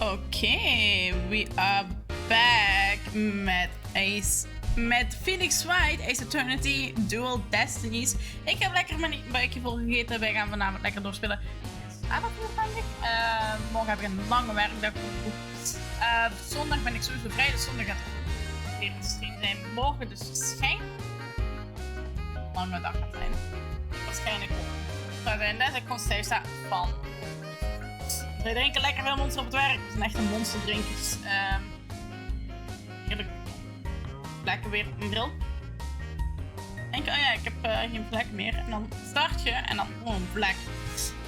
Okay, we are back met Phoenix Wright, Ace Eternity, Dual Destinies. Ik heb lekker mijn buikje vol gegeten. Wij gaan vanavond lekker doorspelen. Denk ik. Morgen heb ik een lange werkdag. Zondag ben ik sowieso vrij, dus zondag gaat het weer een stream zijn. Morgen dus waarschijnlijk een lange dag gaat zijn. Waarschijnlijk ook. Dat is ik gewoon steeds van. Wij drinken lekker veel monster op het werk. We zijn echt een monsterdrinkers. Heerlijk. Lekker weer een bril. Denk, oh ja, ik heb geen vlek meer. En dan start je en dan een vlek.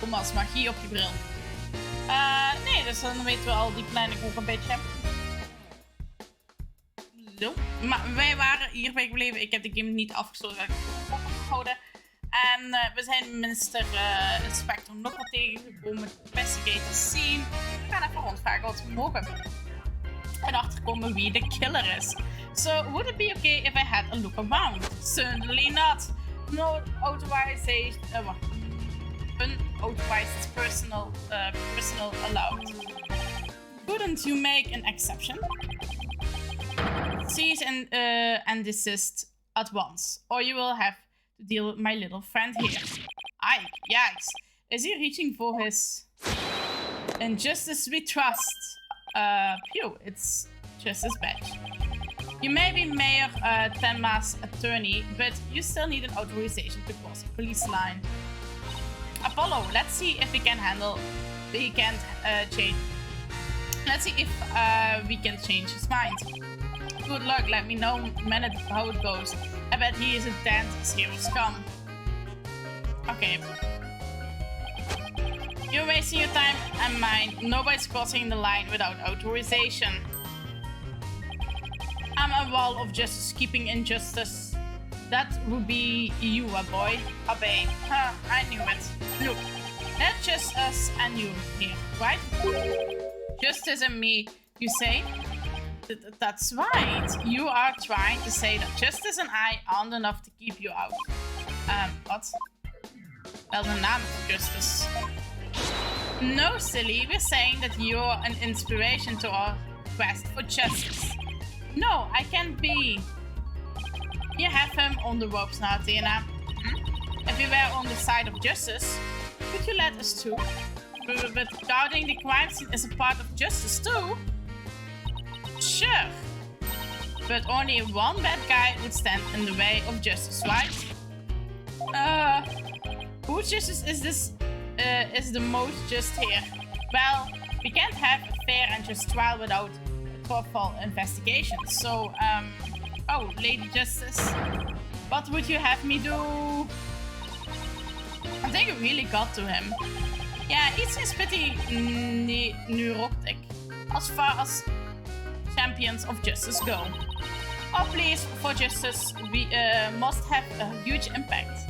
Kom als magie op je bril. Nee, dus dan weten we al die planning ook een beetje. Zo. Maar wij waren hierbij gebleven. Ik heb de game niet afgesloten. Ik heb het opgehouden. En we zijn Mr. Inspector nog wat tegengekomen met Investigator Scene. We gaan even rondvragen wat we mogen. En achterkomen wie de killer is. So, would it be okay if I had a look around? Certainly not. No authorized, unauthorized personal allowed. Couldn't you make an exception? Cease and desist at once, or you will have to deal with my little friend here. Yikes. Is he reaching for his injustice we trust? Phew, it's just as bad. You may be Mayor Tenma's attorney, but you still need an authorization to cross the police line. Apollo, let's see if we can change. Let's see if we can change his mind. Good luck, let me know in a minute how it goes. I bet he is a dentist, heroes come. Okay. You're wasting your time and mine. Nobody's crossing the line without authorization. I'm a wall of justice, keeping injustice. That would be you, a boy. Obey. Huh, I knew it. Look, that's just us and you here, right? Justice and me, you say? That's right. You are trying to say that Justice and I aren't enough to keep you out. What? Well, the name is Justice. No, silly. We're saying that you're an inspiration to our quest for justice. No, I can't be. You have him on the ropes now, Tina. If you were on the side of justice, could you let us too? But guarding the crime scene is a part of justice too. Sure. But only one bad guy would stand in the way of justice, right? Whose justice is this? Is the most just here? Well, we can't have a fair and just trial without a thoughtful investigation. So, oh, Lady Justice, what would you have me do? I think it really got to him. Yeah, he seems pretty neurotic as far as champions of justice go. Our pleas for justice must have a huge impact.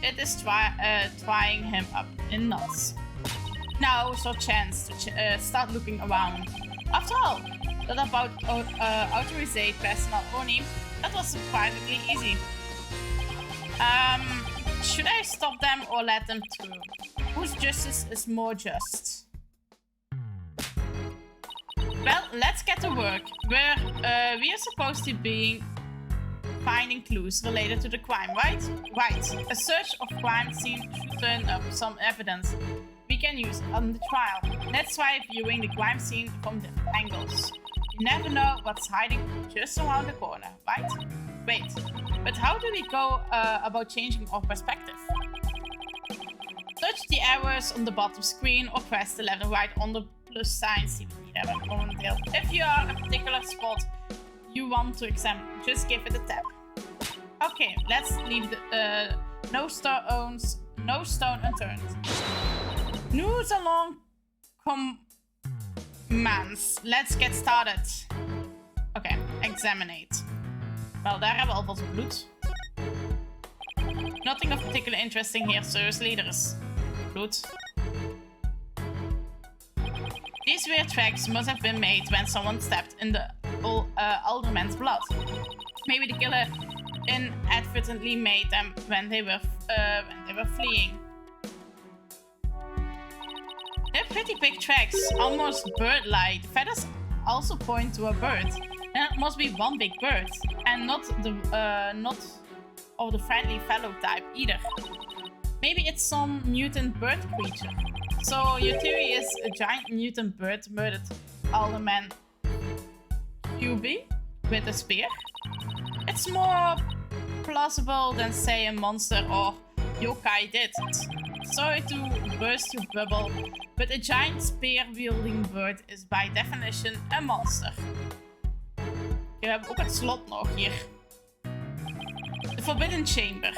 It is trying him up in knots. Now's our chance to start looking around. After all, that about authorized personal only, that was surprisingly easy. Should I stop them or let them through? Whose justice is more just? Well, let's get to work. We are supposed to be finding clues related to the crime, right? Right. A search of crime scene should turn up some evidence we can use on the trial. Let's try viewing the crime scene from different angles. You never know what's hiding just around the corner, right? Wait, but how do we go about changing our perspective? Touch the arrows on the bottom screen or press the letter right on the plus sign. If you are a particular spot you want to examine, just give it a tap. Okay, let's leave the no stone unturned. News along commands. Let's get started. Okay, examinate. Wel, daar hebben we al wat bloed. Nothing of particular interesting here, seriously. Er is bloed. These weird tracks must have been made when someone stepped in the alderman's blood. Maybe the killer inadvertently made them when they were fleeing. pretty big tracks, almost bird-like. The feathers also point to a bird. And it must be one big bird, and not of the friendly fellow type either. Maybe it's some mutant bird creature. So your theory is a giant mutant bird murdered Alderman QB with a spear? It's more plausible than say a monster or yokai did it. Sorry to burst your bubble, but a giant spear-wielding bird is by definition a monster. We hebben ook het slot nog hier. The Forbidden Chamber.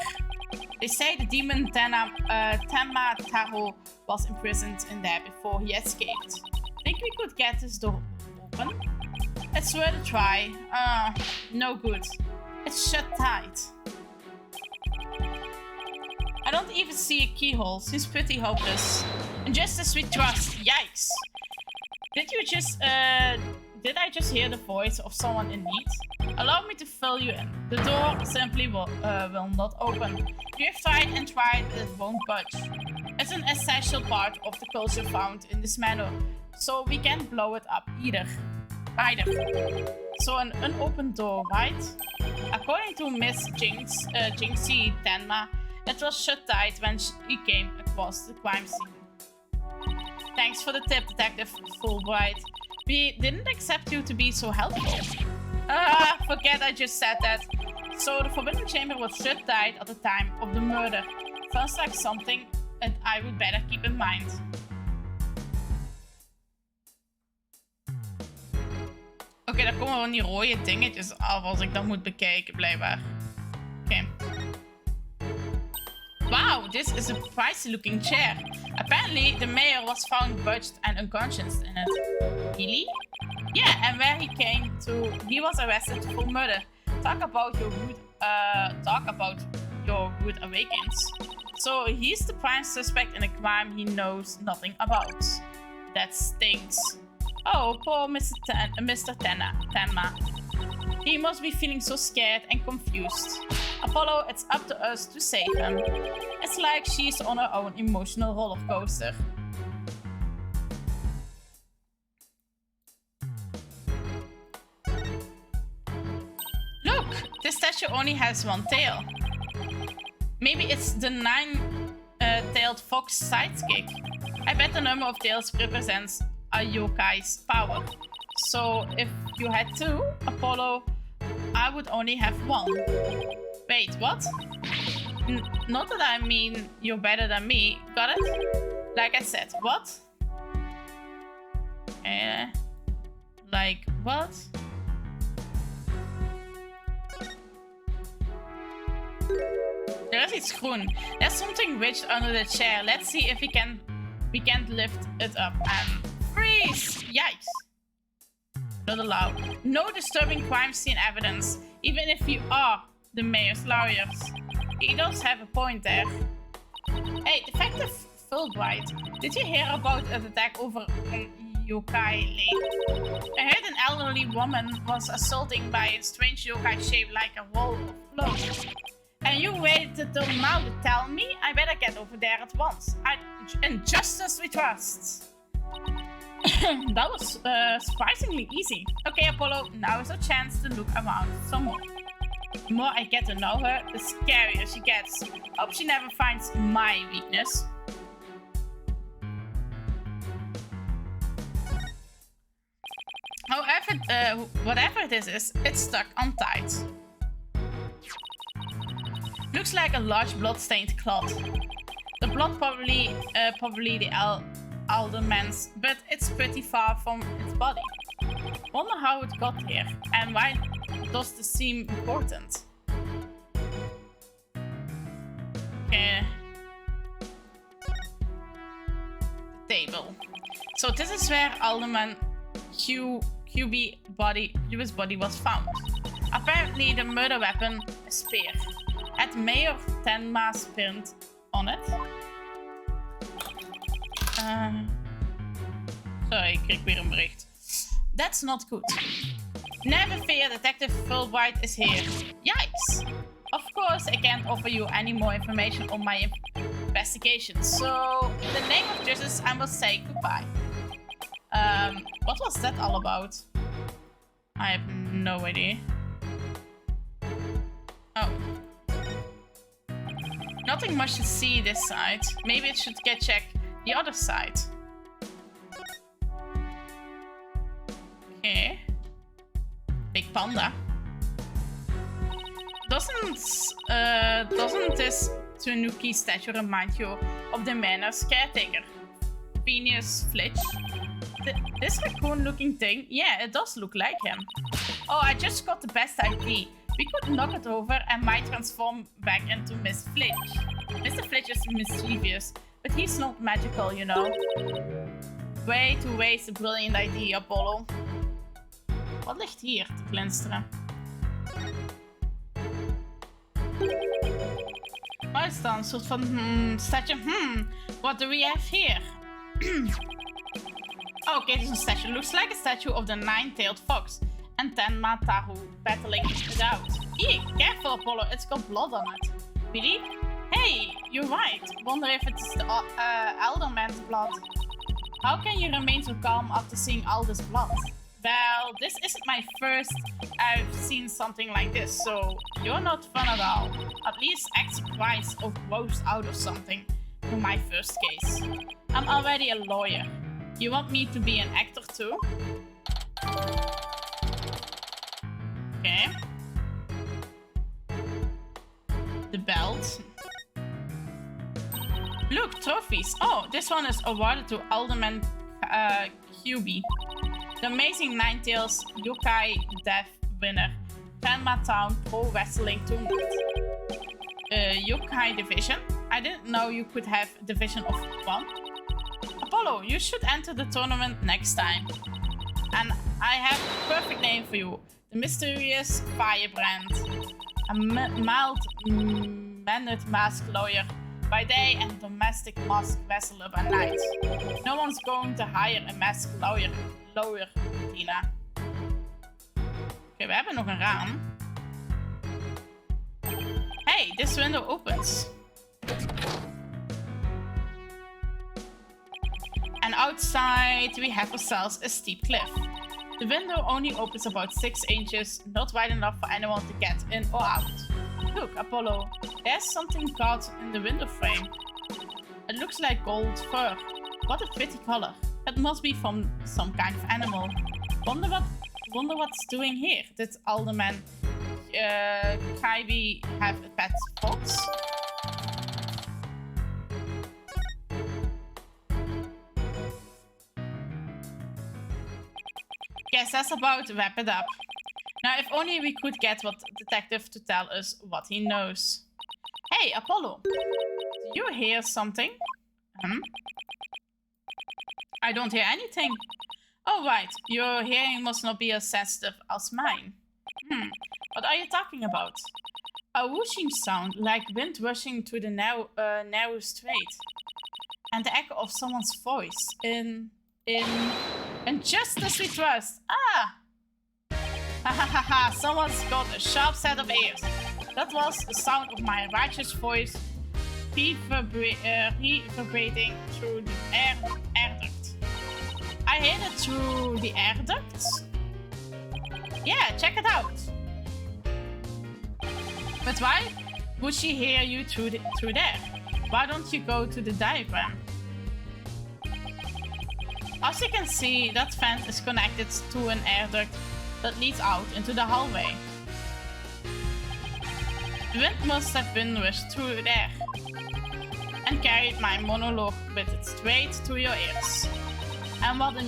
They say the demon Tenma Taro was imprisoned in there before he escaped. Think we could get this door open? It's worth a try. No good. It's shut tight. I don't even see a keyhole. Seems pretty hopeless. Injustice we trust. Yikes. Did I just hear the voice of someone in need? Allow me to fill you in. The door simply will not open. We have tried and tried, but it won't budge. It's an essential part of the culture found in this manor, so we can't blow it up either. So an unopened door, right? According to Miss Jinxie Tenma, it was shut tight when she came across the crime scene. Thanks for the tip, Detective Fulbright. We didn't expect you to be so helpful. Forget I just said that. So the Forbidden Chamber was shut tight at the time of the murder. Sounds like something that I would better keep in mind. Oké, daar komen van die rode dingetjes af als ik dat moet bekijken, blijkbaar. Oké. Wow, this is a pricey looking chair. Apparently, the mayor was found budged and unconscious in it. Really? Yeah, and where he came to, he was arrested for murder. Talk about your rude awakens. So he's the prime suspect in a crime he knows nothing about. That stinks. Oh, poor Mr. Tenma. He must be feeling so scared and confused. Apollo, it's up to us to save him. It's like she's on her own emotional roller coaster. Look, this statue only has one tail. Maybe it's the nine-tailed fox sidekick. I bet the number of tails represents a yokai's power. So if you had two, Apollo, I would only have one. Wait, what? Not that I mean you're better than me, got it? Like I said, what? Like what? There is iets groen. There's something rich under the chair. Let's see if we can't lift it up and freeze! Yikes! Not allowed. No disturbing crime scene evidence, even if you are the mayor's lawyers. He does have a point there. Hey, Detective Fulbright, did you hear about an attack over a yokai lake? I heard an elderly woman was assaulted by a strange yokai shaped like a wall of flow. And you waited till now to tell me? I better get over there at once. Injustice we trust. That was surprisingly easy. Okay, Apollo, now is our chance to look around some more. The more I get to know her, the scarier she gets. Hope she never finds my weakness. However, whatever it is, it's stuck on tight. Looks like a large blood-stained clot. The blood probably the alderman's, but it's pretty far from its body. Wonder how it got here, and why does this seem important? The table. So this is where Alderman QB's body was found. Apparently the murder weapon, a spear, had Mayor Tenma's print on it. Sorry, ik kreeg weer een bericht. That's not good. Never fear, Detective Fulbright is here. Yikes! Of course, I can't offer you any more information on my investigation. So, in the name of justice, I must say goodbye. What was that all about? I have no idea. Oh. Nothing much to see this side. Maybe it should get checked the other side. Okay. Big panda. Doesn't this Tanuki statue remind you of the manor's caretaker, Phineas Flitch? This raccoon-looking thing? Yeah, it does look like him. Oh, I just got the best idea. We could knock it over and might transform back into Miss Flitch. Mr. Flitch is mischievous, but he's not magical, you know. Way to waste a brilliant idea, Apollo. Wat ligt hier te glinsteren? Wat is dan? Een soort van statue. What do we have here? Okay, it is a statue. Looks like a statue of the nine-tailed fox and Tenma Tahu battling it out. Eek, careful Apollo, it's got blood on it. Really? Hey, you're right. Wonder if it's the Elderman's blood. How can you remain so calm after seeing all this blood? Well, this isn't my first I've seen something like this, so you're not fun at all. At least act surprised or grossed out or something for my first case. I'm already a lawyer. You want me to be an actor too? Okay. The belt. Look, trophies. Oh, this one is awarded to Alderman QB. The amazing Nine Tails Yokai Death winner. Tenma Town Pro Wrestling Tournament. Yokai Division. I didn't know you could have a division of one. Apollo, you should enter the tournament next time. And I have a perfect name for you. The Mysterious Firebrand. A mild-mannered masked lawyer by day and a domestic masked wrestler by night. No one's going to hire a masked lawyer, Tina. Oké, we hebben nog een raam. Hey, this window opens. And outside we have ourselves a steep cliff. The window only opens about 6 inches, not wide enough for anyone to get in or out. Look, Apollo, there's something caught in the window frame. It looks like gold fur. What a pretty color. It must be from some kind of animal. Wonder what's doing here. Did Alderman Kaibi have a pet fox? Guess that's about to wrap it up. Now, if only we could get what detective to tell us what he knows. Hey, Apollo! Do you hear something? I don't hear anything. Oh, right. Your hearing must not be as sensitive as mine. What are you talking about? A whooshing sound, like wind rushing through the narrow strait. And the echo of someone's voice in just as we trust. Ah! Ha ha ha ha, someone's got a sharp set of ears. That was the sound of my righteous voice reverberating through the air duct. I heard it through the air ducts? Yeah, check it out. But why would she hear you through there? Why don't you go to the diagram? As you can see, that vent is connected to an air duct that leads out into the hallway. The wind must have been rushed through there and carried my monologue with it straight to your ears. And what a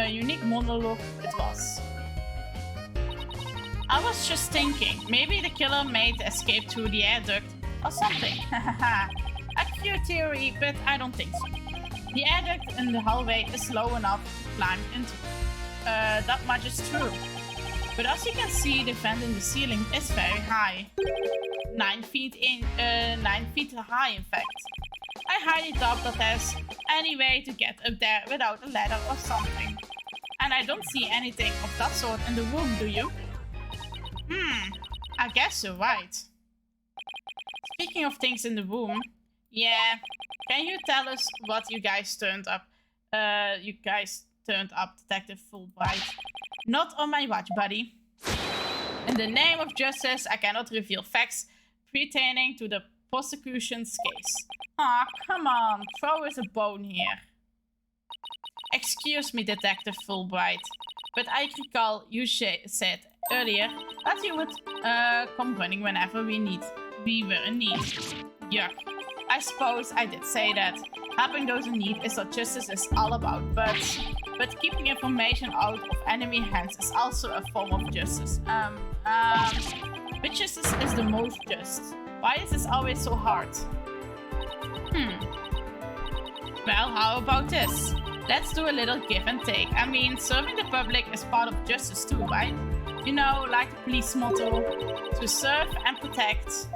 unique monologue it was. I was just thinking, maybe the killer made the escape through the air duct or something. A cute theory, but I don't think so. The air duct in the hallway is low enough to climb into. That much is true. But as you can see, the vent in the ceiling is very high. 9 feet high, in fact. I highly doubt that there's any way to get up there without a ladder or something. And I don't see anything of that sort in the room, do you? I guess you're right. Speaking of things in the room, yeah, Can you tell us what you guys turned up? Detective Fulbright. Not on my watch, buddy. In the name of justice, I cannot reveal facts pertaining to the prosecution's case. Aw, come on, throw us a bone here. Excuse me, Detective Fulbright, but I recall you said earlier that you would come running whenever we were in need. Yuck. I suppose I did say that. Helping those in need is what justice is all about, but keeping information out of enemy hands is also a form of justice. Which justice is the most just? Why is this always so hard? Well, how about this? Let's do a little give and take. I mean, serving the public is part of justice too, right? You know, like the police motto, to serve and protect.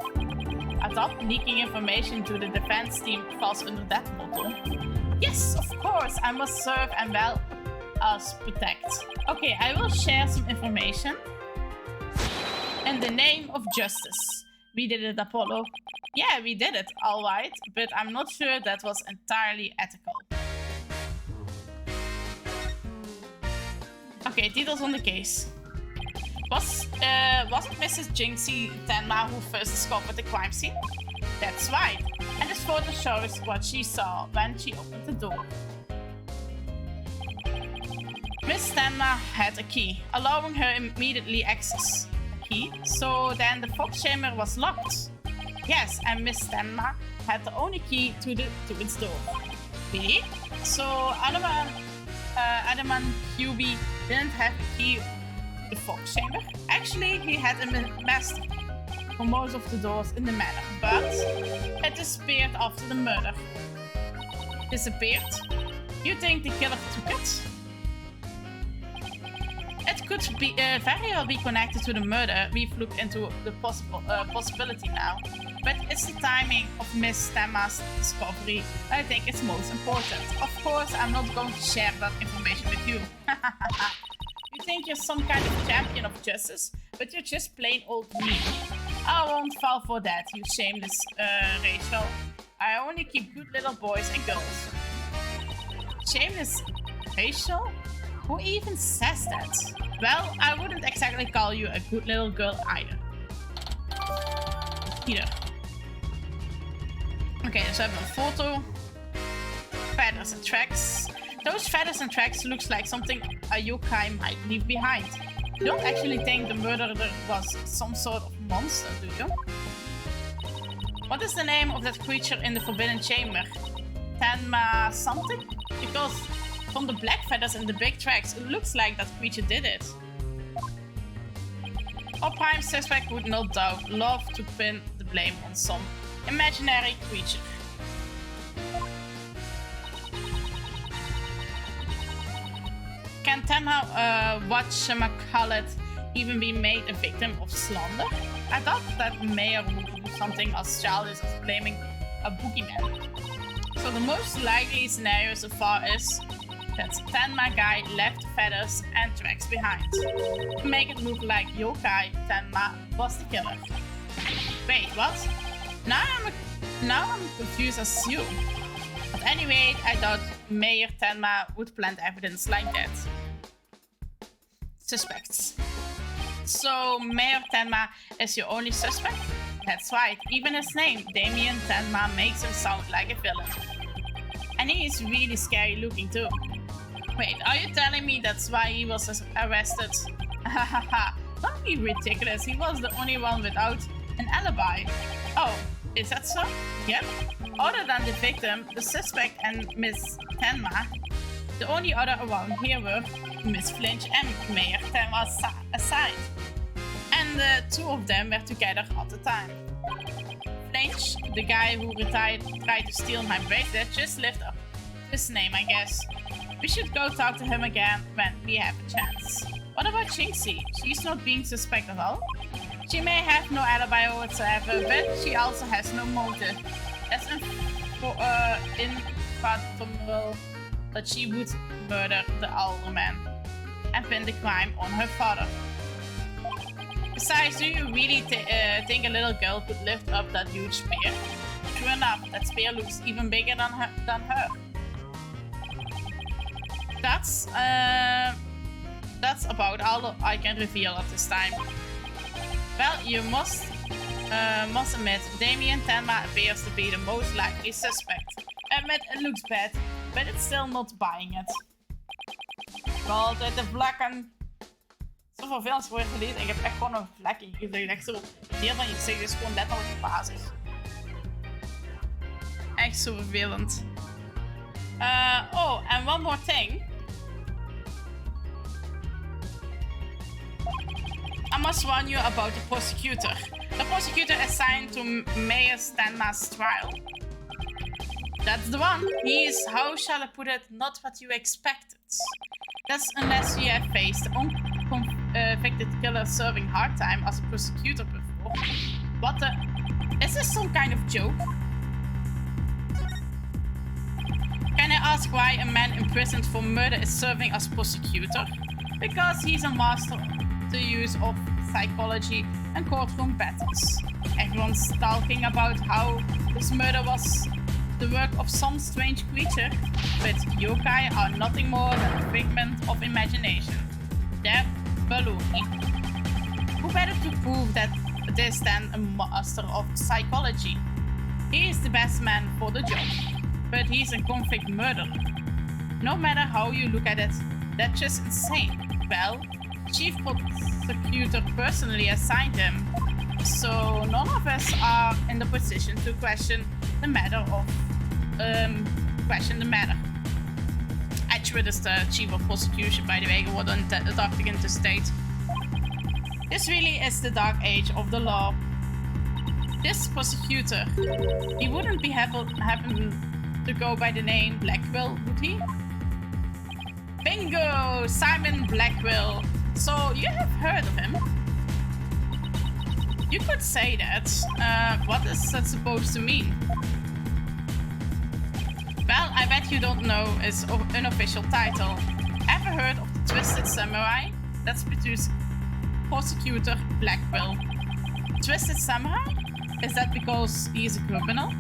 Adopt leaking information to the defense team falls under that motto. Yes, of course, I must serve and well as protect. Okay, I will share some information. In the name of justice. We did it, Apollo. Yeah, we did it, alright, but I'm not sure that was entirely ethical. Okay, details on the case. Wasn't Mrs. Jinxie Tenma who first discovered the crime scene? That's right. And this photo shows what she saw when she opened the door. Miss Tenma had a key, allowing her immediately access. A key? So then the fox chamber was locked. Yes, and Miss Tenma had the only key to its door. Really? So Adamant QB didn't have a key the fox chamber. Actually, he had a master key for most of the doors in the manor, but it disappeared after the murder. Disappeared? You think the killer took it? It could be very well be connected to the murder. We've looked into the possibility now, but it's the timing of Miss Tenma's discovery that I think is most important. Of course, I'm not going to share that information with you. You think you're some kind of champion of justice, but you're just plain old mean. I won't fall for that, you shameless Rachel. I only keep good little boys and girls. Shameless Rachel? Who even says that? Well, I wouldn't exactly call you a good little girl either. Okay, dus we hebben een foto. Feathers and tracks. Those feathers and tracks looks like something a yokai might leave behind. You don't actually think the murderer was some sort of monster, do you? What is the name of that creature in the Forbidden Chamber? Tenma something? Because from the black feathers and the big tracks, it looks like that creature did it. Our prime suspect would no doubt love to pin the blame on some imaginary creature. Can Tenma, whatchamacallit, even be made a victim of slander? I thought that Mayor would do something as childish as blaming a boogeyman. So the most likely scenario so far is that Tenma guy left feathers and tracks behind. To make it look like yokai Tenma was the killer. Wait, what? Now I'm confused as you. But anyway, I thought Mayor Tenma would plant evidence like that. Suspects. So Mayor Tenma is your only suspect? That's right, even his name, Damien Tenma, makes him sound like a villain. And he is really scary looking too. Wait, are you telling me that's why he was arrested? Hahaha, don't be ridiculous, he was the only one without an alibi. Oh, is that so? Yep. Other than the victim, the suspect and Miss Tenma, the only other around here were Miss Flinch and Mayor Tenma's side. And the two of them were together all the time. Flinch, the guy who tried to steal my bracelet, just lived up to his name, I guess. We should go talk to him again when we have a chance. What about Jinxie? She's not being suspect at all? She may have no alibi whatsoever, but she also has no motive. That's infathomable that she would murder the alderman and pin the crime on her father. Besides, do you really think a little girl could lift up that huge spear? True enough, that spear looks even bigger than her. That's about all I can reveal at this time. Well, you must admit, Damien Tenma appears to be the most likely suspect. Admit it looks bad, but it's still not buying it. Altijd de vlekken. Zoveel films voor je gelezen. Ik heb echt gewoon een vlek in je gezicht. Echt zo. Deel van je gezicht is gewoon letterlijk een basis. Echt zo vervelend. Oh, and one more thing. I must warn you about the prosecutor. The prosecutor assigned to Mayor Stanma's trial. That's the one. He is, how shall I put it, not what you expected. That's unless you have faced an unconvicted killer serving hard time as a prosecutor before. What the... Is this some kind of joke? Can I ask why a man imprisoned for murder is serving as prosecutor? Because he's a master of the use of psychology and courtroom battles. Everyone's talking about how this murder was the work of some strange creature, but yokai are nothing more than a figment of imagination. They're baloney. Who better to prove that this than a master of psychology? He is the best man for the job, but he's a convict murderer. No matter how you look at it, that's just insane. Well, Chief Prosecutor personally assigned him, so none of us are in the position to question the matter. Edgewood is the Chief of Prosecution, by the way, geworden, dacht ik in de state. This really is the dark age of the law. This prosecutor, he wouldn't be happen to go by the name Blackwell, would he? Bingo! Simon Blackwell. So, you have heard of him? You could say that. What is that supposed to mean? Well, I bet you don't know his unofficial title. Ever heard of the Twisted Samurai? That's Prosecutor Blackwell. Twisted Samurai? Is that because he's a criminal?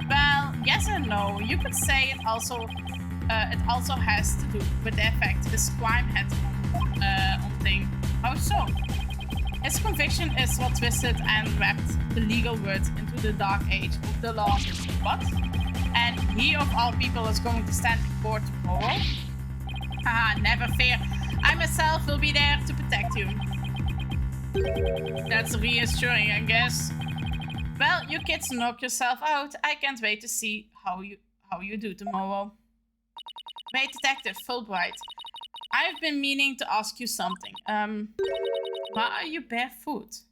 Well, yes and no. You could say it also has to do with the effect this crime had on thing. How so? His conviction is what twisted and wrapped the legal words into the dark age of the law. What? And he of all people is going to stand in court tomorrow? Haha, never fear. I myself will be there to protect you. That's reassuring, I guess. Well, you kids knock yourself out. I can't wait to see how you do tomorrow. Wait, Detective Fulbright. I've been meaning to ask you something. Why are you barefoot?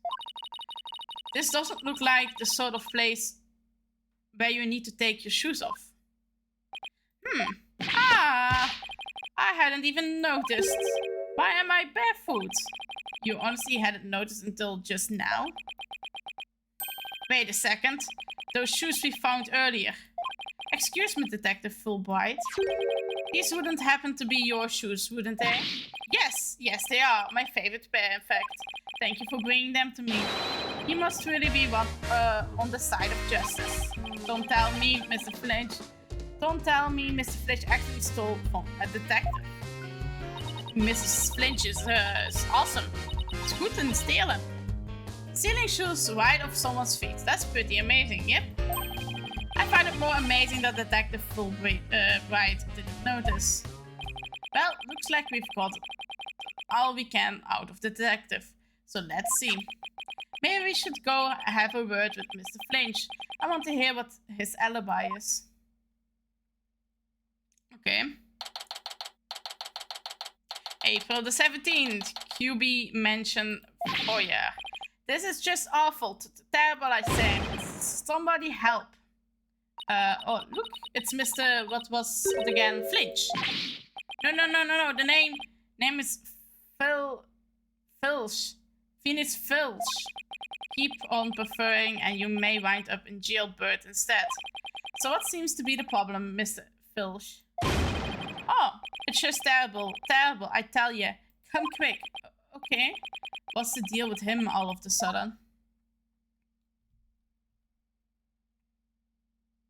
This doesn't look like the sort of place where you need to take your shoes off. I hadn't even noticed. Why am I barefoot? You honestly hadn't noticed until just now? Wait a second. Those shoes we found earlier. Excuse me, Detective Fulbright. These wouldn't happen to be your shoes, wouldn't they? Yes, they are. My favorite pair, in fact. Thank you for bringing them to me. You must really be on the side of justice. Don't tell me, Mr. Flinch. Don't tell me Mr. Flinch actually stole from a detective. Mrs. Flinch is awesome. It's good in stealing. Stealing shoes right off someone's feet. That's pretty amazing, yep. I find it more amazing that Detective Fulbright didn't notice. Well, looks like we've got all we can out of the detective. So let's see. Maybe we should go have a word with Mr. Flinch. I want to hear what his alibi is. Okay. April the 17th. QB Mansion foyer. This is just awful. Terrible, I say. Somebody help. Oh, look. It's Mr. What was it again? Flinch. No. The name is Filch. Phoenix Filch. Keep on preferring and you may wind up in jailbird instead. So what seems to be the problem, Mr. Filch? Oh, it's just terrible. Terrible, I tell you. Come quick. Okay. What's the deal with him all of a sudden?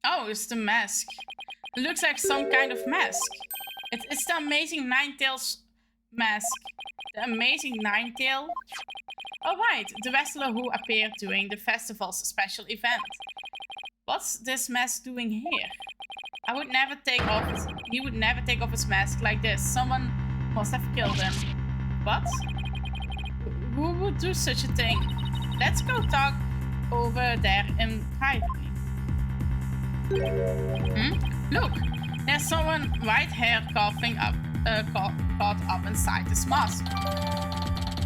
Oh, it's the mask. It looks like some kind of mask. It's the Amazing Ninetales mask. The Amazing Ninetale? Oh right, the wrestler who appeared during the festival's special event. What's this mask doing here? He would never take off his mask like this. Someone must have killed him. What? Who would do such a thing? Let's go talk over there in privately. Look, there's someone right here coughing up, caught up inside this mask.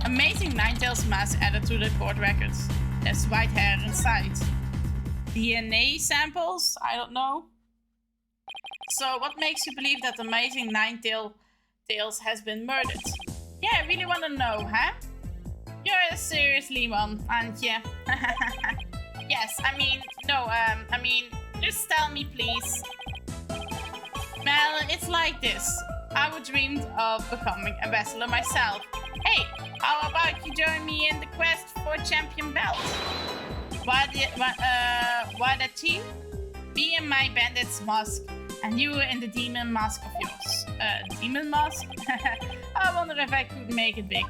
Amazing Ninetales mask added to the court records. There's white hair inside. DNA samples? I don't know. So what makes you believe that Amazing Ninetales has been murdered? Yeah, I really want to know, huh? You're a seriously one, aren't you? Yes, just tell me, please. Well, it's like this. I would dreamed of becoming a wrestler myself. Hey, how about you join me in the quest for champion belt? Why the team? Be in my bandit's mask, and you in the demon mask of yours. Demon mask? I wonder if I could make it big.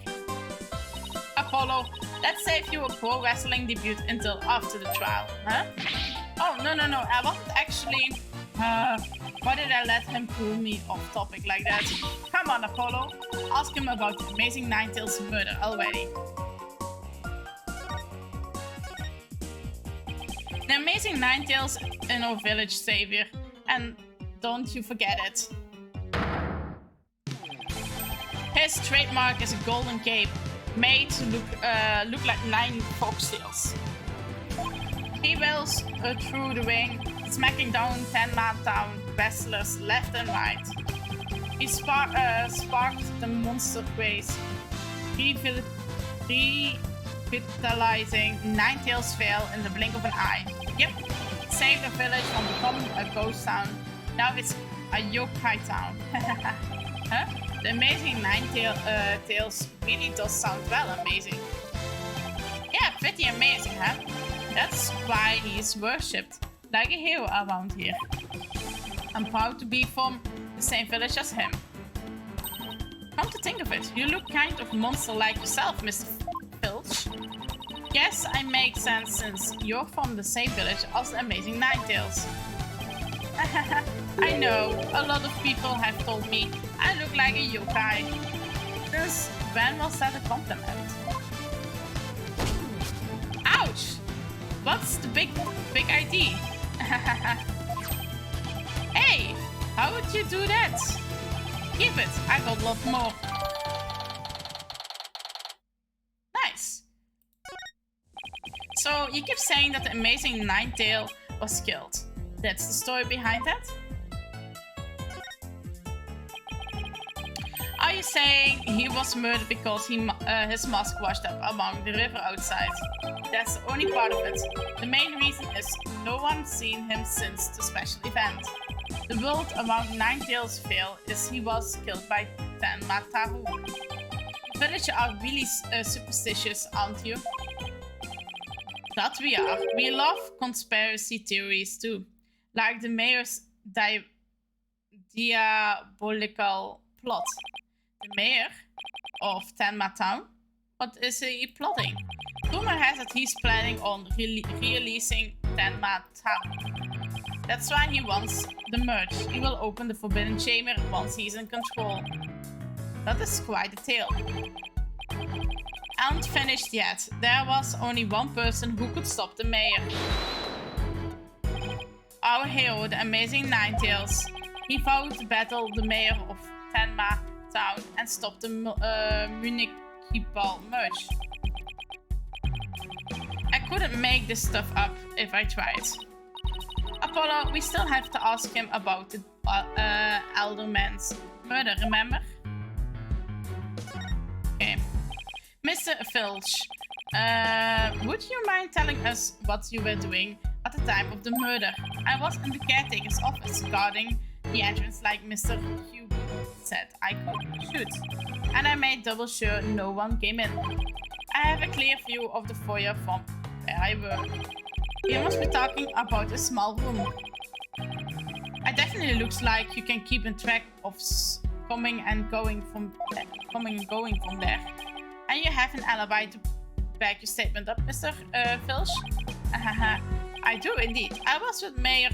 Apollo, let's save you a pro wrestling debut until after the trial, huh? Oh, no, I wasn't actually... why did I let him pull me off topic like that? Come on, Apollo. Ask him about the Amazing Ninetales murder already. The Amazing Ninetales in our village savior. And don't you forget it. His trademark is a golden cape, made to look like 9 foxtails. He wails through the ring, smacking down 10-man town wrestlers left and right. He sparked the monster craze, revitalizing Ninetales Vale in the blink of an eye. Yep, saved the village from becoming a ghost town. Now it's a yokai town. Huh? The Amazing Ninetales really does sound well amazing. Yeah, pretty amazing, huh? That's why he's worshipped like a hero around here. I'm proud to be from the same village as him. Come to think of it, you look kind of monster-like yourself, Mr. Filch. Yes, I make sense since you're from the same village as the Amazing Ninetales. I know, a lot of people have told me I look like a yokai. Since when was that a compliment? Ouch! What's the big idea? Hey, how would you do that? Keep it, I got a lot more. Nice. So you keep saying that the Amazing Ninetale was killed. That's the story behind that? Are you saying he was murdered because his mask washed up along the river outside? That's the only part of it. The main reason is no one's seen him since the special event. The world around Ninetales Vale is he was killed by Tenma Taru. The villagers are really superstitious, aren't you? That we are. We love conspiracy theories too. Like the mayor's diabolical plot. The mayor of Tenma Town? What is he plotting? Rumor has it he's planning on releasing Tenma Town. That's why he wants the merge. He will open the Forbidden Chamber once he's in control. That is quite a tale. Aren't finished yet. There was only one person who could stop the mayor. Our hero, the Amazing Ninetales. He vowed to battle the mayor of Tenma Town and stop the municipal merge. I couldn't make this stuff up if I tried. Apollo, we still have to ask him about the Alderman's murder, remember? Okay. Mr. Filch, would you mind telling us what you were doing at the time of the murder? I was in the caretaker's office guarding the entrance like Mr. Hugh said I could shoot. And I made double sure no one came in. I have a clear view of the foyer from where I work. You must be talking about a small room. It definitely looks like you can keep in track of coming and going from there. And you have an alibi to back your statement up, Mr. Filch. I do indeed. I was with Mayor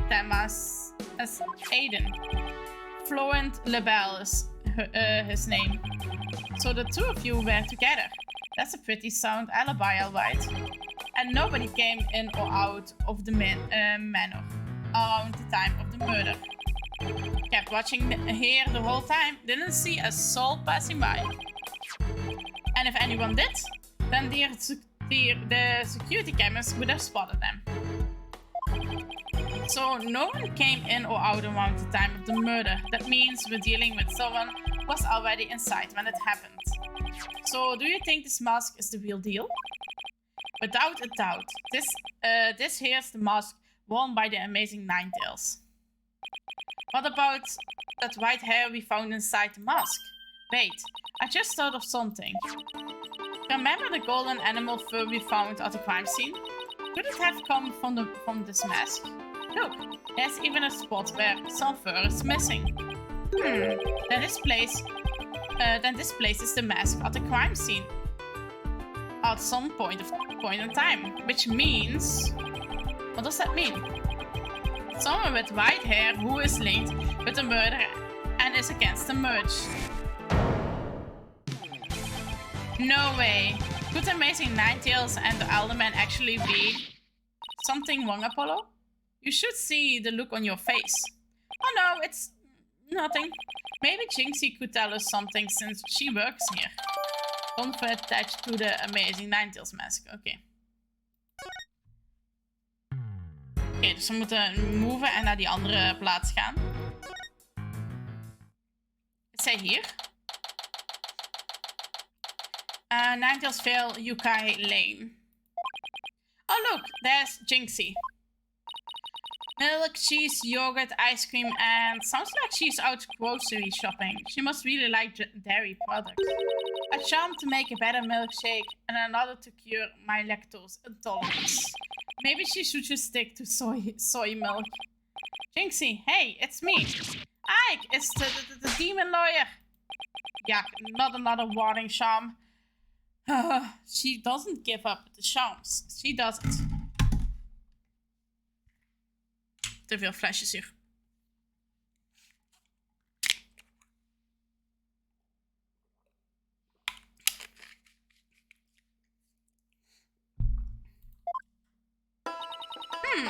Tamas as Aiden. Florent Lebel is his name. So the two of you were together. That's a pretty sound alibi, alright. And nobody came in or out of the manor around the time of the murder. Kept watching here the whole time, didn't see a soul passing by. And if anyone did, then the security cameras would have spotted them. So no one came in or out around the time of the murder. That means we're dealing with someone who was already inside when it happened. So do you think this mask is the real deal? Without a doubt. This here's the mask worn by the amazing Ninetales. What about that white hair we found inside the mask? Wait, I just thought of something. Remember the golden animal fur we found at the crime scene? Could it have come from this mask? Look, there's even a spot where some fur is missing. Then this place is the mask at the crime scene at some point in time, which means, what does that mean? Someone with white hair who is linked with the murder and is against the merge. No way. Could Amazing Ninetales and the Alderman actually be something wrong, Apollo? You should see the look on your face. Oh no, it's nothing. Maybe Jinxie could tell us something since she works here. Confirm attached to the Amazing Ninetales mask. Oké. Oké, dus we moeten moven en naar die andere plaats gaan. Is zij hier? Ninetales Yukai Lane. Oh look, there's Jinxie. Milk, cheese, yogurt, ice cream, and sounds like she's out grocery shopping. She must really like dairy products. A charm to make a better milkshake and another to cure my lactose intolerance. Maybe she should just stick to soy milk. Jinxie, hey, it's me. Ike, it's the demon lawyer. Yeah, not another warning charm. She doesn't give up the charms. She doesn't. Te veel flesjes hier.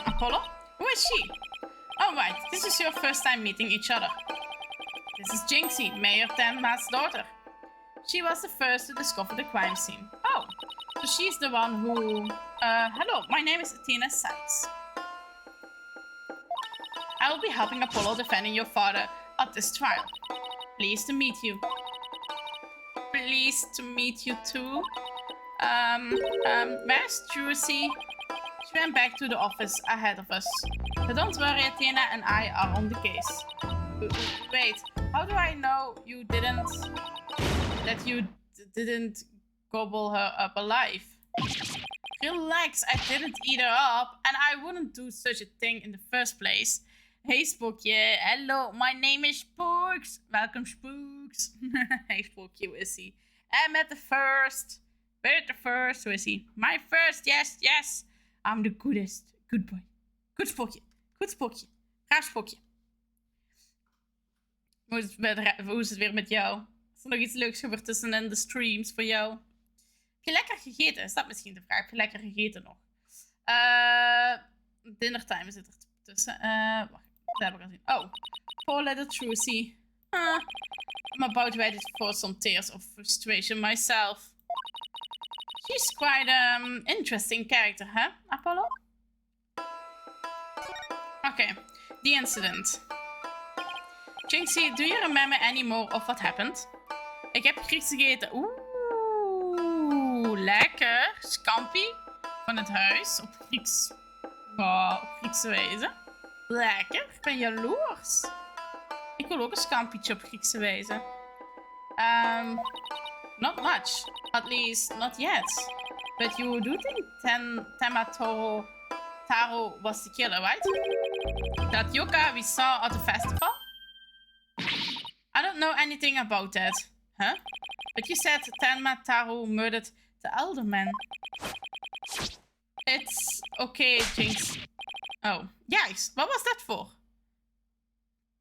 Apollo? Who is she? Oh, right. This is your first time meeting each other. This is Jinxie, Mayor Tenma's daughter. She was the first to discover the crime scene. Oh, so she's the one who... hello, my name is Athena Sykes. I will be helping Apollo defending your father at this trial. Pleased to meet you. Pleased to meet you too. Where's Juicy? She went back to the office ahead of us. But don't worry, Athena and I are on the case. Wait, how do I know you didn't... that you didn't gobble her up alive? Relax, I didn't eat her up, and I wouldn't do such a thing in the first place. Hey Spookje, hello, my name is Spooks. Welcome Spooks. Hey Spookje, hoe is hij? En met de first. With the first, hoe is hij? My first, yes, yes. I'm the goodest. Good boy. Goed Spookje. Goed Spookje. Graag Spookje. Hoe is het weer met jou? Is er nog iets leuks gebeurd tussen in de streams voor jou? Heb je lekker gegeten? Is dat misschien de vraag? Heb je lekker gegeten nog? Dinnertime zit er tussen. Wacht, dat heb ik al gezien. Oh, poor little Trucy. I'm about ready for some tears of frustration myself. She's quite an interesting character, huh, Apollo? Okay, the incident. Jinxie, do you remember any more of what happened? Ik heb Grieks gegeten. Oeh, lekker. Scampi van het huis op Grieks. Wow, op Griekse wijze. Lekker, ik ben jaloers. Ik wil ook een scampietje op Griekse wijze. Not much. At least, not yet. But you do think Taro was the killer, right? That yokai we saw at the festival? I don't know anything about that. Huh? But you said Tenma Taro murdered the Elderman. It's okay, Jinx. Oh, juist. Wat was dat voor?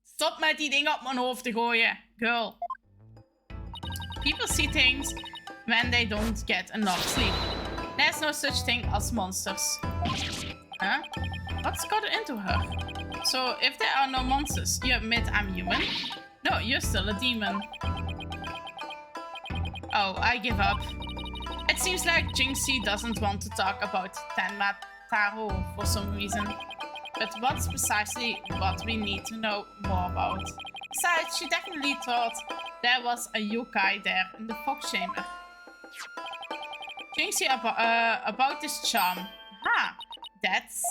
Stop met die dingen op mijn hoofd te gooien, girl. People see things when they don't get enough sleep. There's no such thing as monsters. Huh? What's got into her? So, if there are no monsters, you admit I'm human? No, you're still a demon. Oh, I give up. It seems like Jinxie doesn't want to talk about Tenma Taro for some reason. But what's precisely what we need to know more about? Besides, she definitely thought there was a yokai there in the fog chamber. Jinxie about this charm. Ha! That's...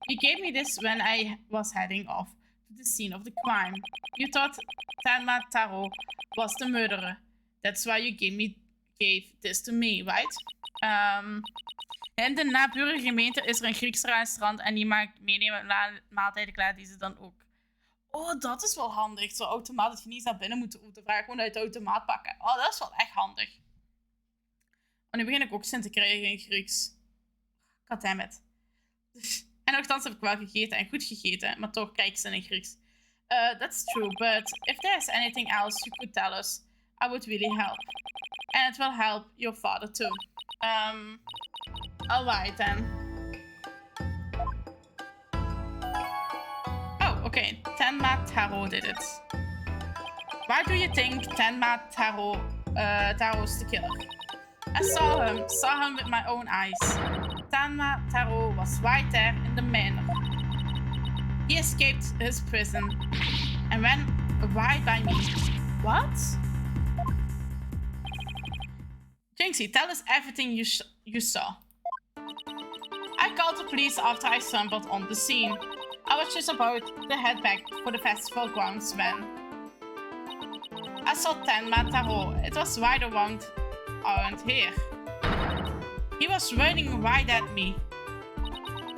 You gave me this when I was heading off to the scene of the crime. You thought Tenma Taro was the murderer. That's why you gave this to me, right? In de naburige gemeente is er een Grieks restaurant en die maakt meenemen maaltijden klaar die ze dan ook... Oh, dat is wel handig. Zo'n automaat dat je niet naar binnen moet vragen, gewoon uit de automaat pakken. Oh, dat is wel echt handig. En nu begin ik ook zin te krijgen in Grieks. Goddammit. En nogthans heb ik wel gegeten en goed gegeten, maar toch krijg ik zin in Grieks. That's true, but if there's anything else you could tell us, I would really help. And it will help your father too. Alright then. Oh, okay. Tenma Taro did it. Why do you think Tenma Taro's the killer? I saw him with my own eyes. Tenma Taro was right there in the manor. He escaped his prison and ran right by me. What? Jinxie, tell us everything you saw. I called the police after I stumbled on the scene. I was just about to head back for the festival grounds when I saw Tenma Taro. It was right around here. He was running right at me.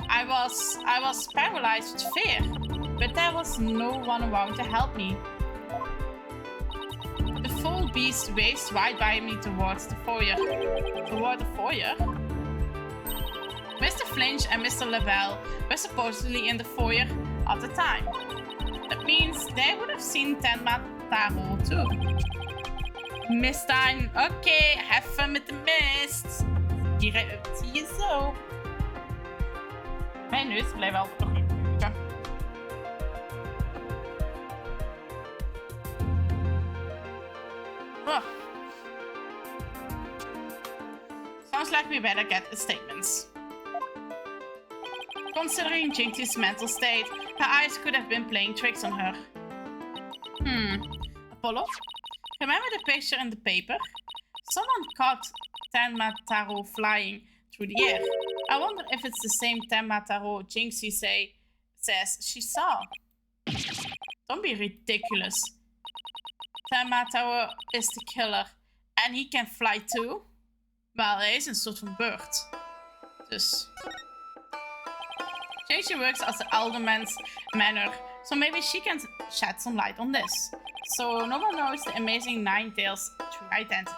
I was paralyzed with fear, but there was no one around to help me. The full beast raced right by me towards the foyer. Toward the foyer? Mr. Flinch and Mr. Lavelle were supposedly in the foyer at the time. That means they would have seen Tenma Taro too. Mist time. Oké, have fun met de mist. Hier zie je zo. Mijn neus blijft altijd nog niet. Oh. Sounds like we better get a statement. Considering Jinxie's mental state, her eyes could have been playing tricks on her. Apollo? Remember the picture in the paper? Someone caught Tenma Taro flying through the air. I wonder if it's the same Tenma Taro Jinxie says she saw. Don't be ridiculous. Tenma Taro is the killer. And he can fly too? Wel, hij is een soort van bird. Dus... Jinxie works as the Alderman's manor, so maybe she can shed some light on this. So no one knows the amazing Ninetales' true identity.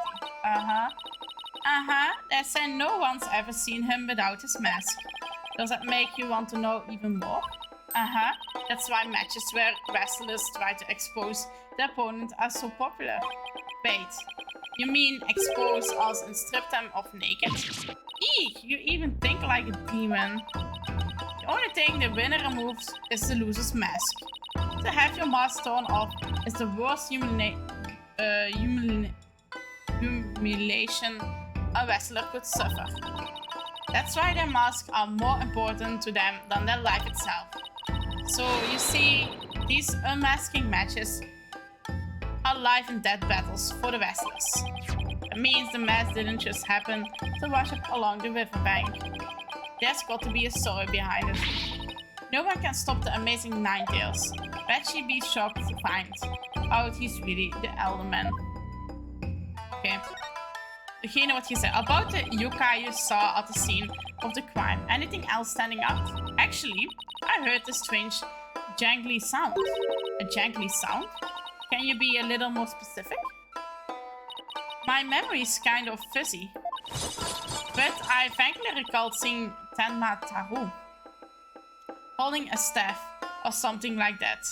They say no one's ever seen him without his mask. Does that make you want to know even more? That's why matches where wrestlers try to expose their opponent are so popular. Wait, you mean expose us and strip them off naked? Eek, you even think like a demon. The only thing the winner removes is the loser's mask. To have your mask torn off is the worst humiliation a wrestler could suffer. That's why their masks are more important to them than their life itself. So you see, these unmasking matches are life and death battles for the wrestlers. It means the match didn't just happen to wash up along the riverbank. There's got to be a story behind it. No one can stop the amazing Ninetales. Bet she'd be shocked to find out he's really the Elderman. Okay. Degene wat je zei. About the yokai you saw at the scene of the crime. Anything else standing out? Actually, I heard a strange jangly sound. A jangly sound? Can you be a little more specific? My memory is kind of fuzzy, but I vaguely recall seeing Tenma Taru holding a staff or something like that.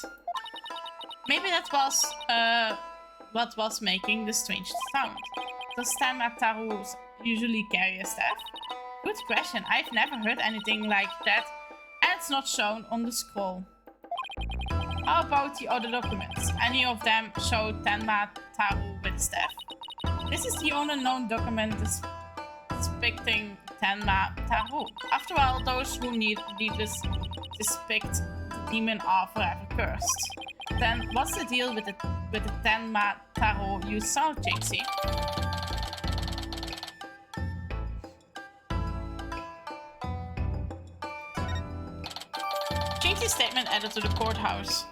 Maybe that was what was making the strange sound. Does Tenma Taru usually carry a staff? Good question. I've never heard anything like that, and it's not shown on the scroll. How about the other documents? Any of them show Tenma Taru with a staff? This is the only known document depicting Tenma Taru. After all, those who needless depict the demon are forever cursed. Then what's the deal with the Tenma Taru you saw, Jinxie? Jinxie's statement added to the courthouse.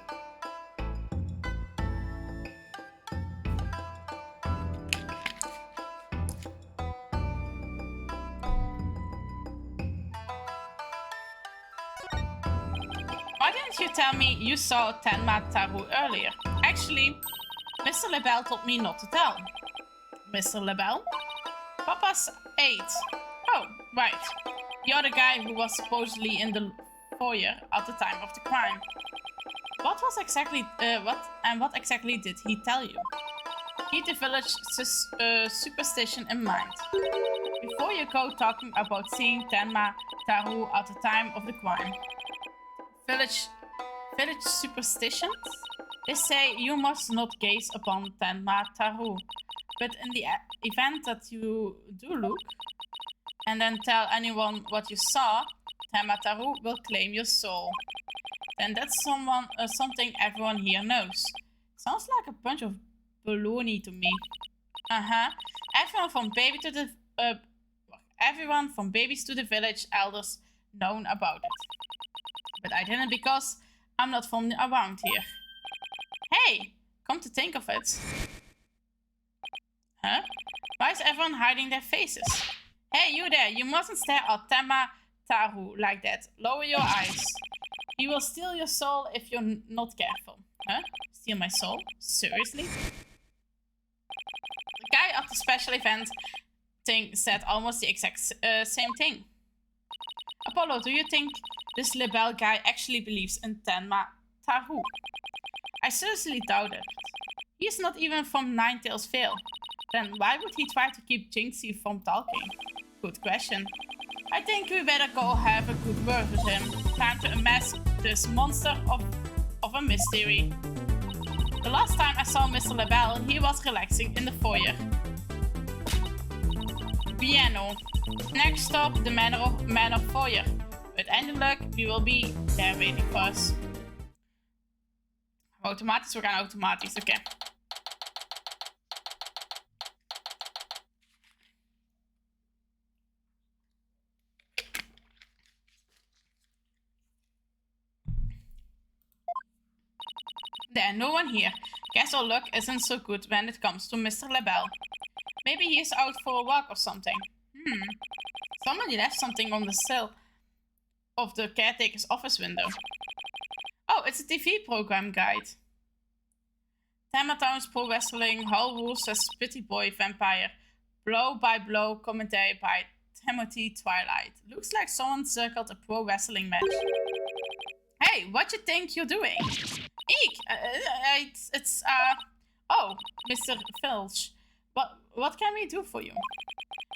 Why didn't you tell me you saw Tenma Taru earlier? Actually, Mr. Lebel told me not to tell. Mr. Lebel? Papa's aide. Oh, right. The other guy who was supposedly in the foyer at the time of the crime. What exactly did he tell you? Keep the village superstition in mind. Before you go talking about seeing Tenma Taru at the time of the crime. Village superstitions? They say you must not gaze upon Tenma Taru. But in the event that you do look, and then tell anyone what you saw, Tenma Taru will claim your soul. And that's something everyone here knows. Sounds like a bunch of baloney to me. Everyone from babies to the village elders known about it. But I didn't because I'm not from around here. Hey, come to think of it. Huh? Why is everyone hiding their faces? Hey, you there, you mustn't stare at Tenma Taru like that. Lower your eyes. He will steal your soul if you're not careful. Huh? Steal my soul? Seriously? The guy at the special event thing said almost the exact same thing. Apollo, do you think this Lebel guy actually believes in Tenma Taru? I seriously doubt it. He's not even from Ninetales Vale. Then why would he try to keep Jinxie from talking? Good question. I think we better go have a good word with him. Time to unmask this monster of a mystery. The last time I saw Mr. Lebel, he was relaxing in the foyer. Piano. Next stop, the manor foyer. With any luck, we will be there waiting for us. Automatisch, we gaan automatisch, oké. There, no one here. Guess our luck isn't so good when it comes to Mr. Lebel. Maybe he's out for a walk or something. Somebody left something on the sill of the caretaker's office window. Oh, it's a TV program guide. Tenma Taru's Pro Wrestling Hall Rules says Pretty Boy Vampire. Blow by blow commentary by Timothy Twilight. Looks like someone circled a pro wrestling match. Hey, what you think you're doing? Eek! Oh, Mr. Filch. What can we do for you?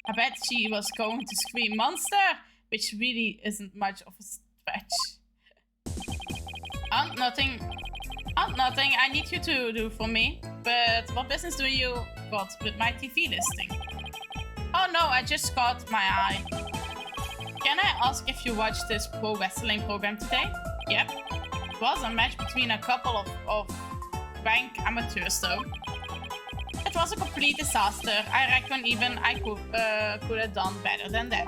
I bet she was going to scream monster, which really isn't much of a stretch. Nothing I need you to do for me. But what business do you got with my TV listing? Oh no, I just caught my eye. Can I ask if you watched this pro wrestling program today? Yep. It was a match between a couple of rank amateurs though. It was a complete disaster. I reckon even I could have done better than that.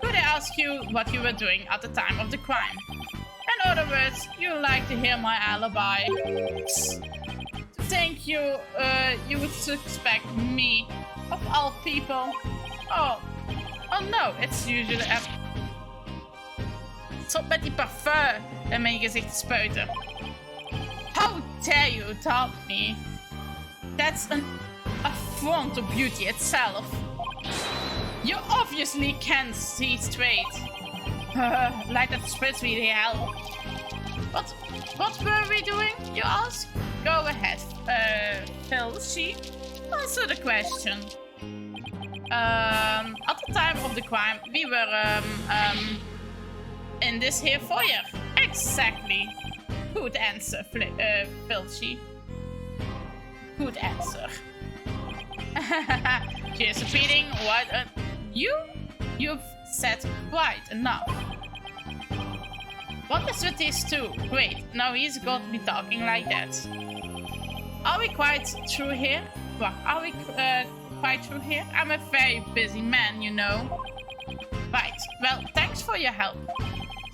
Could I ask you what you were doing at the time of the crime? In other words, you like to hear my alibi. To think you would suspect me, of all people. Oh no, it's usually Stop met die parfum in mijn gezicht te spuiten. How dare you taunt me? That's an affront to beauty itself. You obviously can't see straight. Like that spritz really help. What were we doing, you ask? Go ahead, Phil. She answer the question. At the time of the crime, we were in this here foyer. Exactly. Good answer, Filchy. Good answer. She's repeating what you've said quite enough. What is with these two? Great, now he's got me talking like that. Are we quite through here? What? Are we quite through here? I'm a very busy man, you know. Right, well, thanks for your help.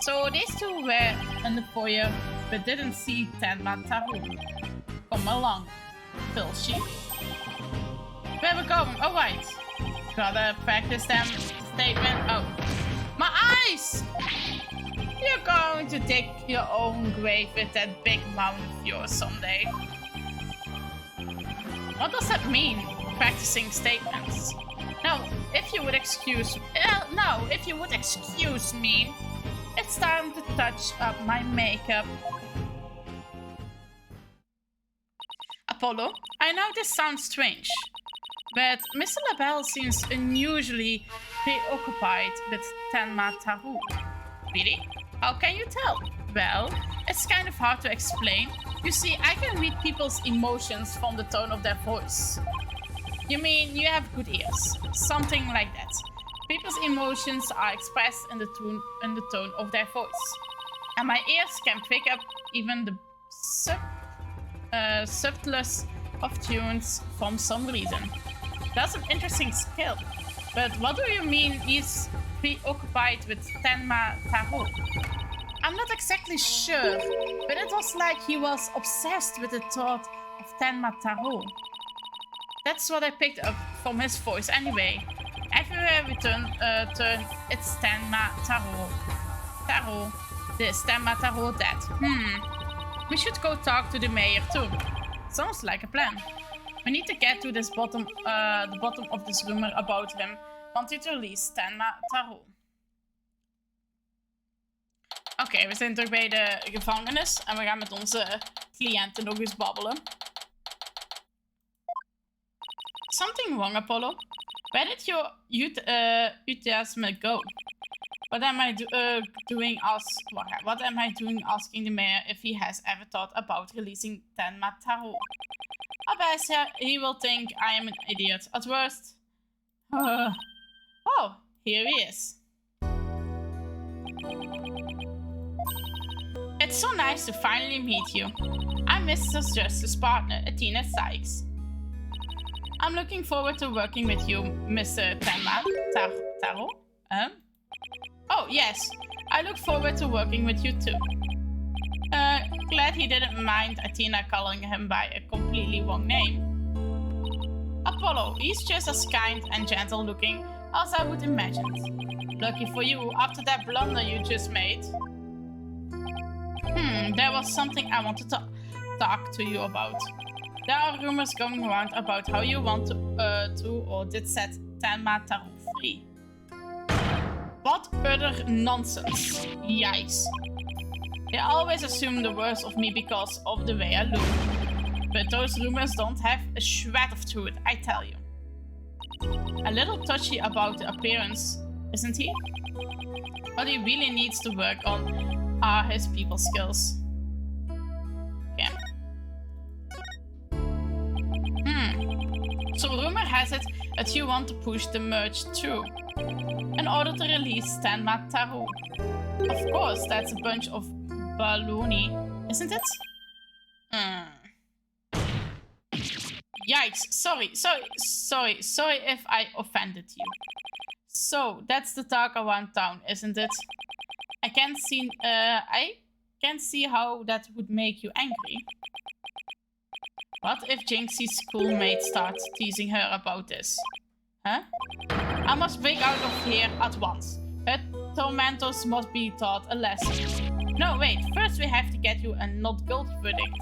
So these two were in the foyer, but didn't see Tenma Taru. Come along, Filchy. Where we going? Oh, right. Gotta practice them statement. Oh, my eyes! You're going to dig your own grave with that big mouth of yours someday. What does that mean? Practicing statements. Now, if you would excuse me, it's time to touch up my makeup. Apollo, I know this sounds strange, but Mr. LaBelle seems unusually preoccupied with Tenma Taru. Really? How can you tell? Well, it's kind of hard to explain. You see, I can read people's emotions from the tone of their voice. You mean you have good ears? Something like that. People's emotions are expressed in the tone of their voice. And my ears can pick up even the subtlest of tunes for some reason. That's an interesting skill. But what do you mean he's preoccupied with Tenma Taru? I'm not exactly sure, but it was like he was obsessed with the thought of Tenma Taru. That's what I picked up from his voice anyway. Everywhere we turn, it's Tenma Taru. This Tenma Taru that. We should go talk to the mayor too. Sounds like a plan. We need to get to this the bottom of this rumor about him. Wanting to release Tenma Taru. Oké, we zijn terug bij de gevangenis en we gaan met onze cliënten nog eens babbelen. Something wrong, Apollo? Where did your enthusiasm go? What am I doing asking the mayor if he has ever thought about releasing Tenma Taru? At best, he will think I am an idiot. At worst... oh, here he is. It's so nice to finally meet you. I'm Mr. Justice's partner, Athena Sykes. I'm looking forward to working with you, Mr. Tenma Taru. Oh, yes. I look forward to working with you too. Glad he didn't mind Athena calling him by a completely wrong name. Apollo, he's just as kind and gentle looking as I would imagine. Lucky for you, after that blunder you just made. There was something I wanted to talk to you about. There are rumors going around about how you want to or did set Tenma Taru free. What utter nonsense. Yikes. They always assume the worst of me because of the way I look. But those rumors don't have a shred of truth, I tell you. A little touchy about the appearance, isn't he? What he really needs to work on are his people skills. Yeah. So rumor has it that you want to push the merge through in order to release Tenma Taru. Of course, that's a bunch of baloney, isn't it? Yikes, sorry if I offended you. So, that's the talk around town, isn't it? I can't see how that would make you angry. What if Jinxie's schoolmate starts teasing her about this? Huh? I must break out of here at once. Her tormentors must be taught a lesson. No, wait. First we have to get you a not guilty verdict.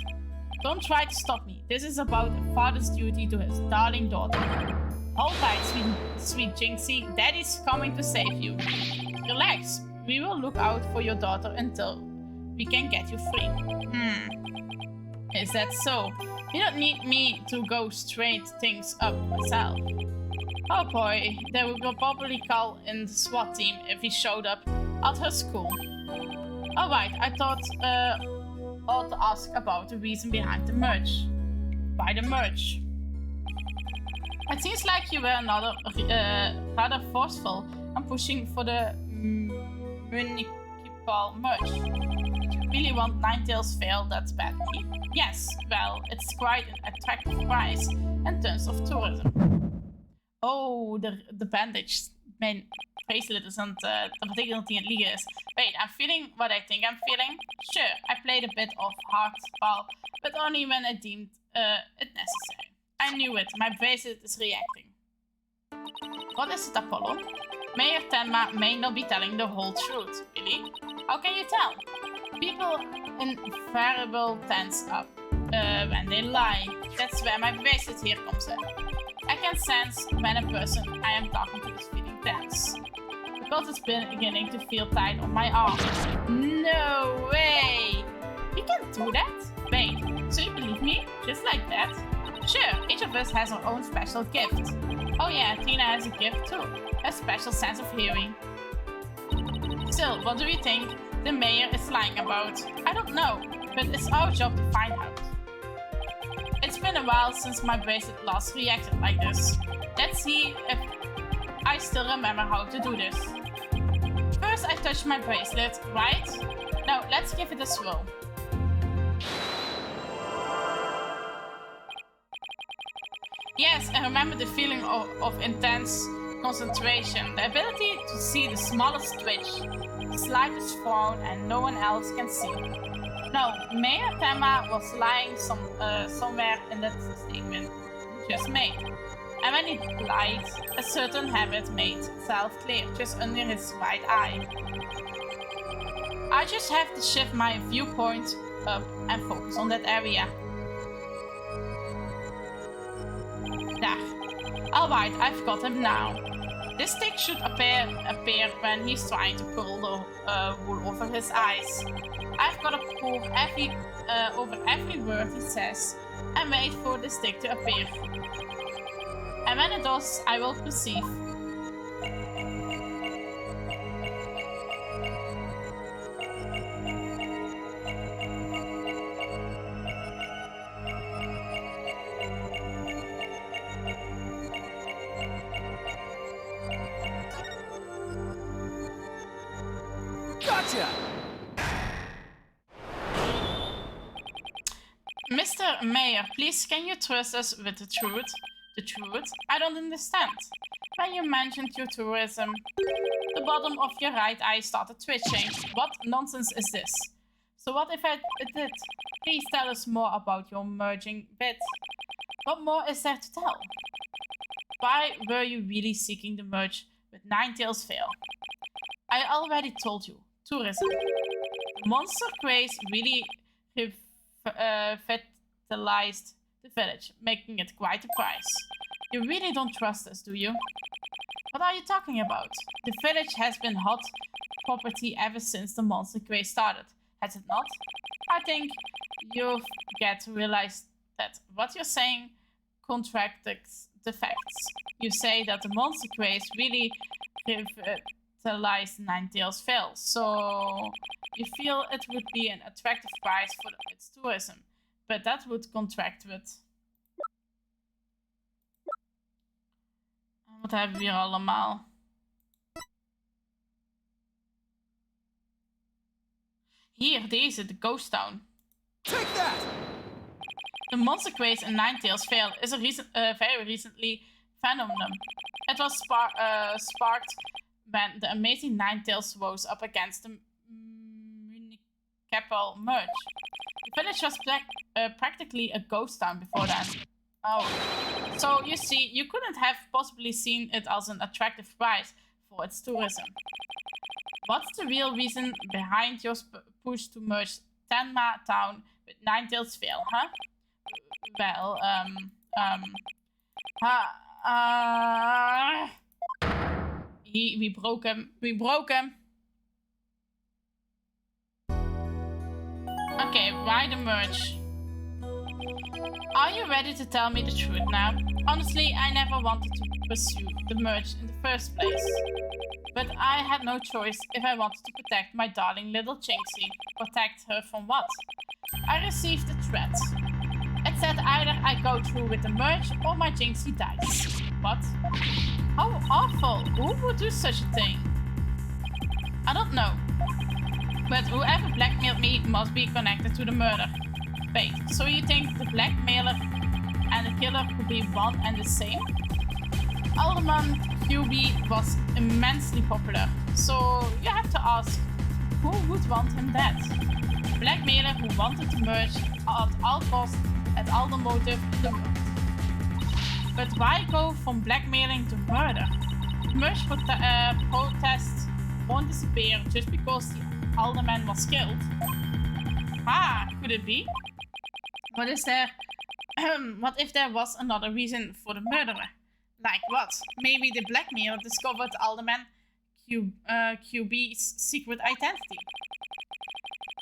Don't try to stop me. This is about a father's duty to his darling daughter. Hold tight, sweet Jinxie. Daddy's coming to save you. Relax. We will look out for your daughter until we can get you free. Is that so? You don't need me to go straight things up myself. Oh boy, they will probably call in the SWAT team if he showed up at her school. Alright, I thought ought to ask about the reason behind the merge. Why the merge? It seems like you were rather forceful and pushing for the municipal merge. You really want Ninetales Vale that badly? Yes, well, it's quite an attractive price in terms of tourism. Oh, de bandage. Mijn bracelet isn't dat betekent dat hij in het liegen is. Wait, I'm feeling what I think I'm feeling? Sure, I played a bit of hardball, but only when I deemed it necessary. I knew it, my bracelet is reacting. What is it, Apollo? Mayor Tenma may not be telling the whole truth, really? How can you tell? People invariably tense up when they lie. That's where my bracelet here comes in. I can sense when a person I am talking to is feeling tense. Because it's been beginning to feel tight on my arm. No way! You can do that? Wait, so you believe me? Just like that? Sure, each of us has our own special gift. Oh yeah, Tina has a gift too. A special sense of hearing. Still, what do you think the mayor is lying about? I don't know, but it's our job to find out. It's been a while since my bracelet last reacted like this. Let's see if I still remember how to do this. First I touch my bracelet, right? Now let's give it a swirl. Yes, I remember the feeling of intense concentration, the ability to see the smallest twitch, the slightest frown, and no one else can see. No, Mayor Tenma was lying somewhere in that statement he just made. And when he lied, a certain habit made itself clear just under his right eye. I just have to shift my viewpoint up and focus on that area. There. Alright, I've got him now. This stick should appear when he's trying to pull the wool over his eyes. I've got to pour over every word he says and wait for the stick to appear. And when it does, I will perceive. Gotcha! Mr. Mayor, please can you trust us with the truth? The truth? I don't understand. When you mentioned your tourism, the bottom of your right eye started twitching. What nonsense is this? So what if I did? Please tell us more about your merging bit. What more is there to tell? Why were you really seeking the merge with Ninetales Vale? I already told you. Tourism. Monster craze really revitalized the village, making it quite a prize. You really don't trust us, do you? What are you talking about? The village has been hot property ever since the monster craze started, has it not? I think you've got to realize that what you're saying contradicts the facts. You say that the monster craze really revitalized Ninetales Vale, so you feel it would be an attractive price for its tourism. But that would contract with. Wat hebben we hier allemaal? Hier, deze, de Ghost Town. Take that! The monster craze in Ninetales Vale is a very recently phenomenon. It was sparked when the amazing Ninetales rose up against the municipal merge. The village was practically a ghost town before that. Oh, so you see, you couldn't have possibly seen it as an attractive prize for its tourism. What's the real reason behind your push to merge Tenma Town with Ninetales-ville, huh? Well, we broke him. We broke him. Okay, why the merge? Are you ready to tell me the truth now? Honestly, I never wanted to pursue the merge in the first place. But I had no choice if I wanted to protect my darling little Jinxie. Protect her from what? I received a threat. It said either I go through with the merge or my Jinxie dies. What? How awful! Who would do such a thing? I don't know. But whoever blackmailed me must be connected to the murder. Wait, so you think the blackmailer and the killer could be one and the same? Alderman QB was immensely popular, so you have to ask, who would want him dead? The blackmailer who wanted to merge at all costs at all the motive the world. But why go from blackmailing to murder? The merge protest won't disappear just because the alderman was killed. Ah, could it be? What is there? What if there was another reason for the murderer? Like what? Maybe the blackmailer discovered Alderman QB's secret identity.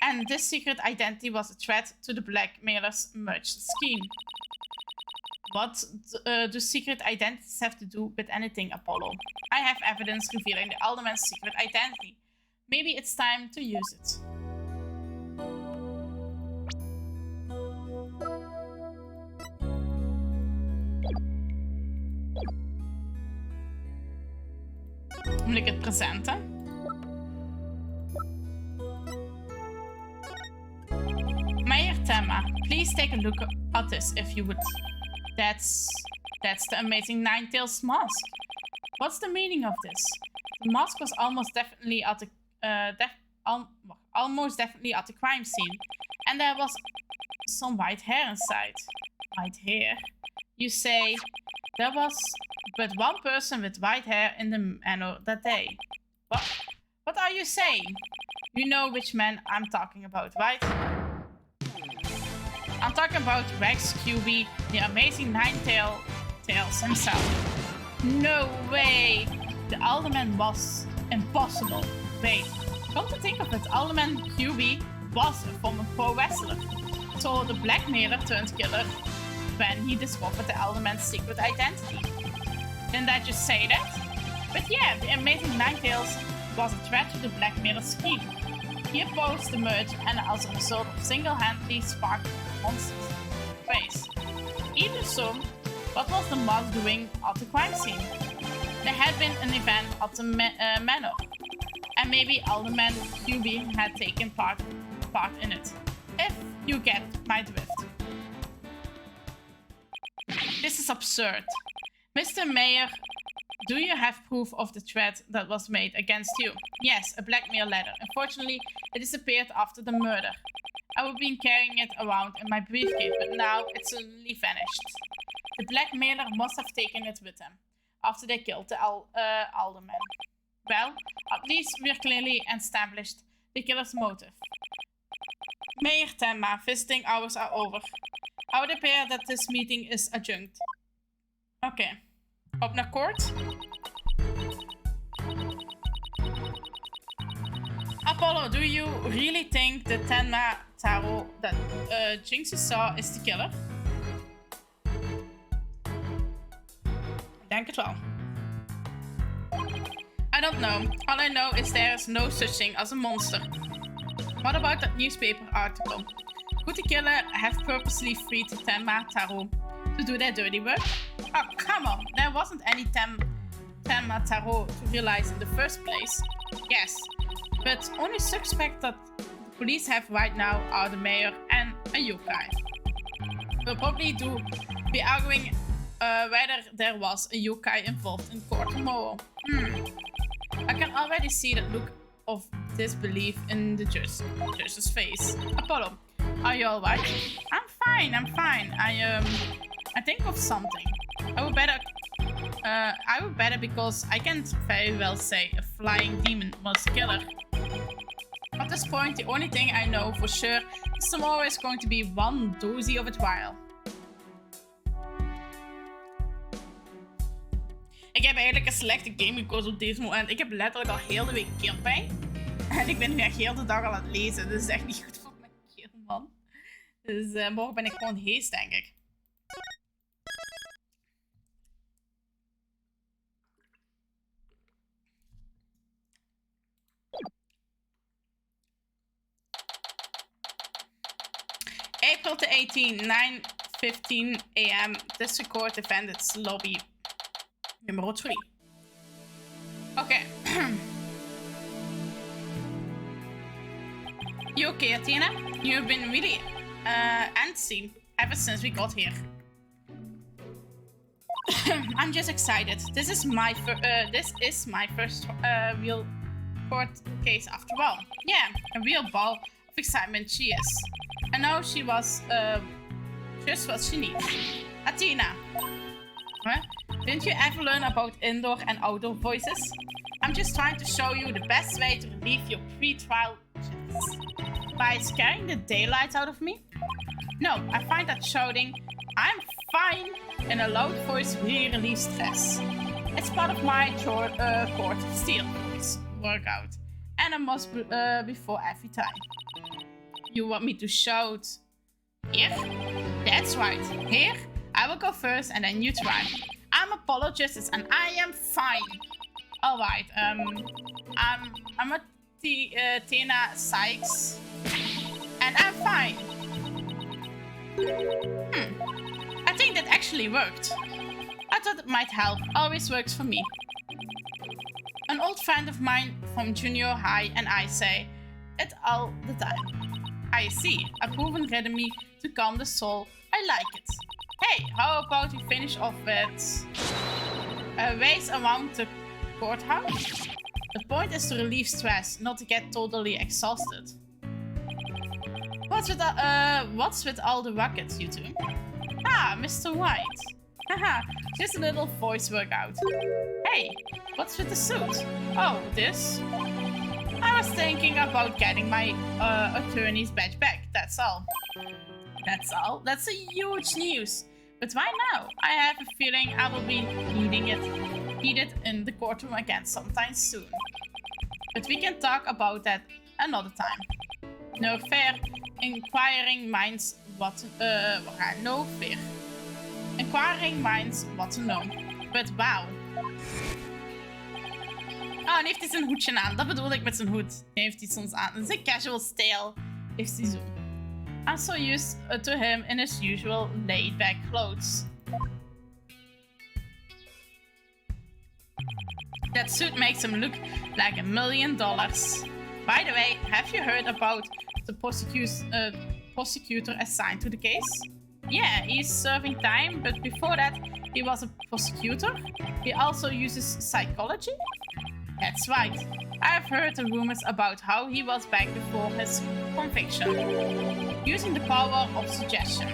And this secret identity was a threat to the blackmailer's merge scheme. What do secret identities have to do with anything, Apollo? I have evidence revealing the Alderman's secret identity. Maybe it's time to use it. Moet ik het presenten? Mayor Temma, please take a look at this if you would. That's the amazing Ninetales mask. What's the meaning of this? The mask was almost definitely at the crime scene, and there was some white hair inside. White hair? You say there was but one person with white hair in the manor that day. What are you saying? You know which man I'm talking about, right? I'm talking about Rex QB, the amazing Ninetales himself. No way! The Alderman was impossible. Wait, come to think of it, Alderman QB was a former pro wrestler. So the blackmailer turned killer when he discovered the Alderman's secret identity. Didn't I just say that? But yeah, the amazing Ninetales was a threat to the blackmailer's scheme. He opposed the merge and as a result of single-handedly sparked the monster's face. Even so, what was the mask doing at the crime scene? There had been an event at the manor, and maybe Alderman QB had taken part in it. If you get my drift. This is absurd. Mr. Mayor, do you have proof of the threat that was made against you? Yes, a blackmail letter. Unfortunately, it disappeared after the murder. I have been carrying it around in my briefcase, but now it's suddenly vanished. The blackmailer must have taken it with him after they killed the alderman. Well, at least we're clearly established the killer's motive. Mayor Temma, visiting hours are over. I would appear that this meeting is adjourned. Oké, op naar court. Apollo, do you really think the Tenma Taro that Jinxie saw is the killer? Ik denk het wel. I don't know. All I know is there is no such thing as a monster. What about that newspaper article? Could the killer have purposely freed the Tenma Taro to do their dirty work? Oh, come on. There wasn't any Tenma Taro to realize in the first place. Yes, but only suspects that the police have right now are the mayor and a yokai. We'll probably be arguing whether there was a yokai involved in court tomorrow. I can already see that look of disbelief in the judge's face. Apollo, are you alright? I'm fine. I think of something. I would better because I can't very well say a flying demon was a killer. At this point, the only thing I know for sure is tomorrow is going to be one doozy of a trial. Ik heb eigenlijk een slechte game gekozen op deze moment. Ik heb letterlijk al heel de week keelpijn. En ik ben nu echt heel de dag al aan het lezen. Dat is echt niet goed voor mijn keel, man. Dus morgen ben ik gewoon hees, denk ik. April the 18th, 9:15 a.m. District Court Defendant's Lobby. Nummer 3. Okay. You okay, Athena? You've been really antsy ever since we got here. I'm just excited. This is my first real court case after all. Yeah, a real ball of excitement she is. And now she was just what she needs. Athena. Huh? Didn't you ever learn about indoor and outdoor voices? I'm just trying to show you the best way to relieve your pre-trial jitters. By scaring the daylights out of me? No, I find that shouting, I'm fine, in a loud voice really relieves stress. It's part of my court steel voice workout. And I must before every time. You want me to shout here? That's right, here. I will go first and then you try. I'm Apollo Justice and I am fine. Alright, I'm Athena Sykes and I'm fine. I think that actually worked. I thought it might help. Always works for me. An old friend of mine from junior high and I say it all the time. I see. A proven remedy to calm the soul. I like it. Hey, how about we finish off with a race around the courthouse? The point is to relieve stress, not to get totally exhausted. What's with all the rockets, you two? Ah, Mr. Wright. Haha, just a little voice workout. Hey, what's with the suit? Oh, this? I was thinking about getting my attorney's badge back, that's all. That's all? That's a huge news. But why now? I have a feeling I will be needing it in the courtroom again sometime soon. But we can talk about that another time. No fair. Inquiring minds what no fear. Inquiring minds what to know. But wow. Oh, en heeft hij zijn hoedje aan. Dat bedoel ik met zijn hoed. Die heeft hij soms aan. Dat is een casual style. Heeft hij zo. I'm so used to him in his usual laid-back clothes. That suit makes him look like $1 million. By the way, have you heard about the prosecutor assigned to the case? Yeah, he's serving time, but before that, he was a prosecutor. He also uses psychology. That's right. I've heard the rumors about how he was back before his conviction. Using the power of suggestion,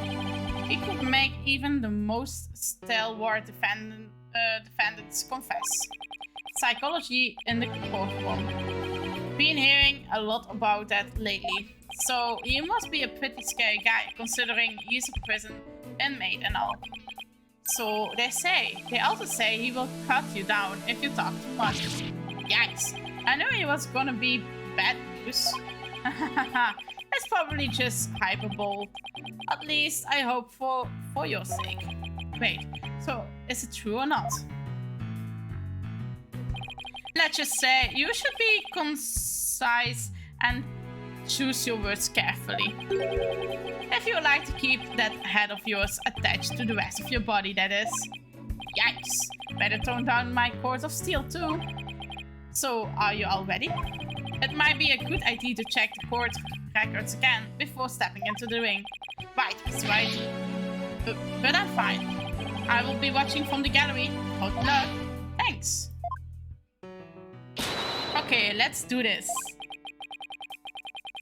he could make even the most stalwart defendants confess. Psychology in the courtroom. Been hearing a lot about that lately. So he must be a pretty scary guy, considering he's a prison inmate and all. So they say. They also say he will cut you down if you talk too much. Yikes. I knew he was gonna be bad news. It's probably just hyperbole. At least I hope for your sake. Wait, so is it true or not? Let's just say you should be concise and choose your words carefully. If you like to keep that head of yours attached to the rest of your body, that is. Yikes. Better tone down my cords of steel too. So, are you all ready? It might be a good idea to check the court records again before stepping into the ring. Right, Miss Wright. But I'm fine. I will be watching from the gallery. Good luck. Thanks. Okay, let's do this.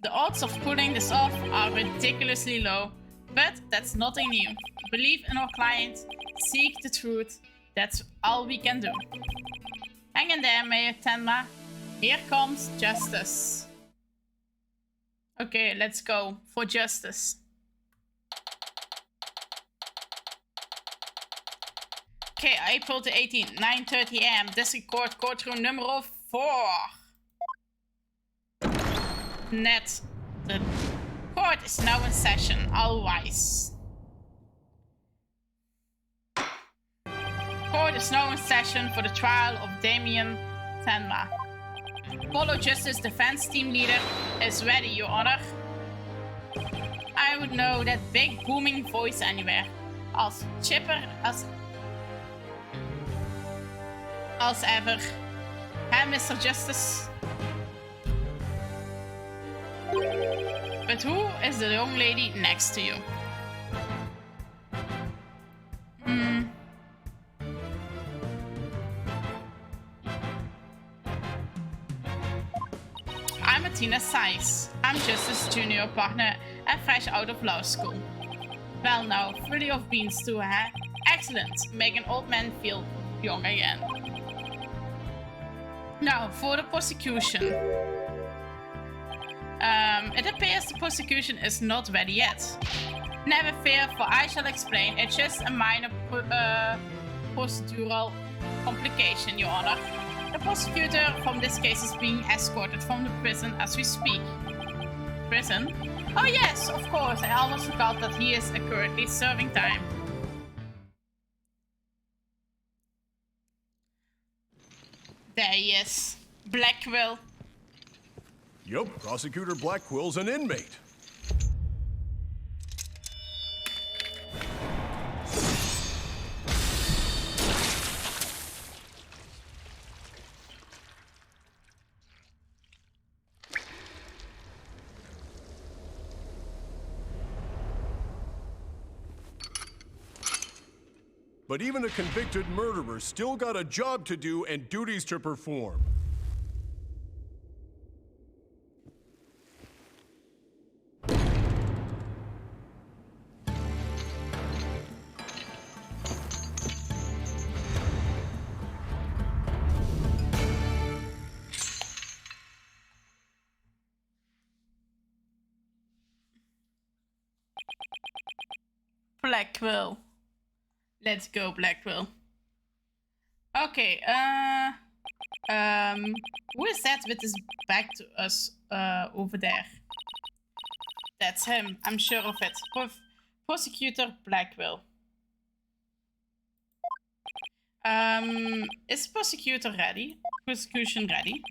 The odds of pulling this off are ridiculously low, but that's nothing new. Believe in our client, seek the truth. That's all we can do. Hang in there, Mayor Tenma. Here comes justice. Okay, let's go for justice. Okay, April the 18th, 9:30 AM. District Court, courtroom number 4. Net. The court is now in session. All rise. Court is now in session for the trial of Damien Tenma. Polo Justice Defense Team Leader is ready, Your Honor. I would know that big booming voice anywhere. As chipper as ever. Hi, Mr. Justice. But who is the young lady next to you? I'm Athena Sykes. I'm Justice Junior Partner and fresh out of law school. Well now, 30 of beans too, huh? Excellent. Make an old man feel young again. Now, for the prosecution. It appears the prosecution is not ready yet. Never fear, for I shall explain. It's just a minor procedural complication, Your Honor. The prosecutor from this case is being escorted from the prison as we speak. Prison? Oh yes, of course. I almost forgot that he is currently serving time. There he is. Blackwell. Yup, Prosecutor Blackwell's an inmate. But even a convicted murderer still got a job to do and duties to perform. Blackwell. Let's go, Blackwell. Okay, who is that with his back to us, over there? That's him, I'm sure of it. Prosecutor Blackwell. Is prosecutor ready? Prosecution ready?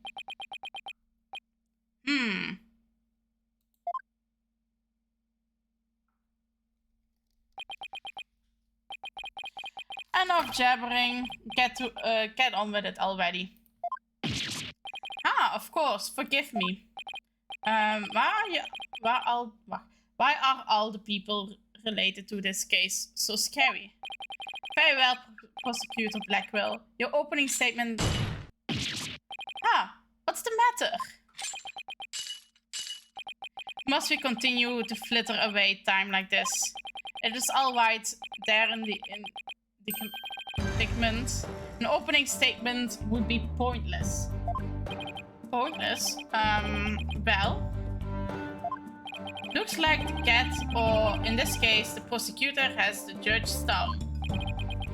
Enough jabbering. Get on with it already. Ah, of course. Forgive me. Why are all the people related to this case so scary? Very well, Prosecutor Blackwell. Your opening statement. Ah, what's the matter? Must we continue to flitter away time like this? It is all right there in the indictment. An opening statement would be pointless. Pointless? Well, looks like the cat, or in this case, the prosecutor has the judge's thumb.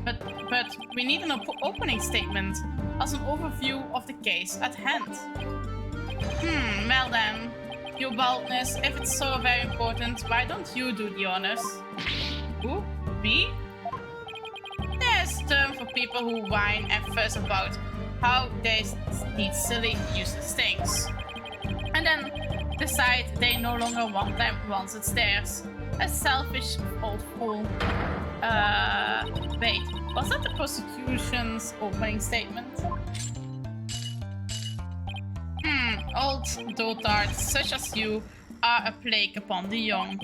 But we need an opening statement as an overview of the case at hand. Well then, your baldness, if it's so very important, why don't you do the honors? Who? Me? There's a term for people who whine and fuss about how they need silly, useless things. And then decide they no longer want them once it's theirs. A selfish old fool. Wait, was that the prosecution's opening statement? Old dotards such as you are a plague upon the young.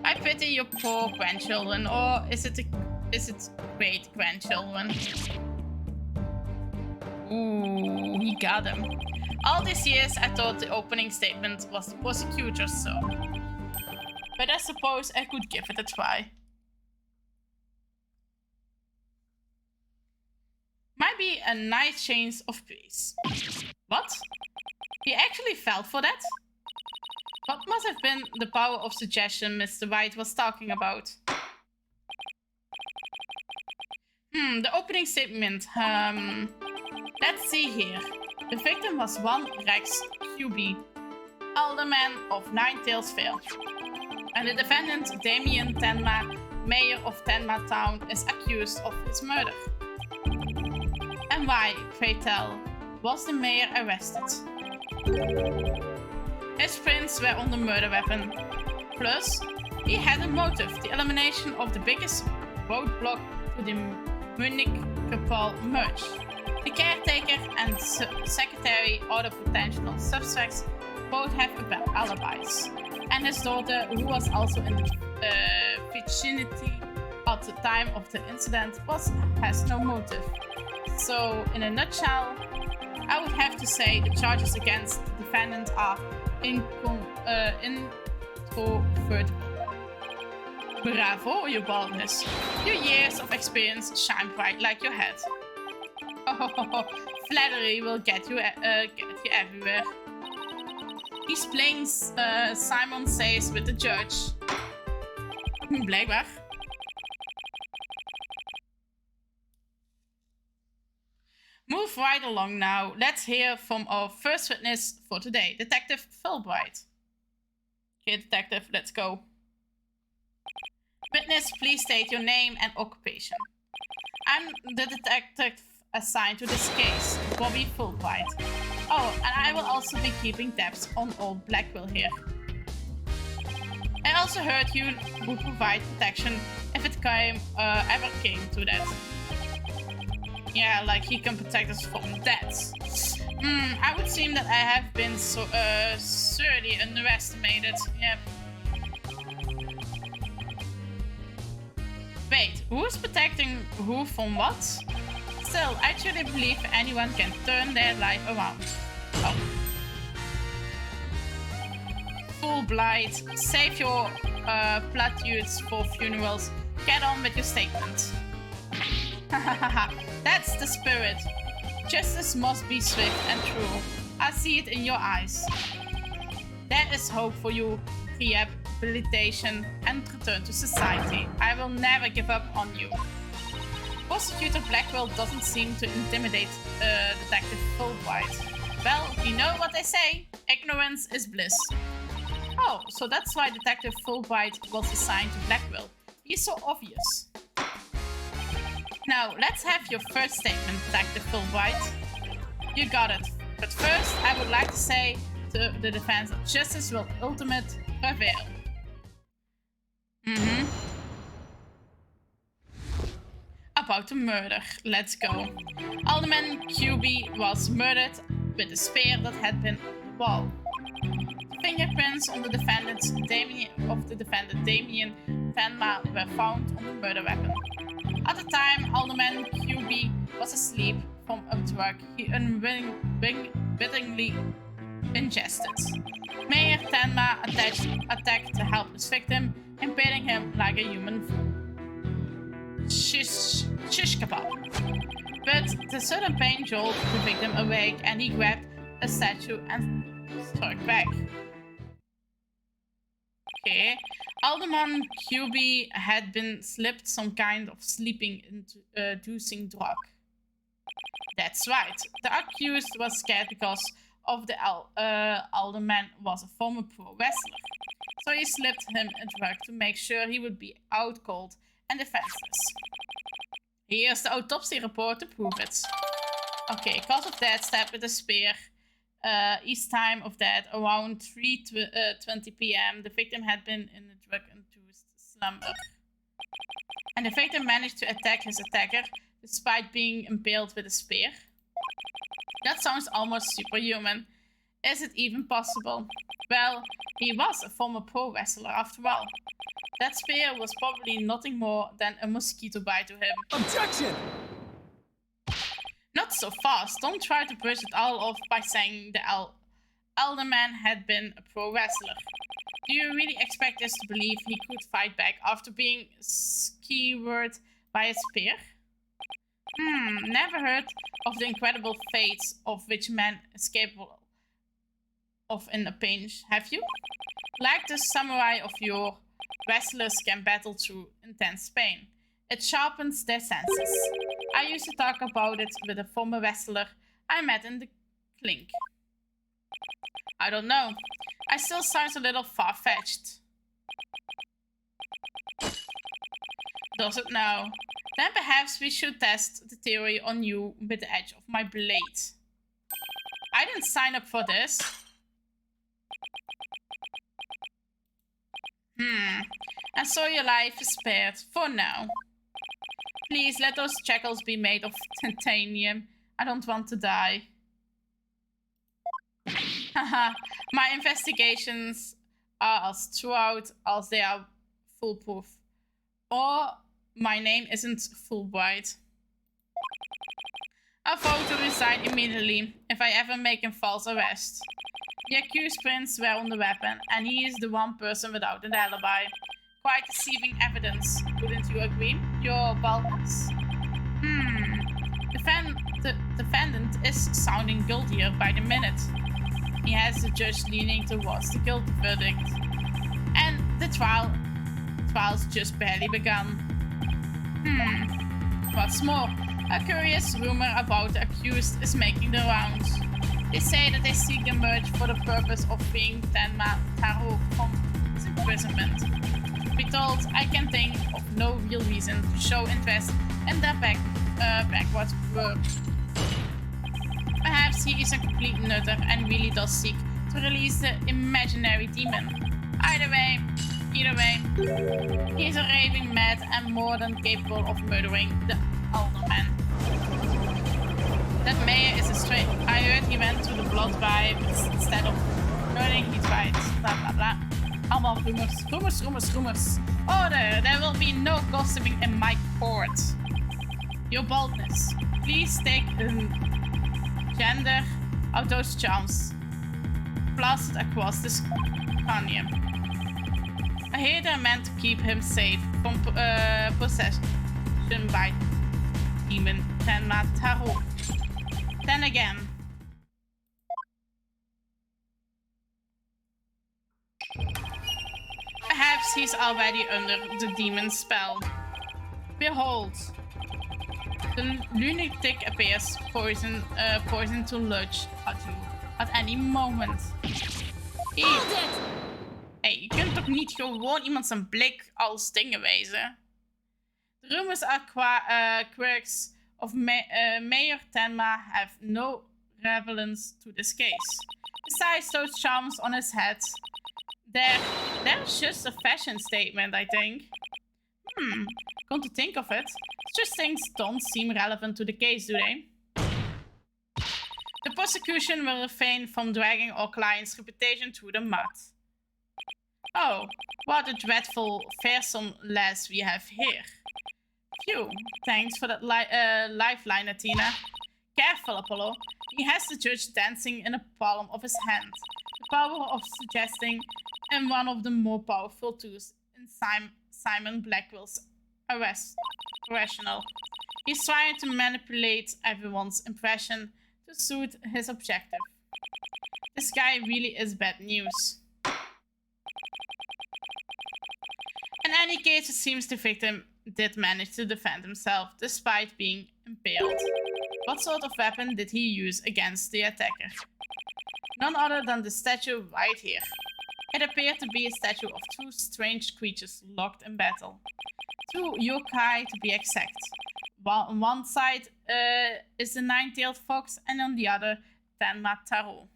I pity your poor grandchildren, or is it great grandchildren? Ooh, he got him. All these years, I thought the opening statement was the prosecutor's, so. But I suppose I could give it a try. Might be a nice change of pace. What? He actually fell for that? What must have been the power of suggestion Mr. Wright was talking about? The opening statement. Let's see here. The victim was one Rex QB, alderman of Nine Tails Vale. And the defendant, Damien Tenma, mayor of Tenma Town, is accused of his murder. And why, pray tell, was the mayor arrested? His prints were on the murder weapon. Plus, he had a motive, the elimination of the biggest roadblock to the municipal merge. The caretaker and secretary, or the potential suspects, both have alibis. And his daughter, who was also in the vicinity at the time of the incident, has no motive. So, in a nutshell, I would have to say the charges against the defendant are incontrovertible. Bravo, your baldness. Your years of experience shine bright like your head. Oh, flattery will get you everywhere. He's playing Simon Says with the judge. Blijkbaar. Move right along now. Let's hear from our first witness for today, Detective Fulbright. Okay, Detective, let's go. Witness, please state your name and occupation. I'm the detective assigned to this case, Bobby Fulbright. Oh, and I will also be keeping tabs on old Blackwell here. I also heard you would provide protection if it ever came to that. Yeah, like he can protect us from death. I would seem that I have been so sorely underestimated. Yep. Wait, who's protecting who from what? Still, I truly believe anyone can turn their life around. Oh. Fulbright, save your platitudes for funerals. Get on with your statement. That's the spirit. Justice must be swift and true. I see it in your eyes. There is hope for you, rehabilitation, and return to society. I will never give up on you. Prosecutor Blackwell doesn't seem to intimidate Detective Fulbright. Well, you know what they say, ignorance is bliss. Oh, so that's why Detective Fulbright was assigned to Blackwell. He's so obvious. Now, let's have your first statement, Detective Fulbright. You got it. But first, I would like to say to the defense that justice will ultimately prevail. About the murder. Let's go. Alderman QB was murdered with a spear that had been on the wall. Fingerprints on the defendant Damien Tenma were found on the murder weapon. At the time, Alderman QB was asleep from a drug he unwittingly ingested. Mayor Tenma attacked the helpless victim, impaling him like a human shish kebab. But the sudden pain jolted the victim awake and he grabbed a statue and struck back. Okay. Alderman QB had been slipped some kind of sleeping-inducing drug. That's right. The accused was scared because of the alderman was a former pro wrestler. So he slipped him a drug to make sure he would be out cold and defenseless. Here's the autopsy report to prove it. Okay, cause of death, stabbed with a spear. East time of death, around 3:20 p.m. The victim had been in a drug-induced slumber. And the victim managed to attack his attacker, despite being impaled with a spear. That sounds almost superhuman. Is it even possible? Well, he was a former pro wrestler after all. That spear was probably nothing more than a mosquito bite to him. Objection! Not so fast. Don't try to brush it all off by saying the elder man had been a pro wrestler. Do you really expect us to believe he could fight back after being skewered by a spear? Never heard of the incredible fates of which man is capable of in a pinch, have you? Like the samurai of yore, wrestlers can battle through intense pain. It sharpens their senses. I used to talk about it with a former wrestler I met in the clink. I don't know. I still sounds a little far-fetched. Does it now? Then perhaps we should test the theory on you with the edge of my blade. I didn't sign up for this. And so your life is spared for now. Please let those shackles be made of titanium. I don't want to die. Haha, my investigations are as thorough as they are foolproof. Or my name isn't Fulbright. I'll vote to resign immediately if I ever make a false arrest. The accused prints were on the weapon, and he is the one person without an alibi. Quite deceiving evidence, wouldn't you agree? Your baldness. The defendant is sounding guiltier by the minute. He has the judge leaning towards the guilty verdict. And the trial's just barely begun. What's more, a curious rumor about the accused is making the rounds. They say that they seek the merge for the purpose of freeing Tenma Taro from his imprisonment. To be told, I can think of no real reason to show interest in their backwards work. Perhaps he is a complete nutter and really does seek to release the imaginary demon. Either way, he is a raving mad and more than capable of murdering the alderman. That mayor is a stray. I heard he went to the blood vibe instead of murdering his right. Blah blah blah. Allemaal rumors. Order! There will be no gossiping in my court. Your boldness. Please take a gender of those charms plastered across this cranium. I hear they're meant to keep him safe from possession by demon Tenma Taro. Then again, perhaps he's already under the demon's spell. Behold, the lunatic appears poison to lurch at you at any moment. Hey, je kunt toch niet gewoon iemand zijn blik als dingen wezen? The rumors are quirks of Mayor Tenma have no relevance to this case. Besides those charms on his head, they're just a fashion statement, I think. Come to think of it, such things don't seem relevant to the case, do they? The prosecution will refrain from dragging our client's reputation through the mud. Oh, what a dreadful, fearsome lass we have here. Phew, thanks for that lifeline, Athena. Careful, Apollo. He has the judge dancing in the palm of his hand. The power of suggesting and one of the more powerful tools in Simon Blackwell's arsenal. He's trying to manipulate everyone's impression to suit his objective. This guy really is bad news. In any case, it seems the victim did manage to defend himself despite being impaled. What sort of weapon did he use against the attacker? None other than the statue right here. It appeared to be a statue of two strange creatures locked in battle. Two yokai to be exact. On one side is the nine-tailed fox and on the other Tenma Taro.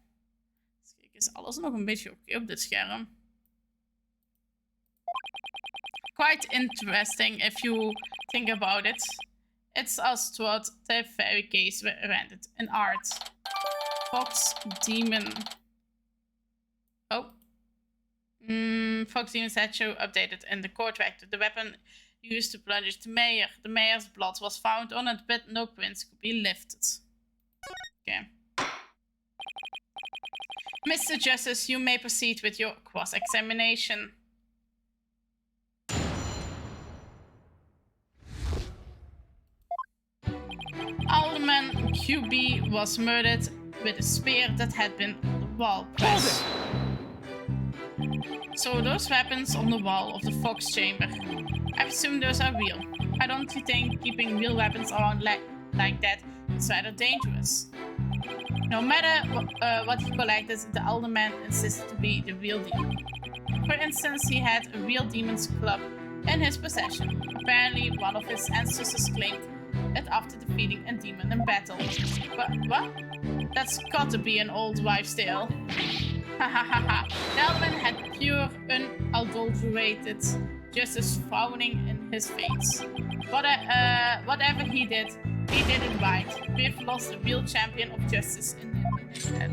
Dus kijk, is alles nog een beetje oké op dit scherm. Quite interesting if you think about it. It's as thought the very case were rendered in art. Fox Demon. Oh. Fox Demon's head show updated in the court record. The weapon used to plunge the mayor. The mayor's blood was found on it, but no prints could be lifted. Okay. Mr. Justice, you may proceed with your cross-examination. Alderman QB was murdered with a spear that had been on the wall press. So those weapons on the wall of the Fox chamber, I assume those are real. I don't think keeping real weapons around like that is rather dangerous. No matter what he collected, the alderman insisted to be the real demon. For instance, he had a real demon's club in his possession. Apparently, one of his ancestors claimed it after defeating a demon in battle. What? That's got to be an old wives' tale. Hahaha. The alderman had pure, unadulterated justice frowning in his face. Whatever he did it right. We've lost the real champion of justice in his head.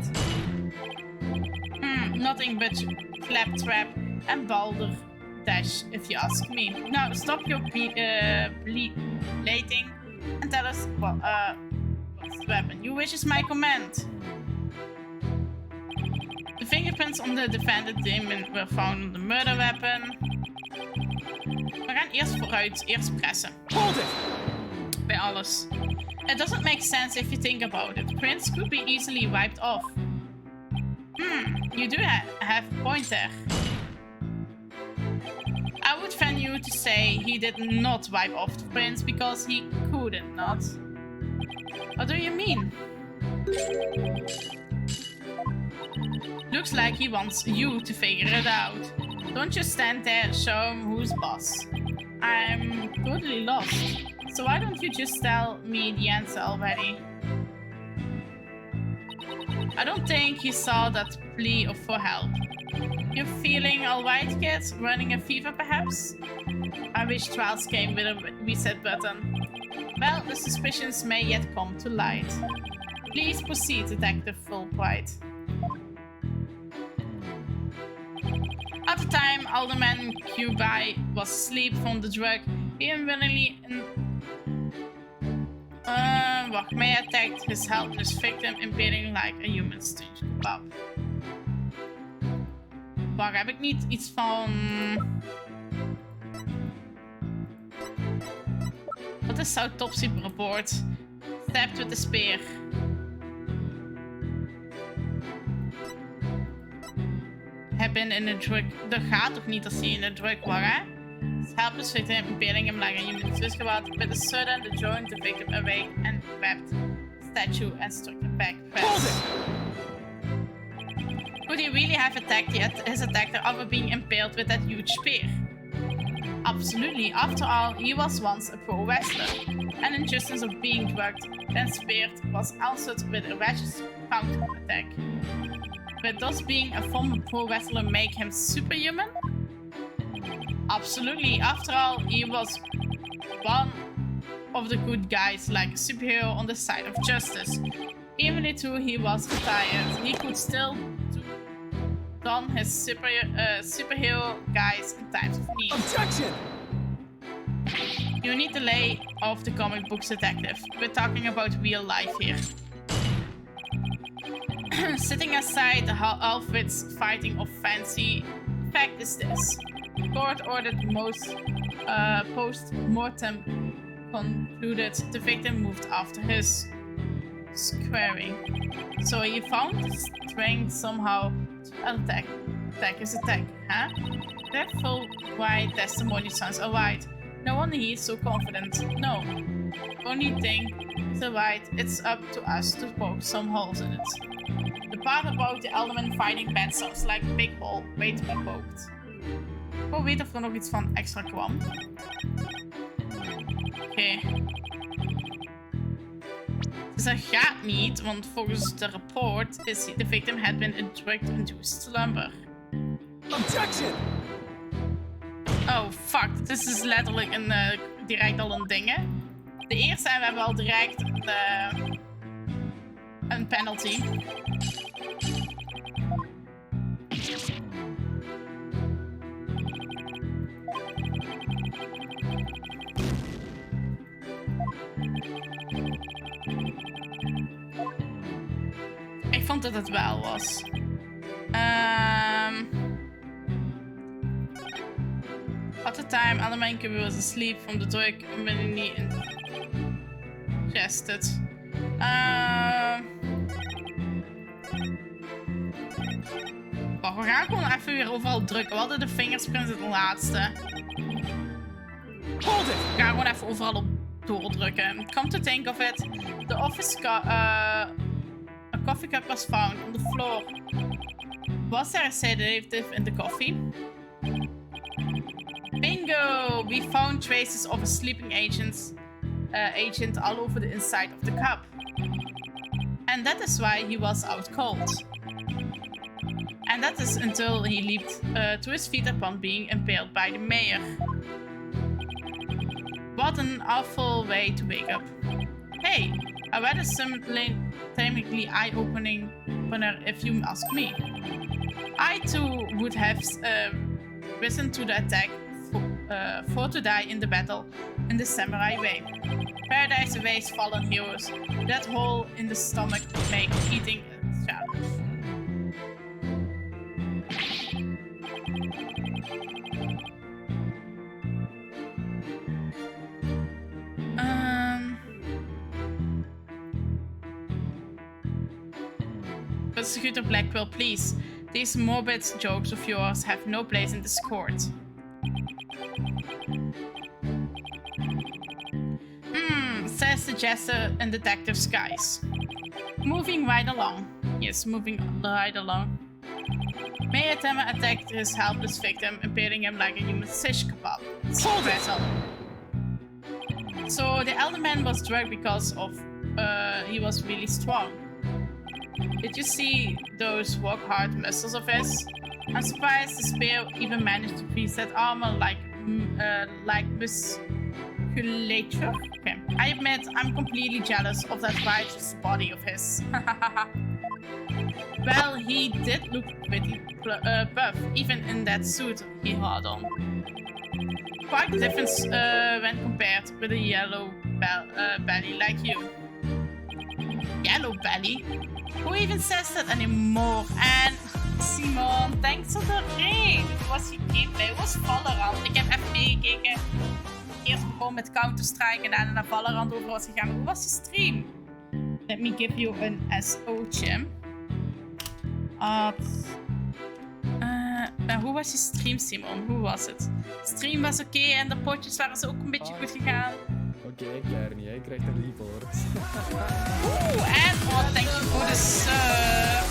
Nothing but claptrap and balderdash, if you ask me. Now stop your bleating and tell us what's the weapon. Your wish is my command. The fingerprints on the defended demon were found on the murder weapon. We gaan eerst vooruit, eerst pressen. Hold it! Bij alles. It doesn't make sense if you think about it. Prints could be easily wiped off. You do have a point there. I would fan you to say he did not wipe off the prints because he couldn't not. What do you mean? Looks like he wants you to figure it out. Don't just stand there, show him who's boss. I'm totally lost. So why don't you just tell me the answer already? I don't think he saw that plea for help. You're feeling alright, kid? Running a fever, perhaps? I wish trials came with a reset button. Well, the suspicions may yet come to light. Please proceed, Detective Fulbright. At the time Alderman QB was asleep from the drug, he unwillingly may attacked his helpless victim, impaling like a human stage kebab. Wacht, heb ik niet iets van... Wat is autopsy report? Stabbed with a spear. Have been in a drug. Dat gaat toch niet als hij in een drug was, hè? Helpless victim impaling him like a human stage kebab. With a sudden, the joint the victim awake and grabbed the statue and struck him back. Could he really have attacked his attacker after being impaled with that huge spear? Absolutely. After all, he was once a pro wrestler. An injustice of being drugged, then speared, was answered with a righteous counter-attack. But does being a former pro wrestler make him superhuman? Absolutely. After all, he was one of the good guys, like a superhero on the side of justice. Even though he was retired, he could still don his superhero guys in times of need. Objection! You need to lay off the comic books, detective. We're talking about real life here. Sitting aside the Alfred's fighting of fancy, fact is this. Court ordered post-mortem concluded the victim moved after his squaring. So he found the strength somehow to attack his attack, huh? That full white testimony sounds alright. No wonder he is so confident. No. Only thing is alright, it's up to us to poke some holes in it. The part about the alderman fighting bad sounds like a big hole wait to be poked. Ik wil weten of er nog iets van extra kwam. Oké. Dus dat gaat niet, want volgens de rapport is the victim had been in drug-induced slumber. Objection! Oh fuck, dit is letterlijk direct al een ding. De eerste en we hebben al direct een penalty. Ik vond dat het wel was. At the time, alle mijn computer was asleep from the drug immediately ingested. Wacht, we gaan gewoon even weer overal drukken. We hadden de fingerprints het laatste. Hold it! We gaan gewoon even overal op doordrukken. Come to think of it, the office a coffee cup was found on the floor. Was there a sedative in the coffee? Bingo! We found traces of a sleeping agent all over the inside of the cup. And that is why he was out cold. And that is until he leaped to his feet upon being impaled by the mayor. What an awful way to wake up. Hey, a rather simultaneously eye-opener if you ask me. I too would have risen to the attack for to die in the battle in the samurai way. Paradise awaits fallen heroes. That hole in the stomach make eating a challenge. Prosecutor Blackwell, please. These morbid jokes of yours have no place in this court. Says the jester in detective skies. Moving right along. Yes, moving right along. Mayor Temma attacked his helpless victim, impaling him like a human shish kebab. Soul vessel. So the elder man was drugged because of he was really strong. Did you see those walk-hard muscles of his? I'm surprised the spear even managed to pierce that armor like musculature. Okay, I admit I'm completely jealous of that righteous body of his. Well, he did look pretty buff, even in that suit he had on. Quite a difference when compared with a yellow belly like you. Yellow belly? Who even says that anymore? En Simon, thanks voor de raid. Dit was je gameplay. Hoe was Valorant? Ik heb even meegekeken. Eerst begon met Counter-Strike en daarna naar Valorant over was gegaan. Hoe was je stream? Let me give you an SO'tje. Hoe was je stream, Simon? Hoe was het? De stream was oké en de potjes waren ze ook een beetje goed gegaan. Oké, ik krijg niet. Ik krijg een report. En thank you voor de sub.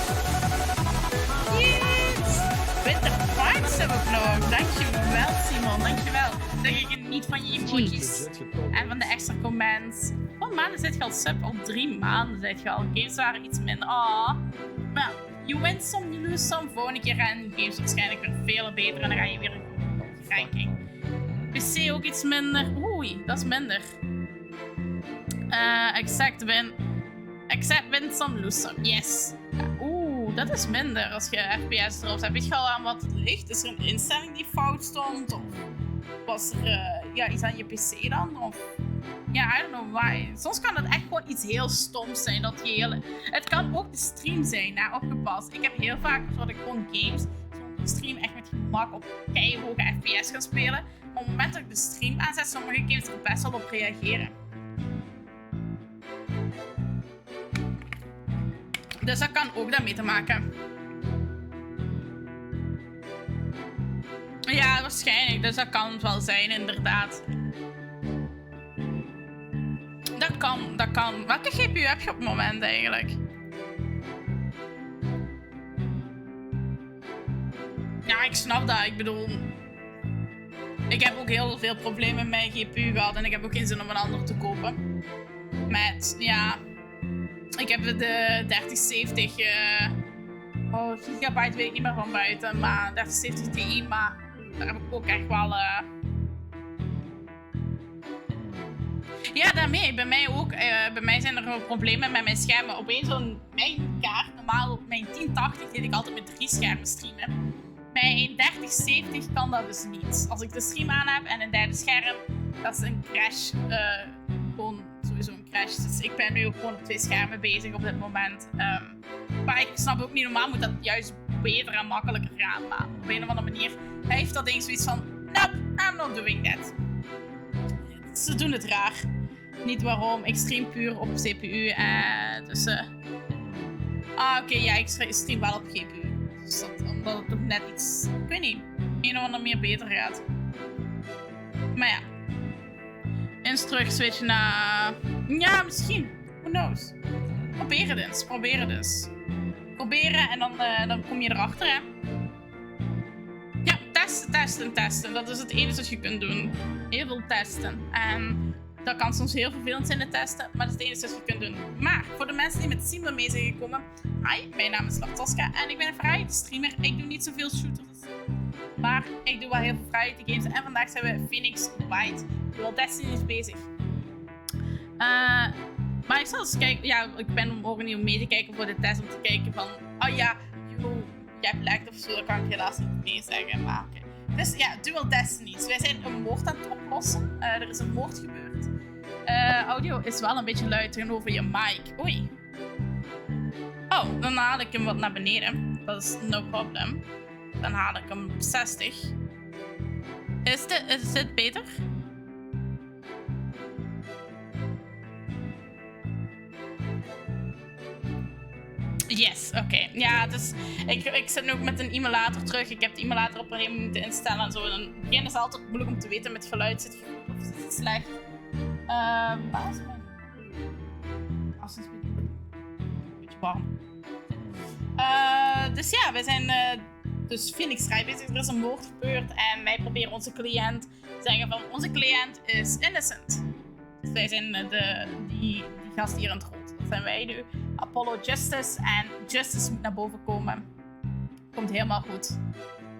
Yes! With the Prime sub ook nog. Dankjewel, Simon. Dankjewel. Dat je geniet van je emojis. En van de extra comments. Hoeveel maanden zit je al sub? Al 3 maanden zit je al. Games waren iets minder. Maar you win some, you lose some. Volgende keer gaan games waarschijnlijk weer veel beter. En dan ga je weer een ranking. PC ook iets minder. Oei, dat is minder. Exact win some, lose some. Yes. Dat is minder als je FPS erop hebt. Weet je al aan wat het ligt? Is er een instelling die fout stond? Of was er iets aan je PC dan? Of ja, I don't know why. Soms kan het echt gewoon iets heel stoms zijn. Het kan ook de stream zijn, opgepast. Ik heb heel vaak dat ik gewoon games zonder stream echt met gemak op keihoge FPS kan spelen. Maar op het moment dat ik de stream aanzet, sommige games er best wel op reageren. Dus dat kan ook daarmee te maken. Ja, waarschijnlijk. Dus dat kan het wel zijn, inderdaad. Dat kan. Welke GPU heb je op het moment eigenlijk? Ja, ik snap dat. Ik bedoel... Ik heb ook heel veel problemen met mijn GPU gehad. En ik heb ook geen zin om een andere te kopen. Met, ja... Ik heb de 3070 gigabyte weet ik niet meer van buiten, maar 3070 Ti, maar daar heb ik ook echt wel... Ja, daarmee. Bij mij ook. Bij mij zijn er problemen met mijn schermen. Opeens mijn kaart, normaal mijn 1080 deed ik altijd met 3 schermen streamen. Mijn 3070 kan dat dus niet. Als ik de stream aan heb en een derde scherm, dat is een crash. Gewoon sowieso een crash. Crash. Dus ik ben nu ook gewoon op 2 schermen bezig op dit moment. Maar ik snap ook niet, normaal moet dat juist beter en makkelijker gaan. Maar op een of andere manier heeft dat ding zoiets van... Nope, I'm not doing that. Ze doen het raar. Niet waarom, ik stream puur op CPU. Dus... oké, ja, ik stream wel op GPU. Dus dat, omdat het nog net iets... Ik weet niet. Een of andere meer beter gaat. Maar ja. Eens terug switchen naar... Ja, misschien. Who knows. Probeer het eens. Proberen en dan kom je erachter, hè. Ja, testen. Dat is het enige wat je kunt doen. Heel veel testen. En dat kan soms heel vervelend zijn, de testen. Maar dat is het enige wat je kunt doen. Maar voor de mensen die met Simon mee zijn gekomen... Hi, mijn naam is Lartoska en ik ben een variety streamer. Ik doe niet zoveel shooters. Maar ik doe wel heel veel variety games. En vandaag zijn we Phoenix Wright. Wel Destinies bezig. Maar ik zal eens kijken. Ja, ik ben morgen niet om mee te kijken voor de test. Om te kijken van... Oh ja, je hebt lekt of zo. Dat kan ik helaas niet mee zeggen. Maar oké. Dus ja, Dual Destinies. Wij zijn een moord aan het oplossen. Er is een moord gebeurd. Audio is wel een beetje luid tegenover je mic. Oei. Oh, dan haal ik hem wat naar beneden. Dat is no problem. Dan haal ik hem op 60. Is dit beter? Yes, oké. Ja, dus ik zit nu ook met een emulator terug. Ik heb de emulator op een gegeven moment moeten instellen en zo. En in het begin is het altijd moeilijk om te weten met geluid zit het goed of zit het slecht. Waar is mijn afstandsbediening? Een beetje warm. Dus ja, wij zijn dus Phoenix Wright bezig. Er is een moord gebeurd en wij proberen onze cliënt te zeggen van onze cliënt is innocent. Dus wij zijn die gast hier aan het rond. Dat zijn wij nu. Apollo Justice en Justice moet naar boven komen. Komt helemaal goed.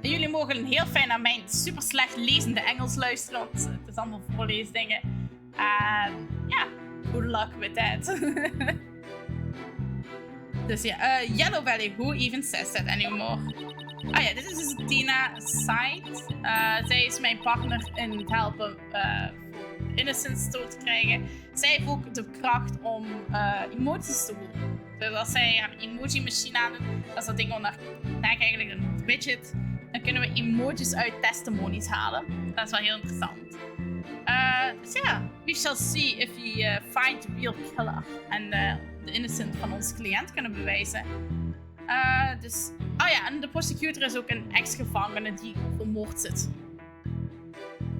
En jullie mogen heel fijn naar mijn super slecht lezende Engels luisteren, want het is allemaal voorleesdingen. Ja, good luck with that. Dus ja, Yellow Valley, who even says that anymore? Ah ja, dit is dus Tina Side. Zij is mijn partner in het helpen innocence door te krijgen. Zij heeft ook de kracht om emoties te voelen. Dus als zij haar emoji machine aandoet, dat is dat ding onder eigenlijk een widget, dan kunnen we emojis uit testimonies halen. Dat is wel heel interessant. Dus ja, we shall see if we find the real killer. En de innocent van onze cliënt kunnen bewijzen. Dus, oh ja, en de prosecutor is ook een ex-gevangene die vermoord zit.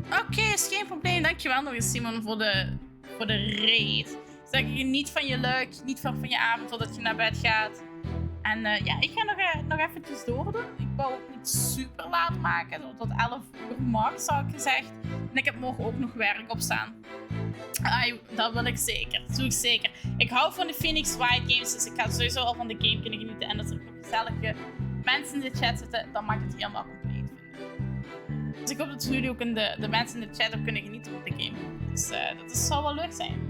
Oké, is geen probleem. Dankjewel nog eens, Simon, voor de raid. Dus dat je niet van je leuk, niet van je avond totdat je naar bed gaat. En ja, ik ga nog eventjes doordoen. Ik wou ook niet super laat maken. Tot 11 uur max, zou ik gezegd. En ik heb morgen ook nog werk op staan. Dat wil ik zeker. Dat doe ik zeker. Ik hou van de Phoenix Wright games, dus ik ga sowieso al van de game kunnen genieten. En als er nog gezellige mensen in de chat zitten, dan mag ik het helemaal compleet vinden. Dus ik hoop dat jullie ook de mensen in de chat ook kunnen genieten van de game. Dus dat zal wel leuk zijn.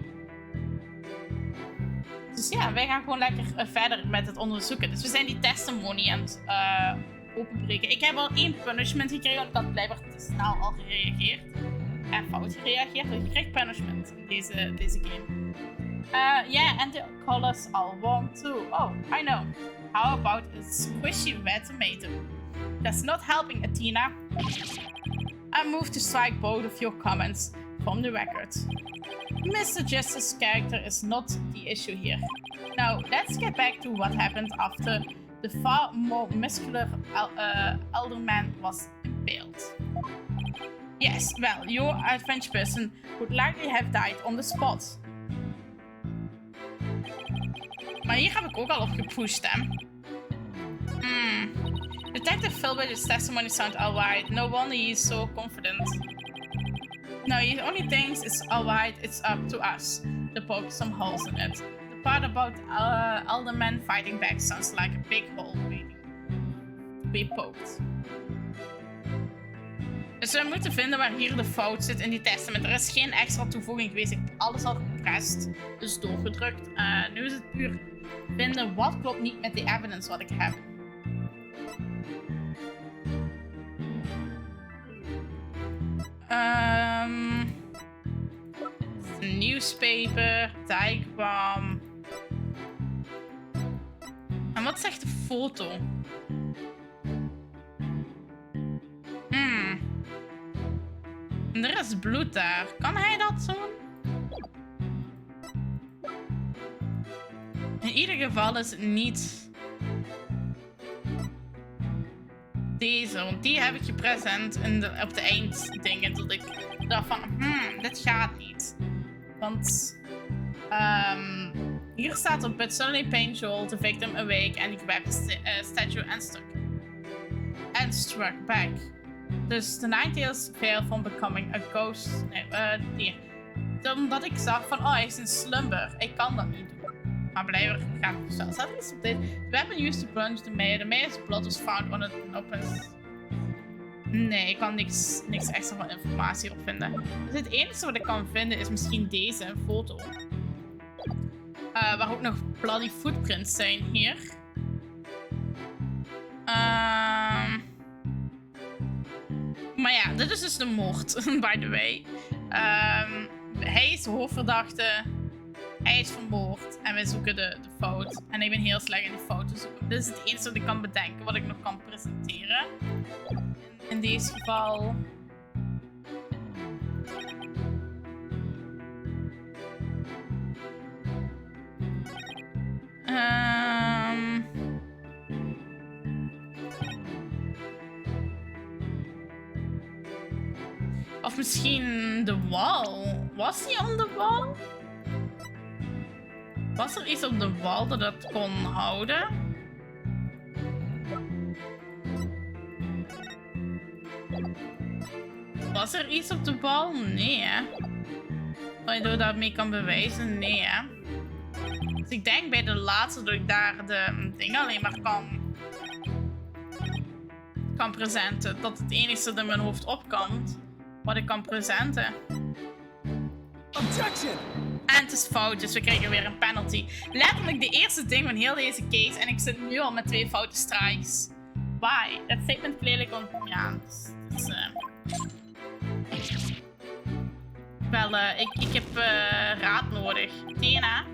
Dus ja, wij gaan gewoon lekker verder met het onderzoeken. Dus we zijn die testimony aan het openbreken. Ik heb al 1 punishment gekregen, want ik had blijkbaar te snel al gereageerd. En fout gereageerd, dus je krijgt punishment in deze game. Yeah, and the colors all warm too. Oh, I know. How about a squishy red tomato? That's not helping, Athena. I move to strike both of your comments from the record. Mr. Justice's character is not the issue here. Now, let's get back to what happened after the far more muscular alderman was impaled. Yes, well, your adventure person would likely have died on the spot. Maar hier heb ik ook al op gepusht, hè. Detective Philbritt's testimony sounds alright. No wonder he is so confident. No, he only thinks it's alright, it's up to us to poke some holes in it. The part about aldermen fighting back sounds like a big hole waiting to be poked. Dus we moeten vinden waar hier de fout zit in die testament. Er is geen extra toevoeging geweest. Ik heb alles al geprest, dus doorgedrukt. Nu is het puur vinden wat klopt niet met de evidence wat ik heb. New newspaper, diagram. En wat zegt de foto? En er is bloed daar. Kan hij dat doen? In ieder geval is het niet deze, want die heb ik gepresent op de einddingen. Dat ik dacht van, dit gaat niet. Want hier staat op it suddenly pain Joel, the victim awake and he grabbed the statue and struck back. Dus de Ninetales fail from becoming a ghost. Nee, omdat ik zag van, hij is in slumber. Ik kan dat niet doen. Maar blijkbaar gaat het zelfs. Staat er iets op dit? Weapon used to plunge the mayor. The mayor's blood was found on an open... Nee, ik kan niks extra van informatie op vinden. Dus het enige wat ik kan vinden is misschien deze, een foto. Waar ook nog bloody footprints zijn hier. Maar ja, dit is dus de moord, by the way. Hij is de hoofdverdachte. Hij is vermoord. En wij zoeken de fout. En ik ben heel slecht in de fouten zoeken. Dit is het enige wat ik kan bedenken, wat ik nog kan presenteren. In deze geval... Of misschien de wal. Was hij op de wal? Was er iets op de wal dat het kon houden? Was er iets op de wal? Nee, hè? Waardoor je daarmee kan bewijzen? Nee, hè? Dus ik denk bij de laatste dat ik daar de dingen alleen maar kan presenten. Dat het enige dat in mijn hoofd opkomt, wat ik kan presenten. Objection! En het is fout, dus we krijgen weer een penalty. Letterlijk de eerste ding van heel deze case. En ik zit nu al met 2 foute strikes. Why? Dat statement clearly kon... Ja, wel, ik heb raad nodig. DNA.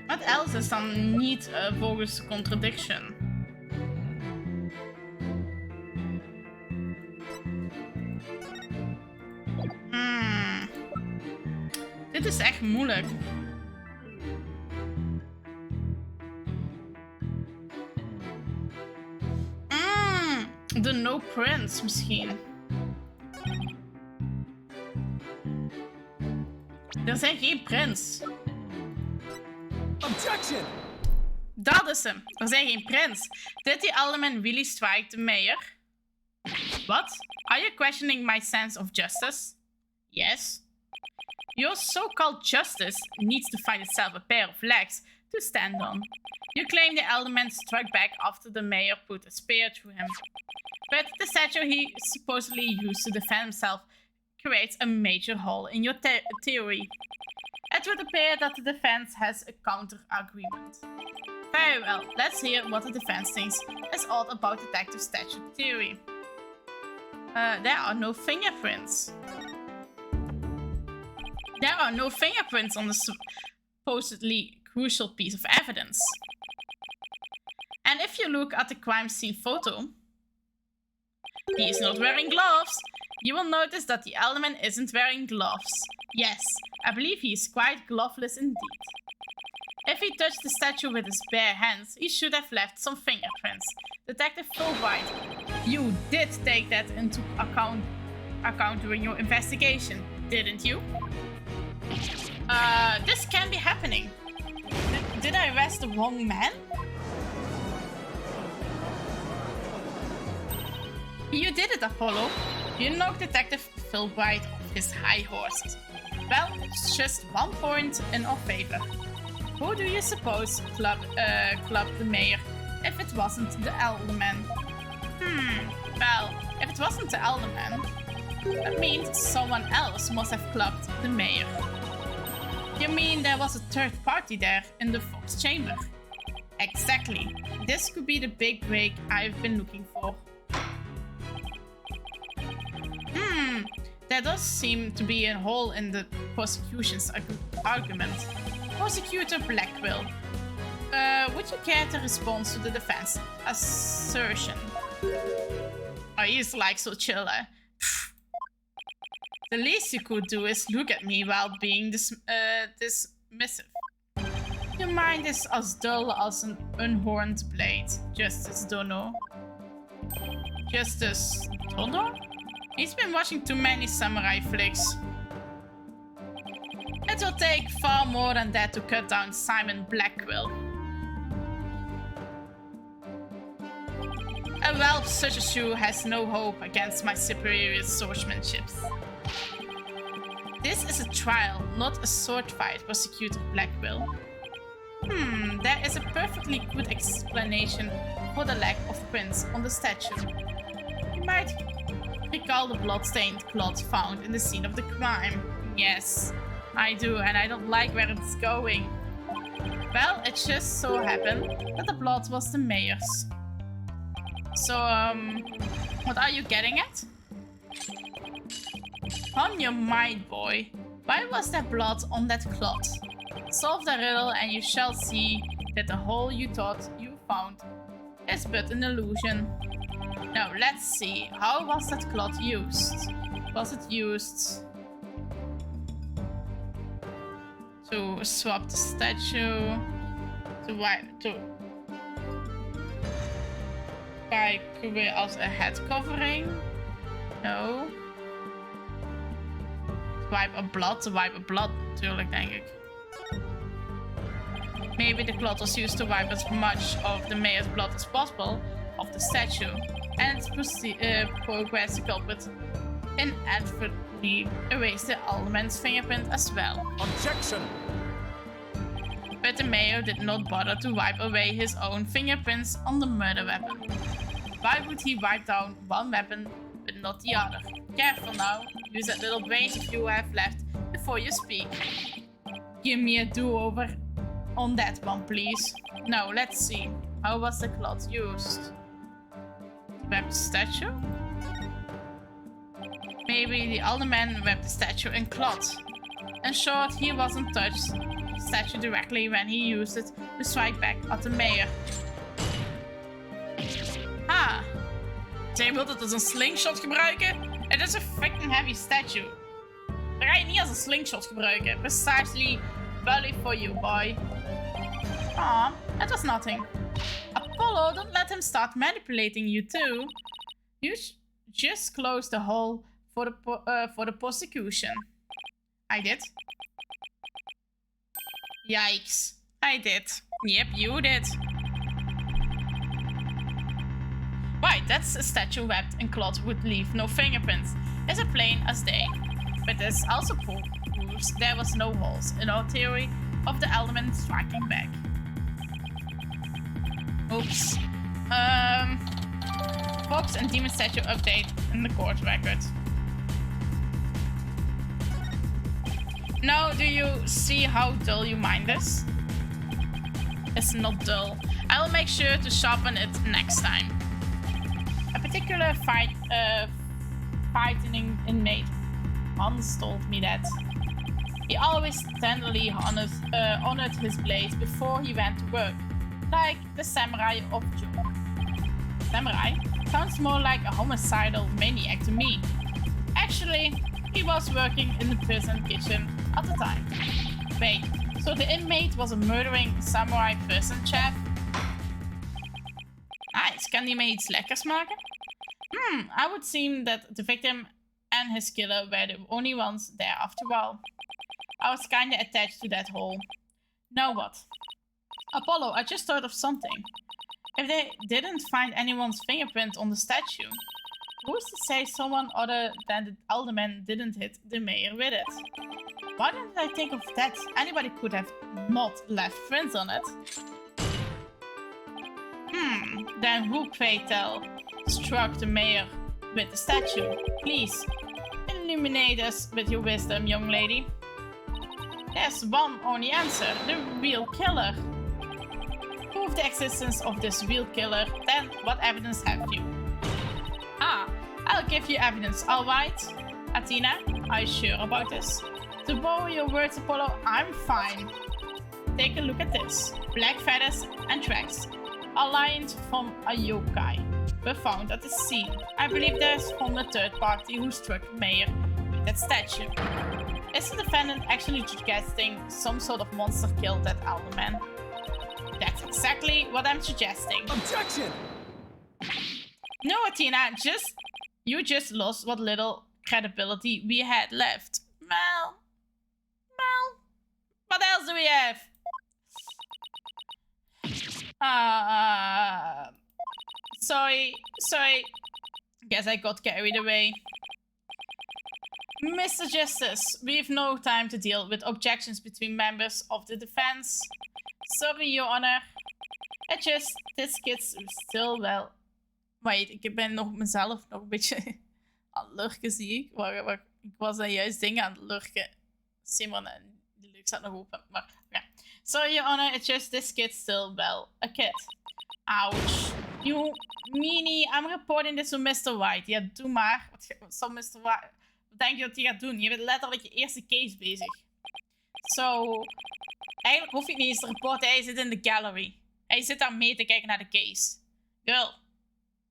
Wat else is dan niet volgens contradiction? Dit is echt moeilijk. De no prints misschien. Er zijn geen prints. Objection! Dat is hem. Er zijn geen prints. Did the element really strike the mayor? What? Are you questioning my sense of justice? Yes. Your so-called justice needs to find itself a pair of legs to stand on. You claim the element struck back after the mayor put a spear through him. But the statue he supposedly used to defend himself creates a major hole in your theory. It would appear that the defense has a counter-argument. Very well, let's hear what the defense thinks is odd about detective statue theory. There are no fingerprints. There are no fingerprints on the supposedly crucial piece of evidence. And if you look at the crime scene photo, he is not wearing gloves. You will notice that the element isn't wearing gloves. Yes, I believe he is quite gloveless indeed. If he touched the statue with his bare hands, he should have left some fingerprints. Detective Wright, you did take that into account during your investigation, didn't you? This can be happening. Did I arrest the wrong man? You did it, Apollo. You knocked Detective Wright off his high horse. Well, it's just 1 point in our favor. Who do you suppose clubbed the mayor if it wasn't the Elderman? Well, if it wasn't the Elderman, That means someone else must have clubbed the mayor. You mean there was a third party there in the Fox chamber? Exactly. This could be the big break I've been looking for. There does seem to be a hole in the prosecution's argument. Prosecutor Blackwell, would you care to respond to the defense assertion? Oh, he's like so chill, eh? The least you could do is look at me while being dismissive. Your mind is as dull as an unhorned blade, Justice Dono. Justice Dono? He's been watching too many samurai flicks. It will take far more than that to cut down Simon Blackwell. A whelp such as you has no hope against my superior swordsmanship. This is a trial, not a sword fight, Prosecutor Blackwell. There is a perfectly good explanation for the lack of prints on the statue. You might recall the blood-stained cloth found in the scene of the crime. Yes, I do, and I don't like where it's going. Well, it just so happened that the blood was the mayor's. So, what are you getting at? On your mind, boy. Why was there blood on that cloth? Solve the riddle and you shall see that the hole you thought you found is but an illusion. Now, let's see. How was that cloth used? Was it used to swap the statue? By Kube as a head covering? No. Te wipe blood natuurlijk, denk ik. Maybe the cloth was used to wipe as much of the mayor's blood as possible off the statue, and progress the culprit inadvertently erased the alderman's fingerprint as well. Objection! But the mayor did not bother to wipe away his own fingerprints on the murder weapon. Why would he wipe down one weapon but not the other? Careful now, use that little brain if you have left before you speak. Give me a do-over on that one, please. Now, let's see. How was the cloth used? Wrap the statue? Maybe the alderman wrapped the statue in cloth. In short, he wasn't touched the statue directly when he used it to strike back at the mayor. Ah. Zij wil het als een slingshot gebruiken? Het is een fucking heavy statue. Dan ga je niet als een slingshot gebruiken. Precisely bully for you, boy. Aw, it was nothing. Apollo, don't let him start manipulating you too. You just close the hole for the prosecution. I did. Yikes. I did. Yep, you did. Right, that's a statue wrapped in cloth would leave no fingerprints. It's as plain as day. But this also proves there was no holes in our theory of the element striking back. Oops. Fox and Demon Statue update in the court record. Now, do you see how dull your mind is? It's not dull. I will make sure to sharpen it next time. A particular fighting inmate, Hans, told me that. He always tenderly honored his blade before he went to work, like the samurai of Joe. Samurai? Sounds more like a homicidal maniac to me. Actually, he was working in the prison kitchen at the time. Wait, so the inmate was a murdering samurai prison chef? Nice, kan die mee iets lekkers maken? I would seem that the victim and his killer were the only ones there after all. I was kinda attached to that hole. Now what? Apollo, I just thought of something. If they didn't find anyone's fingerprint on the statue, who's to say someone other than the alderman didn't hit the mayor with it? Why didn't I think of that? Anybody could have not left prints on it. Then who, pray tell, struck the mayor with the statue? Please, illuminate us with your wisdom, young lady. There's one only answer, the real killer. Prove the existence of this real killer, then what evidence have you? Ah, I'll give you evidence, alright? Athena, are you sure about this? To borrow your words, Apollo, I'm fine. Take a look at this. Black feathers and tracks, aligned from a yokai, were found at the scene. I believe there's from the third party who struck Mayor with that statue. Is the defendant actually suggesting some sort of monster killed that alderman? That's exactly what I'm suggesting. Objection! No, Athena, you just lost what little credibility we had left. Well, what else do we have? Sorry. Guess I got carried away. Mr. Justice, we've no time to deal with objections between members of the defense. Sorry, Your Honor. It just, this kid's still wel... Wait, ik ben nog mezelf nog een beetje aan het lurken, zie ik. Ik was daar juist dingen aan het lurken. Simon en de lucht staat nog open, maar ja. Sorry, Your Honor, it's just this kid's still wel a kid. Ouch. You meanie, I'm reporting this to Mr. Wright. Ja, doe maar. Wat zal Mr. Wright... Wat denk je dat hij gaat doen? Je bent letterlijk je eerste case bezig. Eigenlijk hoef je het niet eens te reporten. Hij zit in de gallery. Hij zit daar mee te kijken naar de case. Girl.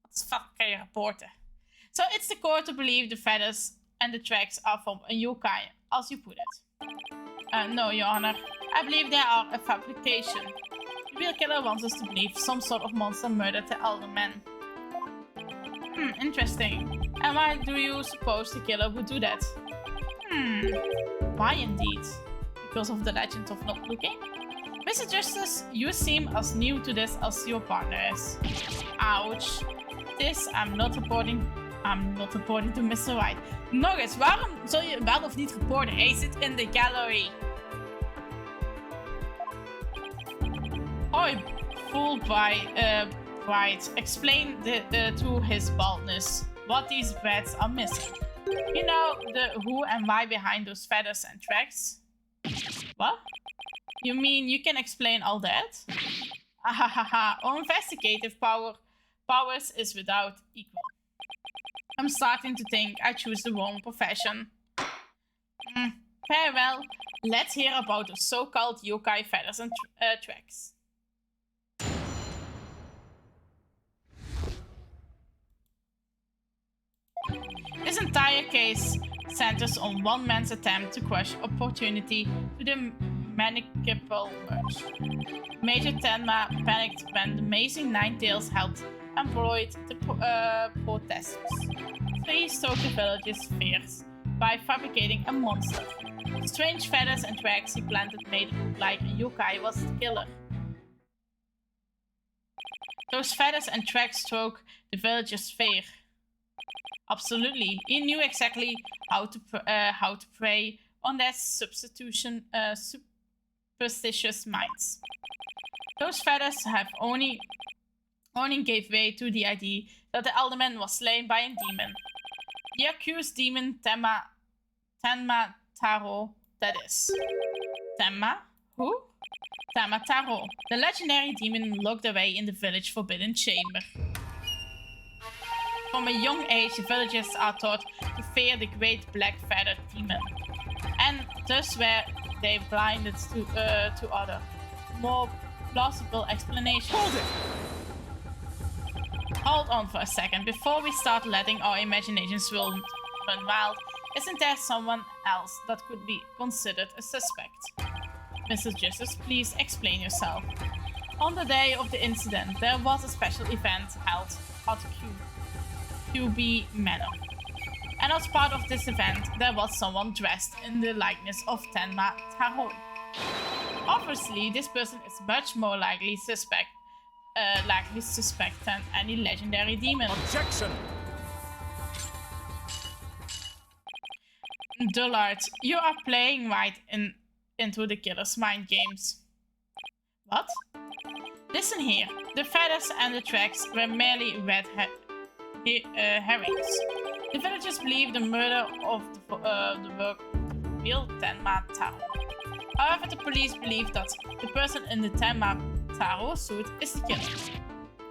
Wat de fuck kan je reporten? So it's the court to believe the feathers and the tracks are from a yokai, as you put it. No, Your Honor. I believe they are a fabrication. The real killer wants us to believe some sort of monster murdered the alderman. Interesting. And why do you suppose the killer would do that? Why indeed? Because of the legend of not looking? Mr. Justice, you seem as new to this as your partner is. Ouch. This I'm not reporting to Mr. Wright. Nog eens, waarom zul je wel of niet reporten? Hij zit in de gallery. Oh, fooled by Wright. Explain to his baldness what these breads are missing. You know the who and why behind those feathers and tracks? What? You mean you can explain all that? Ahahaha, our investigative powers is without equal. I'm starting to think I choose the wrong profession. Very well, let's hear about the so-called yokai feathers and tracks. This entire case centers on one man's attempt to crush opportunity to the municipal merge. Major Tenma panicked when the amazing Ninetales helped employ the protesters. So he stoked the village's fears by fabricating a monster. The strange feathers and tracks he planted made it look like a yokai was the killer. Those feathers and tracks stroke the villagers' fear. Absolutely, he knew exactly how to prey on their superstitious minds. Those feathers have only gave way to the idea that the alderman was slain by a demon. The accused demon Tenma Taro, that is. Tenma? Who? Tenma Taro, the legendary demon locked away in the village forbidden chamber. From a young age, the villagers are taught to fear the great black feathered demon. And thus were they blinded to other, more plausible explanations. Hold it! Hold on for a second, before we start letting our imaginations run wild, isn't there someone else that could be considered a suspect? Mr. Justice, please explain yourself. On the day of the incident, there was a special event held at QB Manor. And as part of this event, there was someone dressed in the likeness of Tenma Taro. Obviously, this person is much more likely suspect than any legendary demon. Objection! Dullard, you are playing right into the killer's mind games. What? Listen here. The feathers and the tracks were merely red herrings. The villagers believe the murder of the work real Tenma Taro. However, the police believe that the person in the Tenma Taro suit is the killer.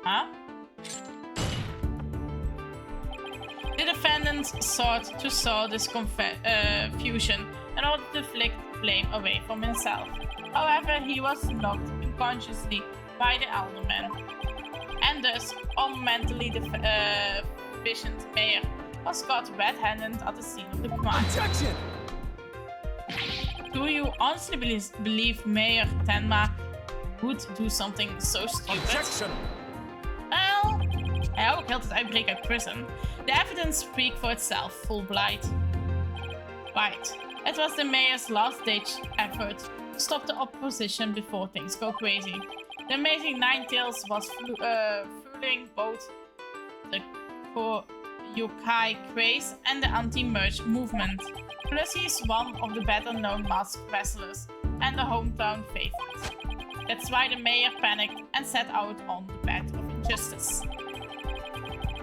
Huh? The defendant sought to solve this confusion in order to flick blame away from himself. However, he was knocked unconsciously by the alderman, and thus, all mentally deficient mayor was caught red-handed at the scene of the crime. Objection! Do you honestly believe Mayor Tenma would do something so stupid? Objection! Well, hij ook heel het uitbreken uit prison. The evidence speaks for itself, Fulbright. Right. It was the mayor's last-ditch effort to stop the opposition before things go crazy. The Amazing Ninetales was fueling both the yokai craze and the anti-merge movement. Plus, he's one of the better-known masked wrestlers and the hometown favorite. That's why the mayor panicked and set out on the path of injustice.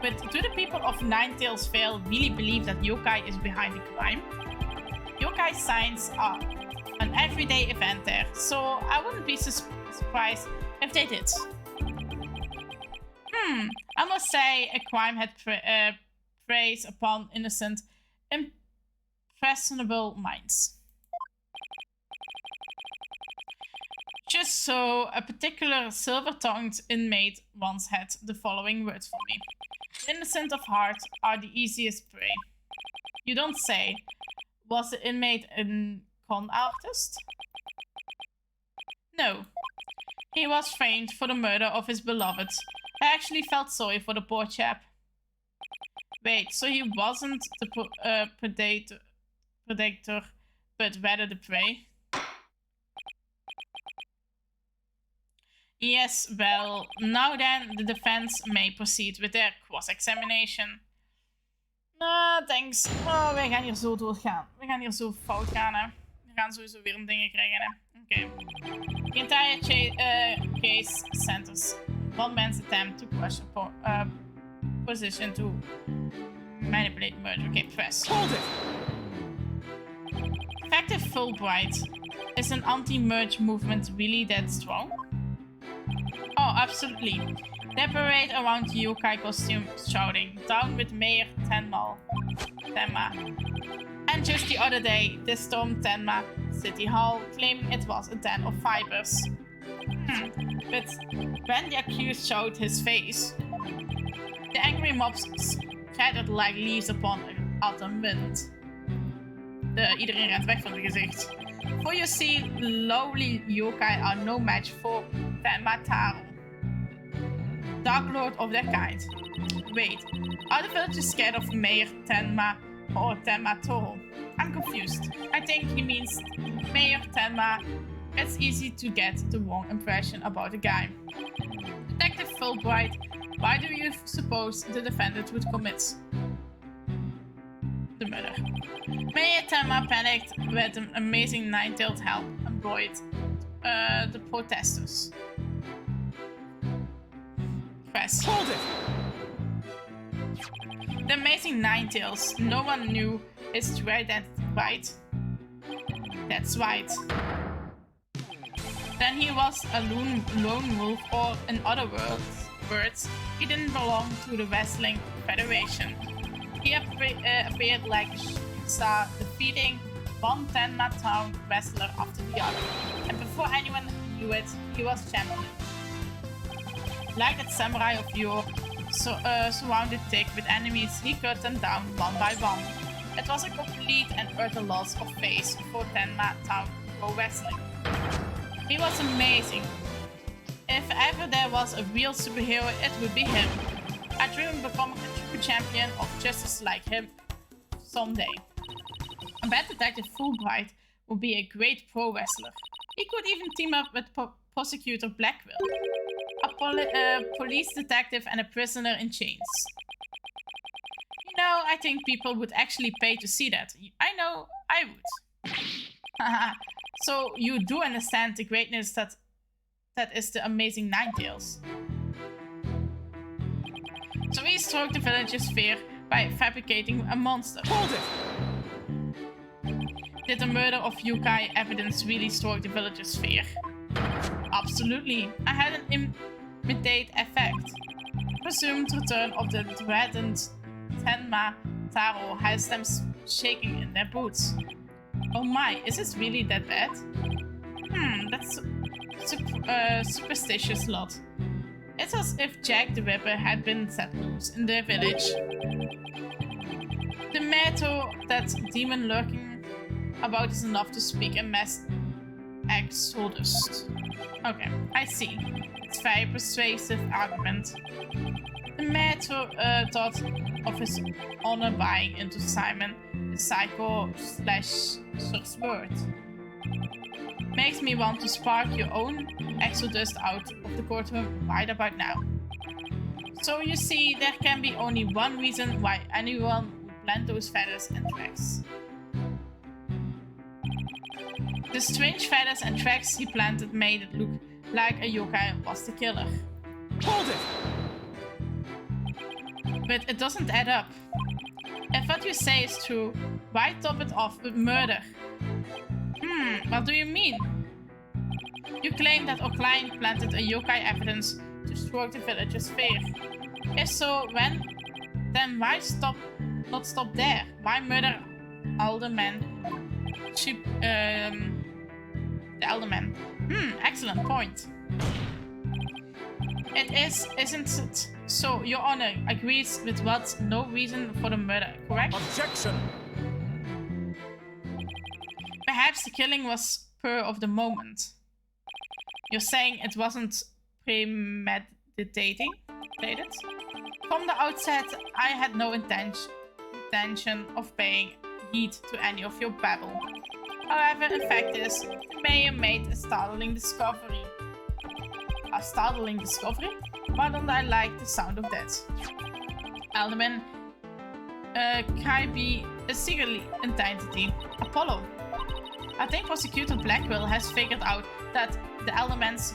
But do the people of Ninetales Vale really believe that yokai is behind the crime? Yokai signs are an everyday event there, so I wouldn't be surprised if they did. I must say a crime had preys upon innocent, impressionable minds. Just so, a particular silver-tongued inmate once had the following words for me. The innocent of heart are the easiest prey. You don't say. Was the inmate a con artist? No. He was framed for the murder of his beloved. I actually felt sorry for the poor chap. Wait, so he wasn't the predator, but rather the prey? Yes, well, now then, the defense may proceed with their cross-examination. Thanks. Oh, wij gaan hier zo doodgaan. We gaan hier zo fout gaan, hè. We gaan sowieso weer een dingen krijgen, hè. Oké. The entire case centers one man's attempt to crush a position to manipulate murder. Okay, press. Hold it! Effective Fulbright. Is an anti-merge movement really that strong? Oh, absolutely. They parade around the yokai costume shouting, "Down with Mayor Tenma." And just the other day, they stormed Tenma City Hall, claiming it was a den of vipers. But when the accused showed his face, the angry mobs scattered like leaves upon an autumn wind. Iedereen rent weg van het gezicht. For you see, lowly yokai are no match for Tenma Taro, Dark Lord of their kind. Wait, are the villagers scared of Mayor Tenma or Tenma Toro? I'm confused. I think he means Mayor Tenma. It's easy to get the wrong impression about the guy. Detective Fulbright, why do you suppose the defendant would commit the murder? Mayor Tenma panicked with an amazing nine-tailed help and brought the protesters. Press. Hold it! The amazing Ninetales. No one knew his true identity, right? That's right. Then he was a lone wolf, or in other words, he didn't belong to the Wrestling Federation. He appeared like a shooting star, defeating one Tenma Town wrestler after the other. And before anyone knew it, he was champion. Like that samurai of yore, surrounded thick with enemies, he cut them down one by one. It was a complete and utter loss of face for Tenma Town Pro Wrestling. He was amazing. If ever there was a real superhero, it would be him. I dream of becoming a true champion of justice like him someday. I bet Detective Fulbright would be a great pro wrestler. He could even team up with Prosecutor Blackwell, a police detective and a prisoner in chains. You know, I think people would actually pay to see that. I know, I would. So you do understand the greatness that is the amazing Ninetales. So he stroked the village's fear by fabricating a monster. Hold it! Did the murder of yokai evidence really stroke the village's fear? Absolutely. I had an immediate effect. Presumed return of the threatened Tenma Taro has them shaking in their boots. Oh my, is this really that bad? That's superstitious lot. It's as if Jack the Ripper had been set loose in the village. The matter that demon lurking about is enough to speak a mass exodus. Okay, I see. It's a very persuasive argument. The matter thought of his honor buying into Simon, the psycho/source word. Makes me want to spark your own exodus out of the courtroom right about now. So you see, there can be only one reason why anyone would plant those feathers and tracks. The strange feathers and tracks he planted made it look like a yokai was the killer. Hold it! But it doesn't add up. If what you say is true, why top it off with murder? What do you mean? You claim that our client planted a yokai evidence to stroke the village's fear. If so, then why not stop there? Why murder alderman? The alderman. Excellent point. It is, isn't it? So, Your Honor agrees with what's no reason for the murder, correct? Objection! Perhaps the killing was spur of the moment. You're saying it wasn't premeditated? From the outset, I had no intention of paying heed to any of your babble. However, the fact is, the mayor made a startling discovery. A startling discovery? Why don't I like the sound of that? Alderman Kaibi, a secret identity. Apollo. I think Prosecutor Blackwell has figured out that the Alderman's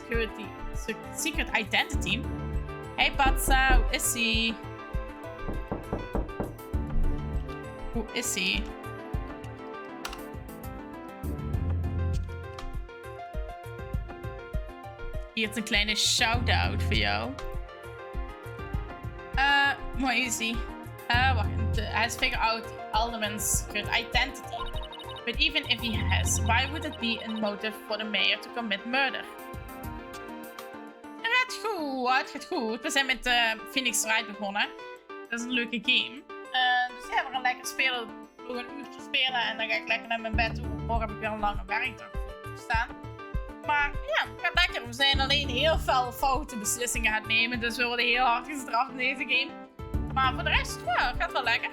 secret identity. Hey Patsa, who is he? Who is he? Hier is een kleine shout-out voor jou. Waar is hij? Wacht, hij has figured out the Alderman's secret identity. But even if he has, why would it be a motive for the mayor to commit murder? Het gaat goed. We zijn met Phoenix Wright begonnen. Dat is een leuke game. Dus ja, we gaan lekker spelen. Nog een uurtje spelen en dan ga ik lekker naar mijn bed toe. Morgen heb ik weer een lange werkdag voor staan. Maar ja, het gaat lekker. We zijn alleen heel veel foute beslissingen aan het nemen. Dus we worden heel hard gestraft in deze game. Maar voor de rest, ja, gaat wel lekker.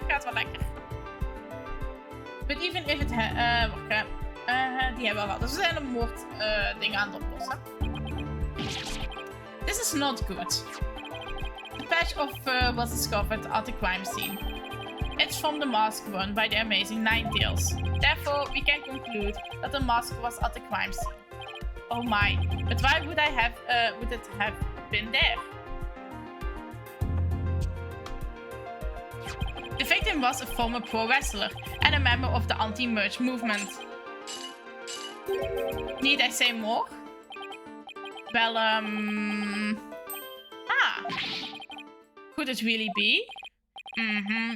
But even if it die hebben we gehad. Dus we zijn een moord dingen aan het oplossen. This is not good. The patch of was discovered at the crime scene. It's from the mask run by the amazing Ninetales. Therefore, we can conclude that the mask was at the crime scene. Oh my! But why would would it have been there? The victim was a former pro wrestler and a member of the anti-merge movement. Need I say more? Well, could it really be?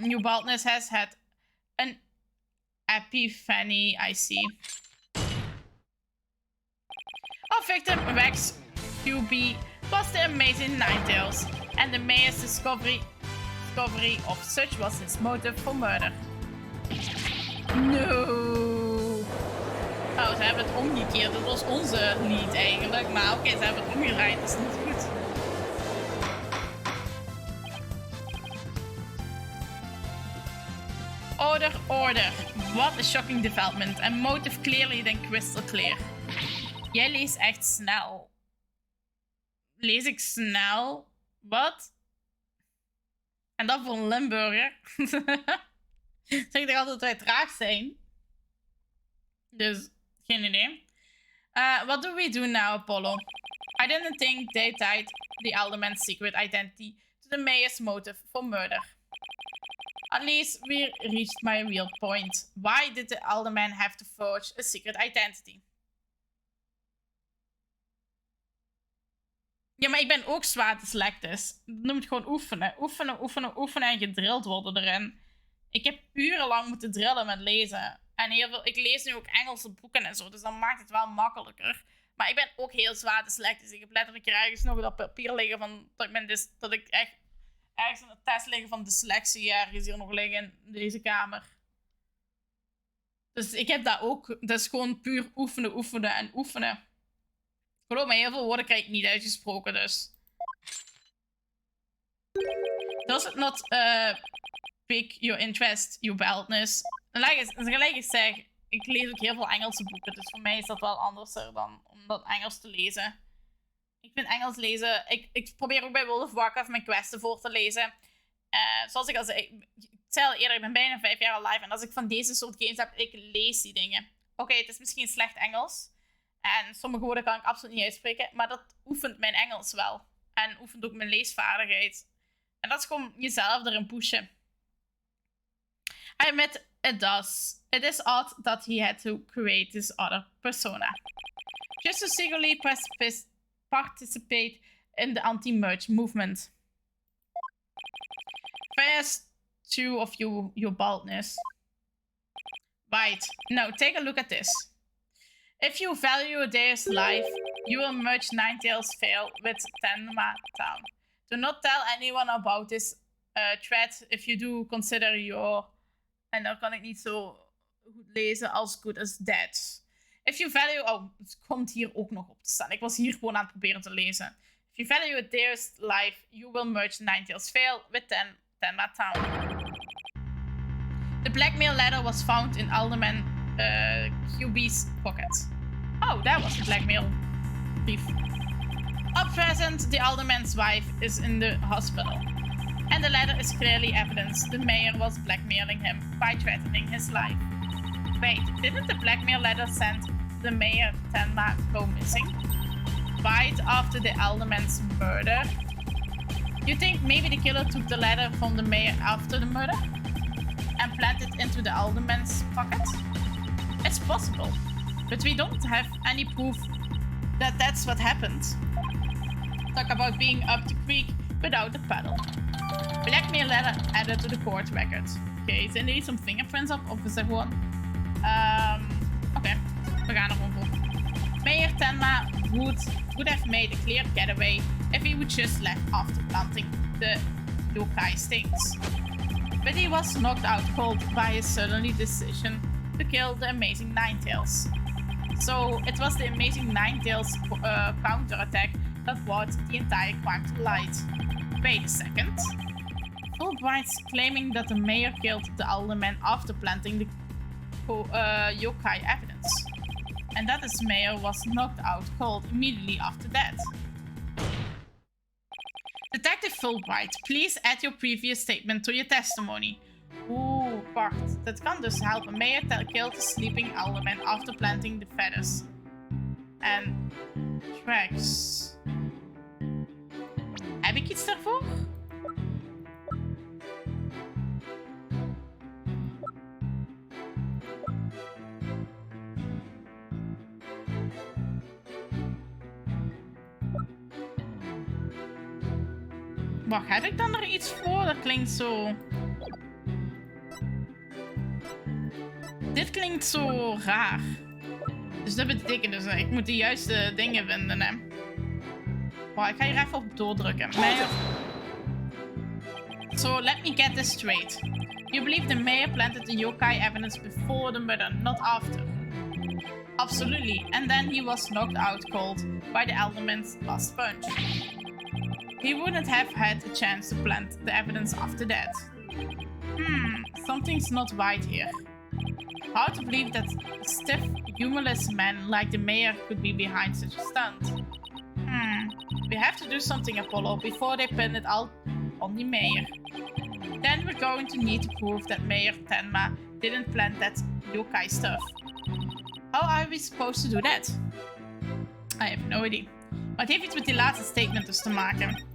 New Baldness has had an epiphany, I see. Our victim, Rex QB, was the amazing Ninetales, and the mayor's discovery of such was his motive for murder. No. Oh, ze hebben het omgekeerd. Dat was onze lead eigenlijk. Maar oké, ze hebben het omgedraaid. Dat is niet goed. Order. What a shocking development. And motive clearly than crystal clear. Jij leest echt snel. Lees ik snel? Wat? En dat voor een Limburger. Zeg ik toch altijd dat wij traag zijn? Dus, geen idee. What do we do now, Apollo? I didn't think they tied the Alderman's secret identity to the mayor's motive for murder. At least we reached my real point. Why did the alderman have to forge a secret identity? Ja, maar ik ben ook zwaar dyslectisch. Dat noemt gewoon oefenen. Oefenen, oefenen, oefenen en gedrild worden erin. Ik heb urenlang moeten drillen met lezen. En ik lees nu ook Engelse boeken en zo, dus dan maakt het wel makkelijker. Maar ik ben ook heel zwaar dyslectisch. Ik heb letterlijk ergens nog dat papier liggen van dat ik echt ergens een test liggen van dyslexie ergens hier nog liggen in deze kamer. Dus ik heb dat ook. Dat is gewoon puur oefenen, oefenen en oefenen. Geloof me, heel veel woorden krijg ik niet uitgesproken, dus. Does it not pique your interest, your wildness? Gelijk ik zeg, ik lees ook heel veel Engelse boeken, dus voor mij is dat wel anders dan om dat Engels te lezen. Ik vind Engels lezen... Ik probeer ook bij World of Warcraft mijn questen voor te lezen. Zoals ik al zei, ik zei al eerder, ik ben bijna 5 jaar al live. En als ik van deze soort games heb, ik lees die dingen. Oké, het is misschien slecht Engels. En sommige woorden kan ik absoluut niet uitspreken. Maar dat oefent mijn Engels wel. En oefent ook mijn leesvaardigheid. En dat is gewoon jezelf erin pushen. I admit it does. It is odd that he had to create this other persona. Just to secretly participate in the anti-merge movement. First two of you, your baldness. Right, now take a look at this. If you value a day's life, you will merge Ninetales Vale with Tenma Town. Do not tell anyone about this threat. If you do, consider your... En dan kan ik niet zo goed lezen als good as dead. If you value... Oh, het komt hier ook nog op te staan. Ik was hier gewoon aan het proberen te lezen. If you value a day's life, you will merge Ninetales Vale with Tenma Town. The blackmail letter was found in Alderman QB's pocket. Oh, that was the blackmail brief. At present, the Alderman's wife is in the hospital. And the letter is clearly evidence the mayor was blackmailing him by threatening his life. Wait, didn't the blackmail letter send the mayor Tenma go missing? Right after the alderman's murder? You think maybe the killer took the letter from the mayor after the murder? And planted it into the alderman's pocket? It's possible, but we don't have any proof that that's what happened. Talk about being up the creek without a paddle. Blackmail letter added to the court record. Oké, zijn er hier some fingerprints op? Of is dat gewoon... Oké, we gaan er gewoon voor. Mayor Tenma would have made a clear getaway if he would just left after planting the yokai stings. But he was knocked out cold by his sudden decision to kill the Amazing Ninetales. So it was the Amazing Ninetales counterattack that brought the entire crime to light. Wait a second. Fulbright's claiming that the mayor killed the alderman after planting the yokai evidence. And that his mayor was knocked out cold immediately after that. Detective Fulbright, please add your previous statement to your testimony. Oeh, wacht. Dat kan dus helpen. Mayor killed the sleeping alderman after planting the feathers. En tracks. Heb ik iets daarvoor? Wacht, heb ik dan er iets voor? Dat klinkt zo... Dit klinkt zo raar. Dus dat betekent dus dat ik moet de juiste dingen vinden, hè. Wacht, ik ga hier even op doordrukken. Mayor... So, let me get this straight. You believe the mayor planted the yokai evidence before the murder, not after? Absolutely. And then he was knocked out cold by the alderman's last punch. He wouldn't have had a chance to plant the evidence after that. Something's not right here. Hard to believe that a stiff, humorless man like the mayor could be behind such a stunt. We have to do something, Apollo, before they pin it all on the mayor. Then we're going to need to prove that Mayor Tenma didn't plant that yokai stuff. How are we supposed to do that? I have no idea. Maar het heeft iets met die laatste statement dus te maken.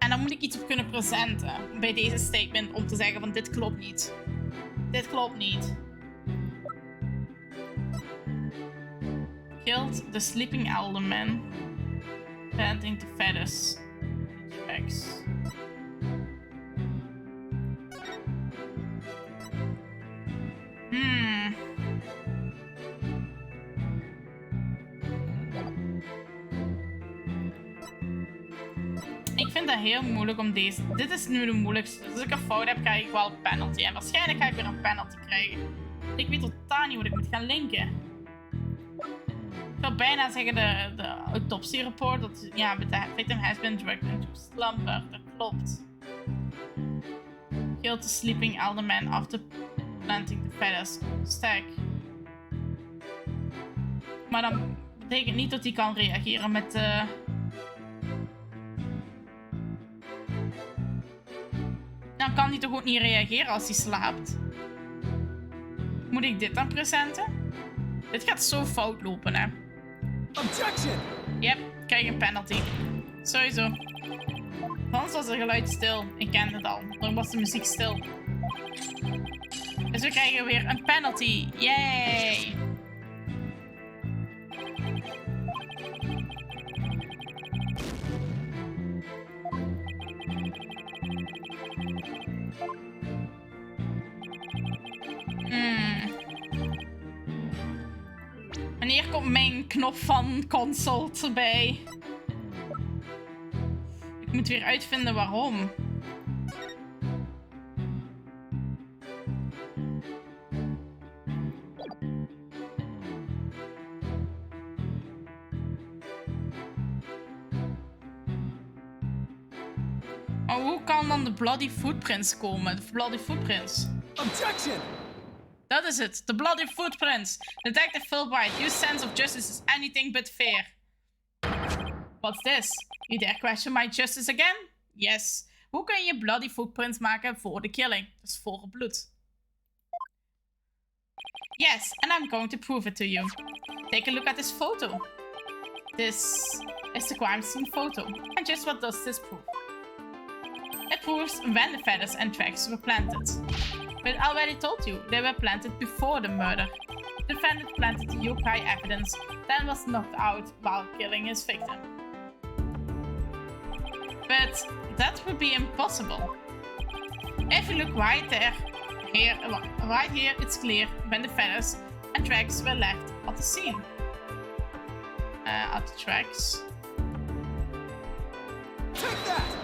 En dan moet ik iets op kunnen presenten bij deze statement om te zeggen van dit klopt niet. Dit klopt niet. Killed the sleeping alderman. Planting the feathers. Tracks. Ik vind dat heel moeilijk om deze... Dit is nu de moeilijkste. Dus als ik een fout heb, krijg ik wel een penalty. En waarschijnlijk ga ik weer een penalty krijgen. Ik weet totaal niet wat ik moet gaan linken. Ik wil bijna zeggen de autopsiereport. Dat ja, the victim has been drugged into slumber. Dat klopt. Killed the sleeping alderman after planting the feathers on the stack. Maar dan betekent niet dat hij kan reageren met Dan kan hij toch ook niet reageren als hij slaapt? Moet ik dit dan presenten? Dit gaat zo fout lopen, hè? Objection! Yep, krijg een penalty. Sowieso. Anders was er geluid stil. Ik kende het al. Dan was de muziek stil. Dus we krijgen weer een penalty. Yay! Wanneer komt mijn knop van consult erbij? Ik moet weer uitvinden waarom. Maar hoe kan dan de bloody footprints komen? De bloody footprints. Objection! Dat is het. The bloody footprints. Detective Phil Wright, your sense of justice is anything but fair. What's this? You dare question my justice again? Yes. Hoe kun je bloody footprints maken voor de killing? Dus voor het bloed. Yes, and I'm going to prove it to you. Take a look at this photo. This is the crime scene photo. And just what does this prove? It proves when the feathers and tracks were planted. But I already told you, they were planted before the murder. The defendant planted the yokai evidence, then was knocked out while killing his victim. But that would be impossible. If you look right here, it's clear when the feathers and tracks were left at the scene. At the tracks. Take that!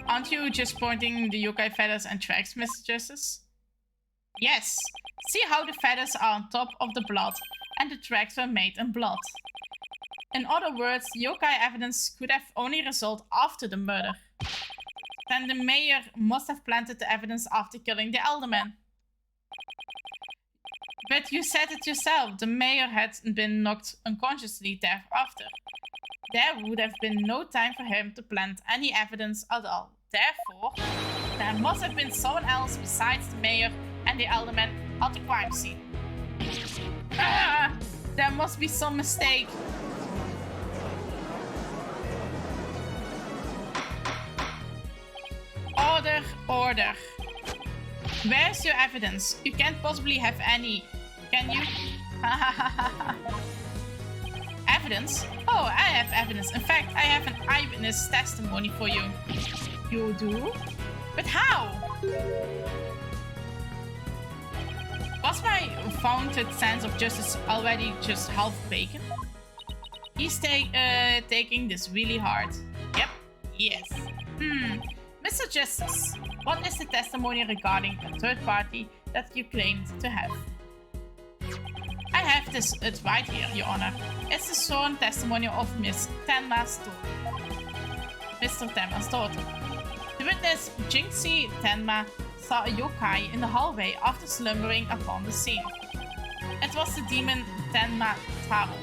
Aren't you just pointing the yokai feathers and tracks, Mr. Justice? Yes. See how the feathers are on top of the blood and the tracks were made in blood. In other words, yokai evidence could have only resulted after the murder. Then the mayor must have planted the evidence after killing the alderman. But you said it yourself, the mayor had been knocked unconsciously thereafter. There would have been no time for him to plant any evidence at all. Therefore, there must have been someone else besides the mayor and the alderman at the crime scene. There must be some mistake. Order, order. Where's your evidence? You can't possibly have any, can you? Evidence? Oh, I have evidence. In fact, I have an eyewitness testimony for you. You do? But how? Was my founded sense of justice already just half vacant? He's taking this really hard. Yep. Yes. Mr. Justice, what is the testimony regarding the third party that you claimed to have? I have it right here, Your Honor. It's the sworn testimony of Miss Tenma's daughter. Mr. Tenma's daughter. The witness, Jinxie Tenma, saw a yokai in the hallway after slumbering upon the scene. It was the demon Tenma Taro.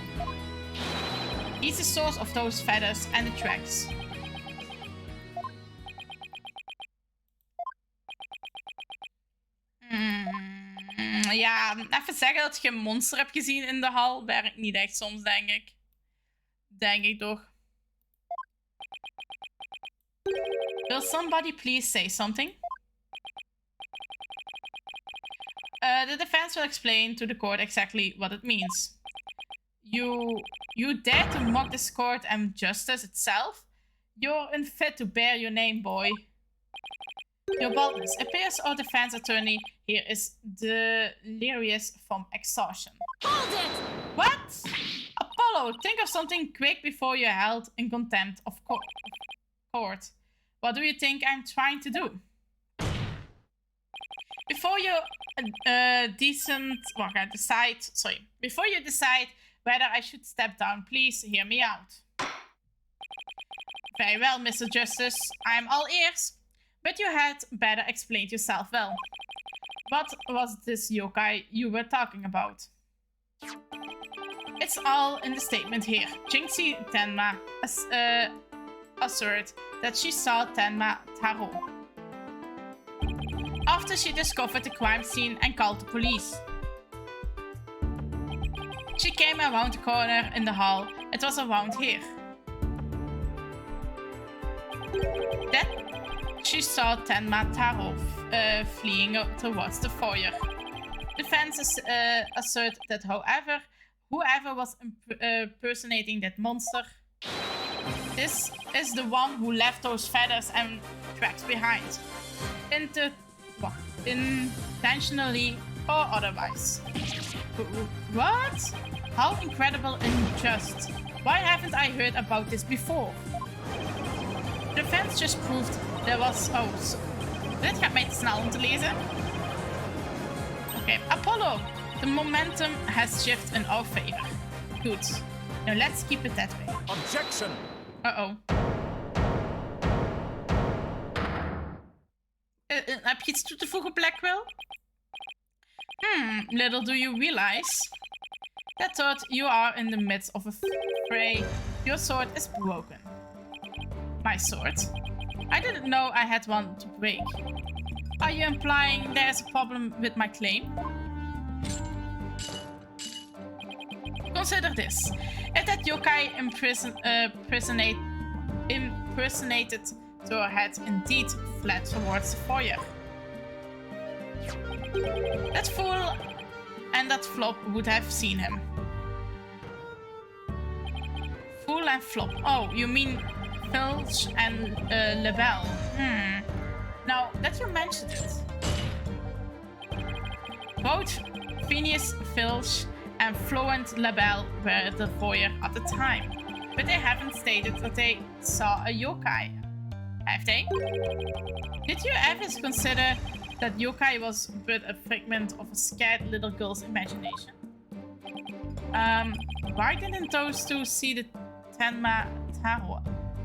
He's the source of those feathers and the tracks. Ja, even zeggen dat je een monster hebt gezien in de hal werkt niet echt soms, denk ik. Denk ik toch. Will somebody please say something? The defense will explain to the court exactly what it means. You dare to mock this court and justice itself? You're unfit to bear your name, boy. Your baldness appears our defense attorney here is delirious from exhaustion. Hold it! What? Apollo, think of something quick before you're held in contempt of court. What do you think I'm trying to do? Before you before you decide whether I should step down, please hear me out. Very well, Mr. Justice. I'm all ears. But you had better explain yourself well. What was this yokai you were talking about? It's all in the statement here. Jinxie Tenma asserted that she saw Tenma Taro after she discovered the crime scene and called the police. She came around the corner in the hall. It was around here. That she saw Tenma Taro fleeing towards the foyer. Defense assert that whoever was impersonating that monster, this is the one who left those feathers and tracks behind. Intentionally or otherwise. What? How incredible and just. Why haven't I heard about this before? The defense just proved there was... Oh, so, dit gaat mij te snel om te lezen. Okay, Apollo. The momentum has shifted in our favor. Good. Now let's keep it that way. Objection! Uh-oh. Heb je iets toe te voegen, Blackwell? Little do you realize that thought you are in the midst of a fray. Your sword is broken. My sword? I didn't know I had one to break. Are you implying there's a problem with my claim? Consider this. If that yokai impersonated Thor had indeed fled towards the foyer. That fool and that flop would have seen him. Fool and flop. Oh, you mean Filch and Lebel. Now that you mentioned it. Both Phineas Filch and Florent Lebel were at the foyer at the time. But they haven't stated that they saw a yokai. Have they? Did you ever consider that yokai was but a figment of a scared little girl's imagination? Why didn't those two see the Tenma Taro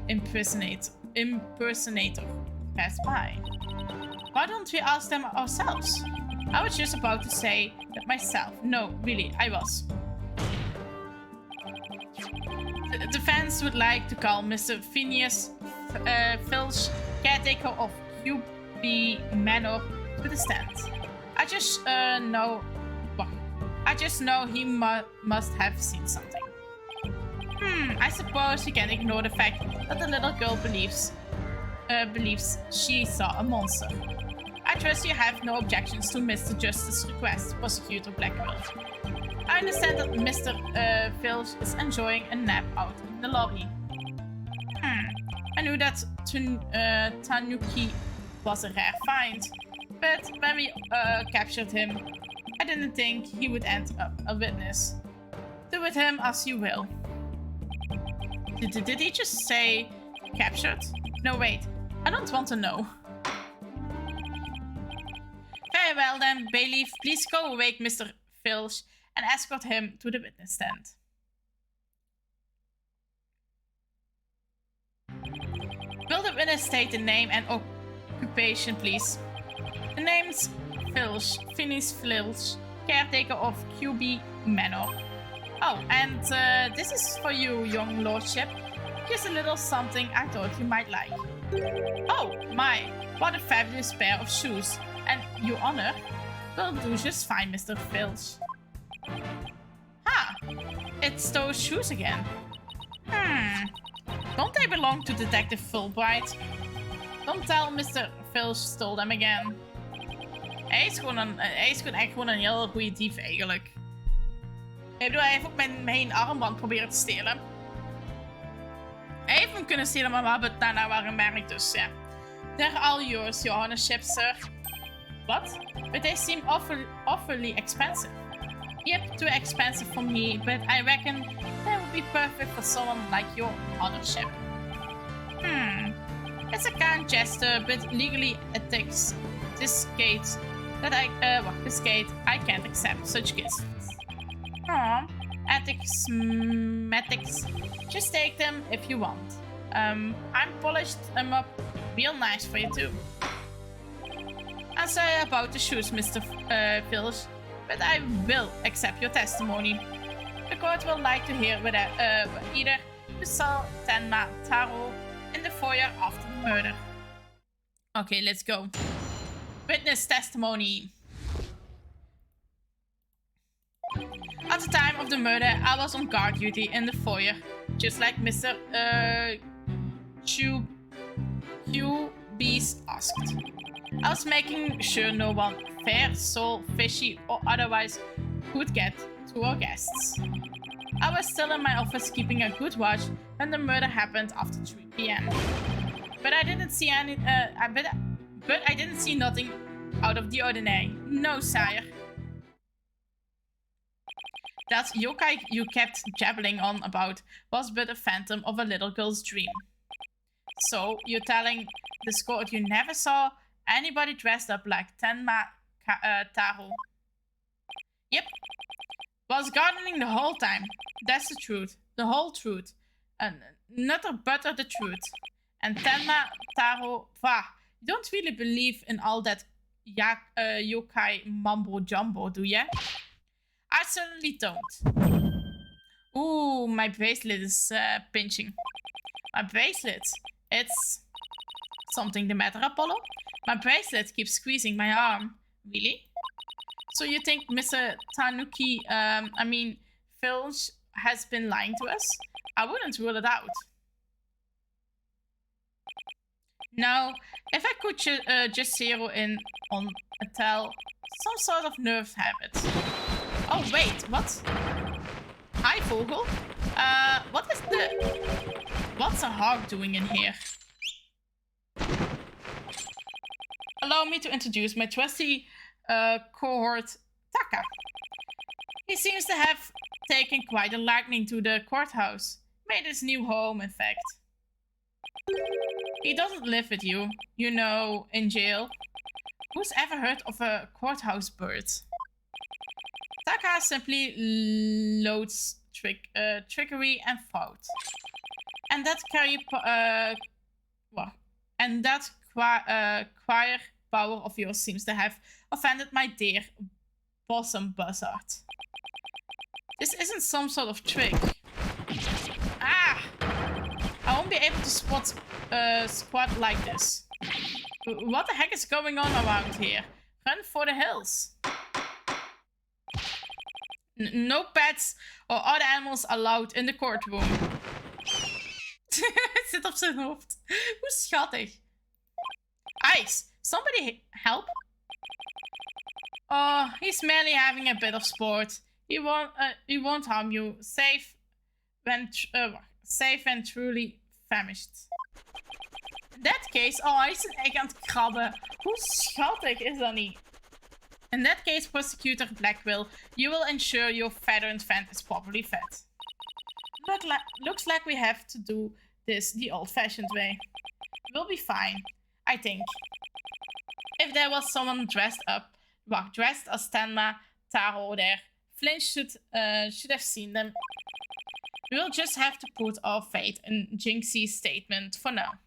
impersonator pass by? Why don't we ask them ourselves? I was just about to say that myself. No, really, I was. The defense would like to call Mr. Phineas Filch, caretaker of QB Manor, to the stand. I just know he must have seen something. I suppose you can ignore the fact that the little girl believes she saw a monster. I trust you have no objections to Mr. Justice's request, Prosecutor Blackwell. I understand that Mr. Filch is enjoying a nap out in the lobby. I knew that Tanuki was a rare find, but when we captured him, I didn't think he would end up a witness. Do with him as you will. Did he just say captured? No, wait. I don't want to know. Very well then, bailiff. Please go awake Mr. Filch and escort him to the witness stand. Will the witness state the name and occupation, please? The name's Filch, Phineas Filch, caretaker of QB Manor. Oh, and this is for you, young lordship. Here's a little something I thought you might like. Oh, my, what a fabulous pair of shoes. And your honor will do just fine, Mr. Filch. It's those shoes again. Don't they belong to Detective Fulbright? Don't tell Mr. Filch stole them again. Hij is gewoon echt gewoon een heel goede dief eigenlijk. Ik bedoel, hij heeft ook mijn armband proberen te stelen. Hij heeft hem kunnen stelen, maar we hebben het daarna wel gemerkt, dus ja. They're all yours, your ownership, sir. What? But they seem awfully expensive. Yep, too expensive for me, but I reckon they would be perfect for someone like your ownership. It's a kind gesture, but legally ethics this gate I can't accept such gifts. Aw, ethics. Just take them if you want. I'm polished them up real nice for you too. I'm sorry about the shoes, Mr. Filch, but I will accept your testimony. The court will like to hear whether either you saw Tenma Taro in the foyer after the murder. Okay, let's go. Witness testimony. At the time of the murder, I was on guard duty in the foyer, just like Mr. Beast asked. I was making sure no one fair, soul, fishy, or otherwise could get to our guests. I was still in my office keeping a good watch when the murder happened after 3 p.m. But I didn't see I didn't see nothing out of the ordinary. No, sire. That yokai you kept jabbling on about was but a phantom of a little girl's dream. So, you're telling this court you never saw anybody dressed up like Tenma Taro? Yep. Was gardening the whole time. That's the truth. The whole truth. Nothing but the truth. And Tenma Taro, you don't really believe in all that yokai mambo jumbo, do ya? I certainly don't. Ooh, my bracelet is pinching. My bracelet. It's something the matter, Apollo? My bracelet keeps squeezing my arm. Really? So you think Mr. Tanuki, Filch has been lying to us? I wouldn't rule it out. Now, if I could just zero in on Atel, some sort of nerve habit. Oh wait, what? Hi, Vogel. What's a hog doing in here? Allow me to introduce my trusty cohort, Taka. He seems to have taken quite a liking to the courthouse. Made his new home, in fact. He doesn't live with you, you know, in jail. Who's ever heard of a courthouse bird? Taka simply loads trickery and fraud. And that choir power of yours seems to have offended my dear bosom buzzard. This isn't some sort of trick. Ah! I won't be able to squat like this. What the heck is going on around here? Run for the hills. No pets or other animals allowed in the courtroom. Het zit op zijn hoofd. Hoe schattig. Ice, somebody help? Oh, he's merely having a bit of sport. He won't harm you. Safe when truly famished. In that case, oh, hij is een egg aan het krabben. Hoe schattig is dat niet? In that case, Prosecutor Blackwell, you will ensure your veteran friend is properly fed. Looks like we have to do this the old-fashioned way. We'll be fine, I think. If there was someone dressed as Tenma Taro there, Flynn should have seen them. We'll just have to put our faith in Jinxie's statement for now.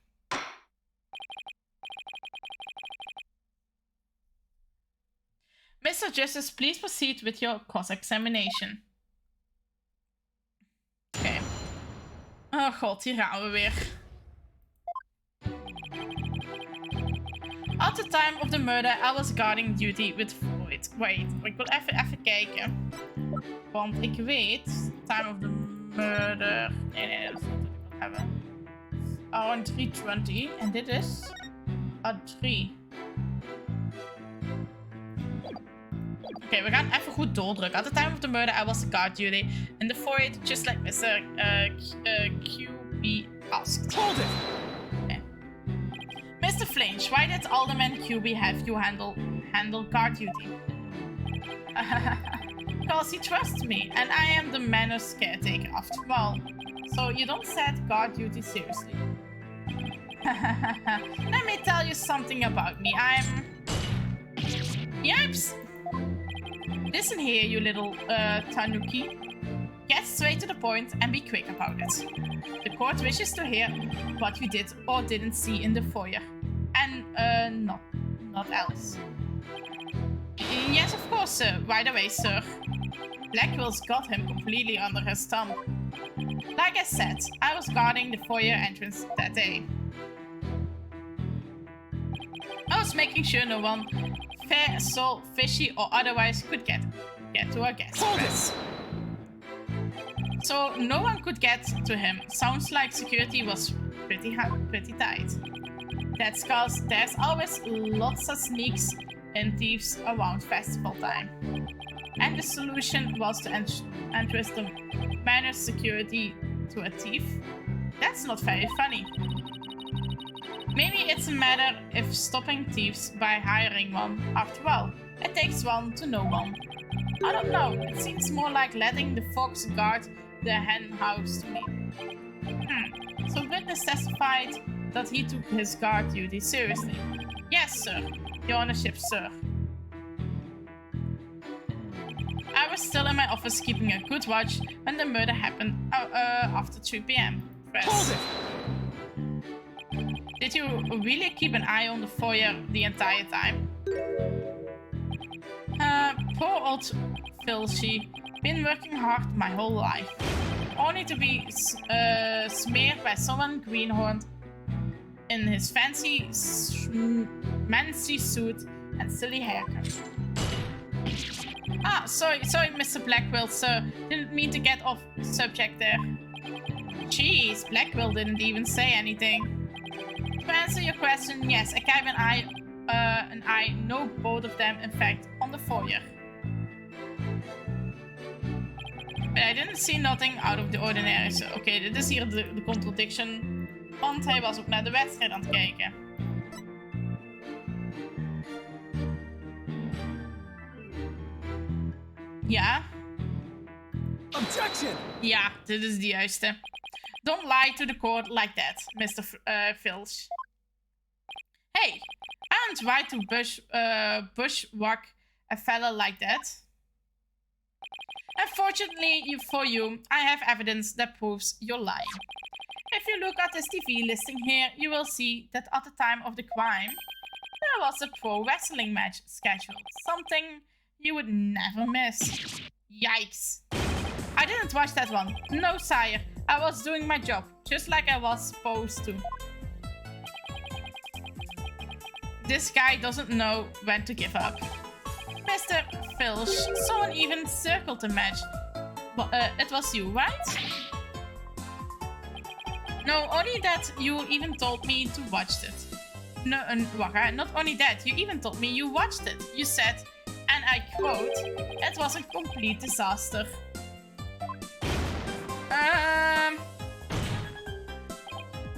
Mr. Justice, please proceed with your cross-examination. Oké. Oh god, hier gaan we weer. At the time of the murder, I was guarding duty with Wright. Wait, ik wil even kijken. Want ik weet, time of the murder... Nee, dat is niet wat ik wil hebben. Around 3:20. En dit is... 3. Oké, we gaan even goed doordrukken. At the time of the murder, I was the guard duty in the foyer, just like Mr. QB asked. Hold it! Okay. Mr. Flinch, why did Alderman QB have you handle guard duty? Because he trusts me, and I am the manor's caretaker after all. So you don't set guard duty seriously. Let me tell you something about me. I'm... Yipes! Listen here, you little tanuki. Get straight to the point and be quick about it. The court wishes to hear what you did or didn't see in the foyer. And not else. Yes, of course, sir. Right away, sir. Blackwell's got him completely under his thumb. Like I said, I was guarding the foyer entrance that day. I was making sure no one, fair, soul, fishy, or otherwise could get to our guest press. So no one could get to him. Sounds like security was pretty tight. That's cause there's always lots of sneaks and thieves around festival time. And the solution was to entrust the manor's security to a thief? That's not very funny. Maybe it's a matter of stopping thieves by hiring one. After all, it takes one to know one. I don't know, it seems more like letting the fox guard the hen house to me. So witness testified that he took his guard duty seriously. Yes, sir. Your ownership, sir. I was still in my office keeping a good watch when the murder happened after 3 p.m. Hold it! Did you really keep an eye on the foyer the entire time? Poor old Filchy. Been working hard my whole life. Only to be smeared by someone greenhorned in his fancy suit and silly haircut. Ah, sorry, Mr. Blackwell, sir. Didn't mean to get off subject there. Jeez, Blackwell didn't even say anything. To answer your question, yes, I kept an eye, know both of them, in fact, on the foyer. But I didn't see nothing out of the ordinary, so oké, dit is hier de contradiction. Want hij was ook naar de wedstrijd aan het kijken. Ja? Objection! Ja, dit is de juiste. Don't lie to the court like that, Mr. Filch. Hey, I don't right to bushwhack a fella like that. Unfortunately for you, I have evidence that proves you're lying. If you look at this TV listing here, you will see that at the time of the crime, there was a pro wrestling match scheduled. Something you would never miss. Yikes. I didn't watch that one. No, sire. I was doing my job, just like I was supposed to. This guy doesn't know when to give up. Mr. Filch, someone even circled the match. Well, it was you, right? No, only that you even told me to watch it. No, not only that, you even told me you watched it. You said, and I quote, it was a complete disaster.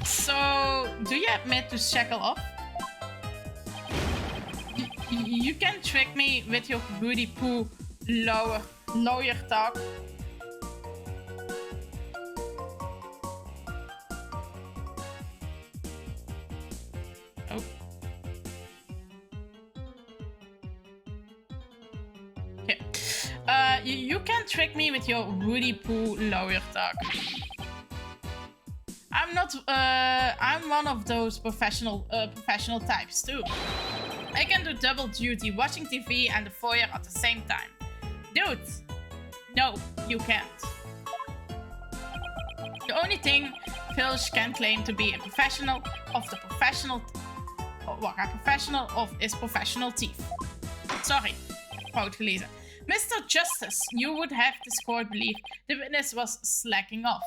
So, do you admit to shackle off? You can trick me with your booty poo lawyer talk. Oh. Okay. You can trick me with your booty poo lawyer talk. I'm one of those professional types too. I can do double duty, watching TV and the foyer at the same time. Dude, no, you can't. The only thing Filch can claim to be a professional is professional thief. Sorry, fout gelezen. Mr. Justice, you would have this court believe the witness was slacking off.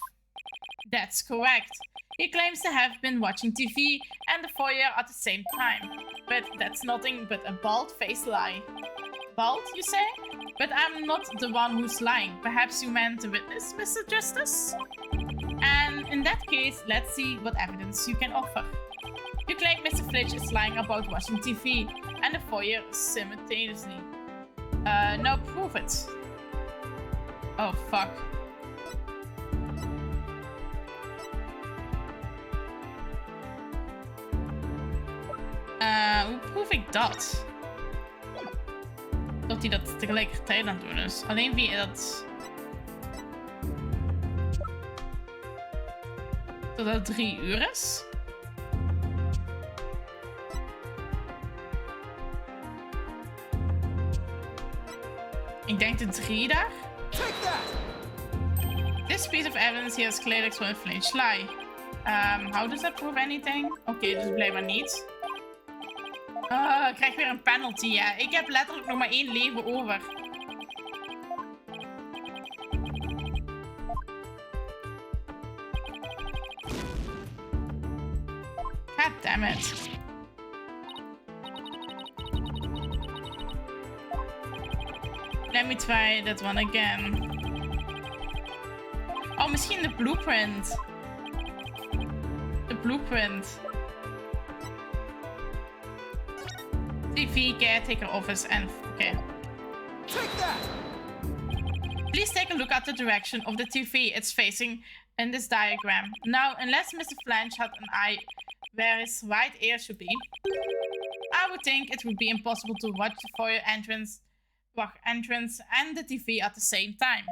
That's correct. He claims to have been watching TV and the foyer at the same time. But that's nothing but a bald-faced lie. Bald, you say? But I'm not the one who's lying. Perhaps you meant the witness, Mr. Justice? And in that case, let's see what evidence you can offer. You claim Mr. Flitch is lying about watching TV and the foyer simultaneously. No, prove it. Oh, fuck. Hoe proef ik dat? Dat hij dat tegelijkertijd aan het doen is. Alleen wie dat... Dat het 3 uur is? Ik denk de 3 daar. This piece of evidence here is clearly explained Flinch lie. How does that prove anything? Oké, dus blijkbaar niet. Ik krijg weer een penalty, ja. Ik heb letterlijk nog maar 1 leven over. God damn it. Let me try that one again. Oh, misschien de blueprint. De blueprint. TV caretaker office and okay. Please take a look at the direction of the TV it's facing in this diagram. Now, unless Mr. Flange had an eye where his right ear should be, I would think it would be impossible to watch the foyer entrance and the TV at the same time.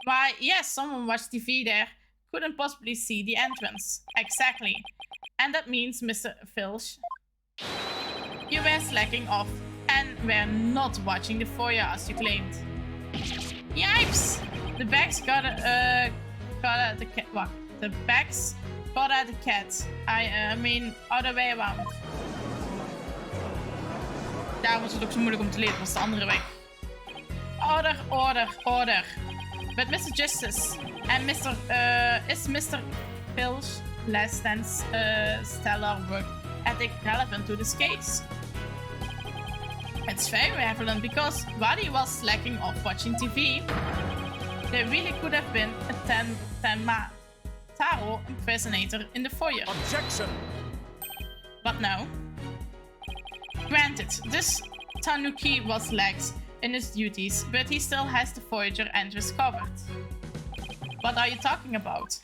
Why, yes, someone watched TV there, couldn't possibly see the entrance. Exactly. And that means, Mr. Filch, you were slacking off and were not watching the foyer as you claimed. Yipes! The bags got at the cat. What? The bags got at the cat. I mean, other way around. Daar was het ook zo moeilijk om te leren, was de andere weg. Order, order, order. But Mr. Justice and is Mr. Filch less than stellar work ethic relevant to this case? It's very relevant because while he was slacking off watching TV, there really could have been a Tenma Taro impersonator in the foyer. Objection! But no. Granted, this Tanuki was lax in his duties, but he still has the Voyager entrance covered. What are you talking about?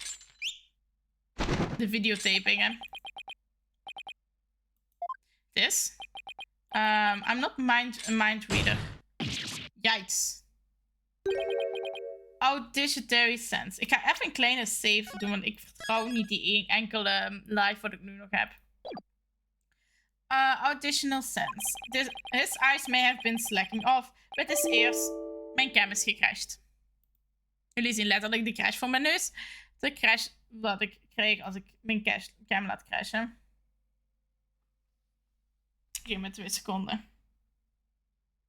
The videotaping, eh? This? I'm not a mind reader. Yikes. Auditory sense. Ik ga even een kleine save doen, want ik vertrouw niet die enkele live wat ik nu nog heb. Auditional sense. His eyes may have been slacking off, but his ears... Mijn cam is gecrashed. Jullie zien letterlijk de crash voor mijn neus. De crash wat ik kreeg als ik mijn cam laat crashen. Geef me 2 seconden.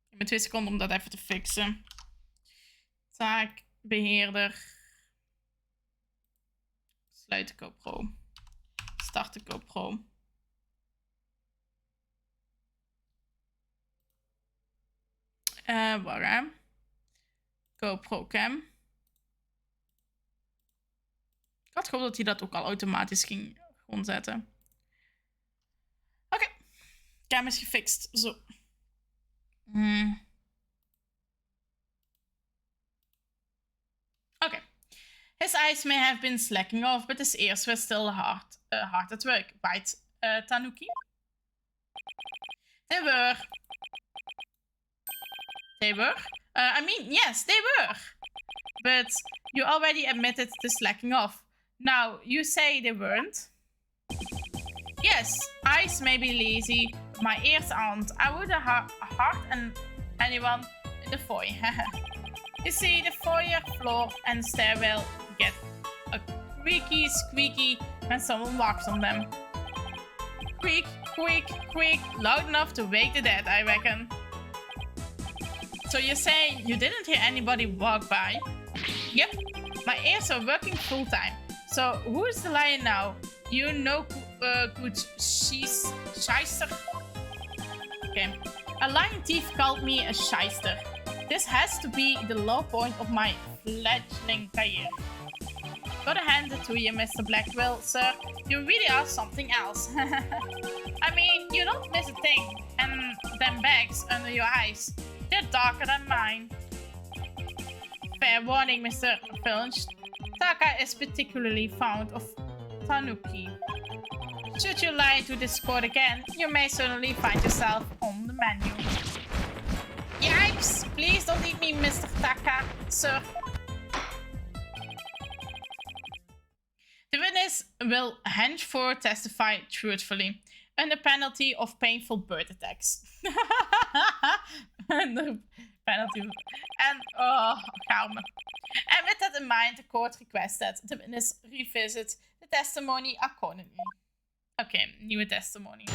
Geef me 2 seconden om dat even te fixen. Taak, beheerder. Sluiten GoPro. Starten GoPro. Wacht hè. GoPro cam. Ik had gehoopt dat hij dat ook al automatisch ging zetten. Oké. Cam is gefixt. Zo. Okay. His eyes may have been slacking off, but his ears were still hard at work. Right, Tanuki? They were. They were? I mean, yes, they were. But you already admitted to slacking off. Now, you say they weren't? Yes, eyes may be lazy, my ears aren't. I would have heart and anyone in the foyer. You see, the foyer floor and stairwell get a creaky squeaky when someone walks on them. Creak, creak, creak, loud enough to wake the dead, I reckon. So you say you didn't hear anybody walk by? Yep, my ears are working full time. So, who's the liar now? You know, good shyster. Okay. A lying thief called me a shyster. This has to be the low point of my fledgling career. Gotta hand it to you, Mr. Blackwell, sir. You really are something else. I mean, you don't miss a thing. And them bags under your eyes, they're darker than mine. Fair warning, Mr. Filch. Taka is particularly fond of tanuki. Should you lie to this court again, you may certainly find yourself on the menu. Yikes! Please don't eat me, Mr. Taka, sir. The witness will henceforth testify truthfully, under penalty of painful bird attacks. Under penalty of... And with that in mind, the court requests that the witness revisit the testimony accordingly. Okay, nieuwe testimony.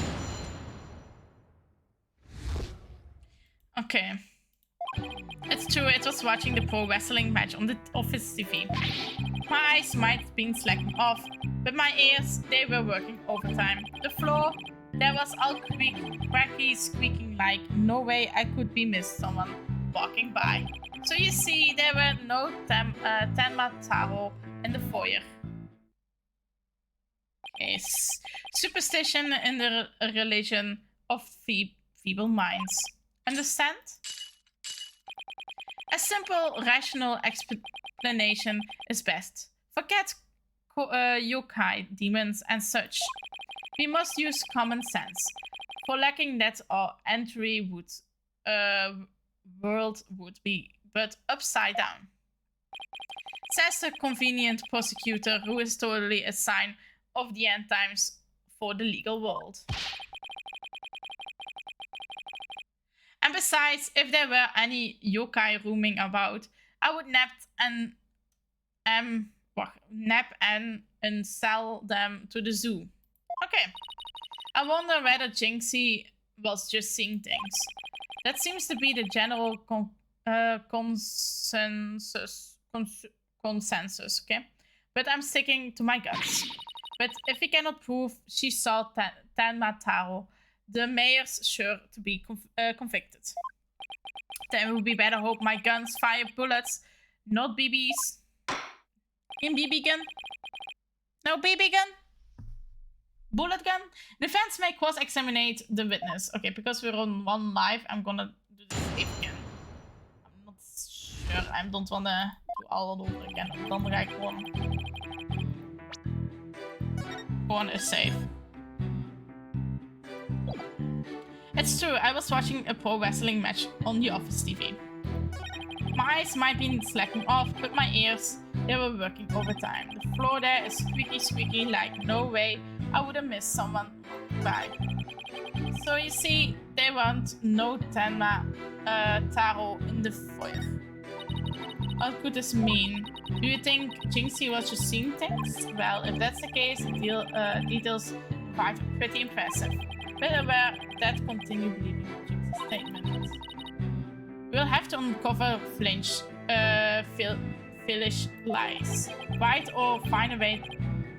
Okay. It's true, it was watching the pro wrestling match on the office TV. My eyes might have been slacking off, but my ears, they were working overtime. The floor, there was all cracky squeaking like no way I could be missed someone walking by. So you see, there were no Tenma Taro in the foyer. Is superstition in the religion of feeble minds. Understand? A simple, rational explanation is best. Forget yokai, demons, and such. We must use common sense. For lacking that, our entry world would be but upside down. Says the convenient prosecutor, who is totally a sign of the end times for the legal world. And besides, if there were any yokai roaming about, I would nap and sell them to the zoo. Okay. I wonder whether Jinxie was just seeing things. That seems to be the general consensus, okay? But I'm sticking to my guts. But if we cannot prove she saw Tenma Taro, the mayor's sure to be convicted. Then it would be better hope my guns fire bullets, not BBs. In BB gun? No BB gun? Bullet gun? Defense may cross-examine the witness. Okay, because we're on one live, I'm gonna do this again. I'm not sure. I don't wanna do all over again. Dan ga ik gewoon is safe. It's true, I was watching a pro wrestling match on the office TV. My eyes might be slacking off, but my ears, they were working overtime. The floor there is squeaky like no way I would have missed someone by. So you see, they want no Tenma Taro in the foyer. What could this mean? Do you think Jinxie was just seeing things? Well, if that's the case, the details are pretty impressive. But aware that continue believing Jinxie's statement. We'll have to uncover Philish lies. Right, or find a way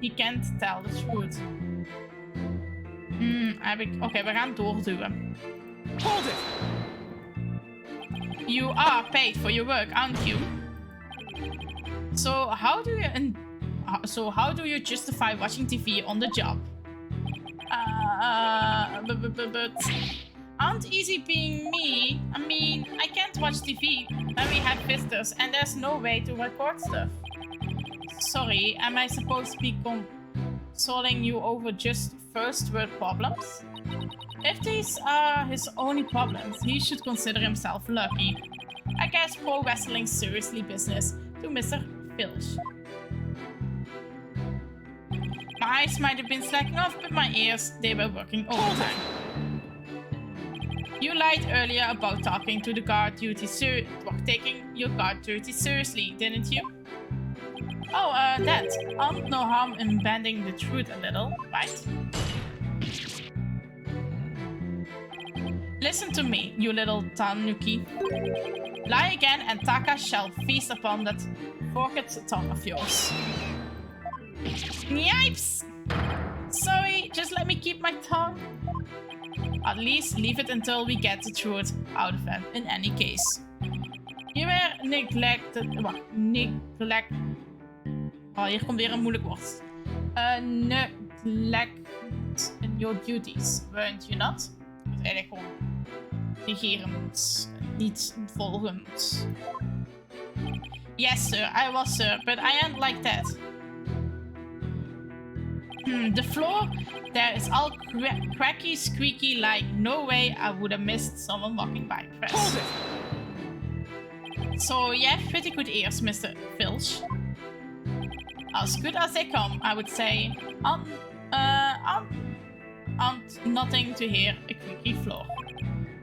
he can't tell the truth. Oké, we gaan doorduwen. Hold it! You are paid for your work, aren't you? So how do you justify watching TV on the job? But aren't easy being me. I mean, I can't watch TV when we have visitors and there's no way to record stuff. Sorry, am I supposed to be consoling you over just first world problems? If these are his only problems, he should consider himself lucky. I guess pro wrestling seriously business to Mr. Filch. My eyes might have been slacking off, but my ears, they were working overtime. You lied earlier about taking your guard duty seriously, didn't you? Oh, that. No harm in bending the truth a little, right? Listen to me, you little tanuki. Lie again and Taka shall feast upon that forked tongue of yours. Yipes! Sorry, just let me keep my tongue. At least leave it until we get the truth out of it, in any case. You were neglected... Wacht, neglect... Oh, hier komt weer een moeilijk woord. Neglect in your duties, weren't you not? Dat is eigenlijk gewoon negerend, niet volgend. Yes, sir, I was, sir, but I ain't like that. The floor there is all cracky, squeaky, like no way I would have missed someone walking by. Press. Hold it! So, yeah, pretty good ears, Mr. Filch. As good as they come, I would say. Nothing to hear a creaky floor.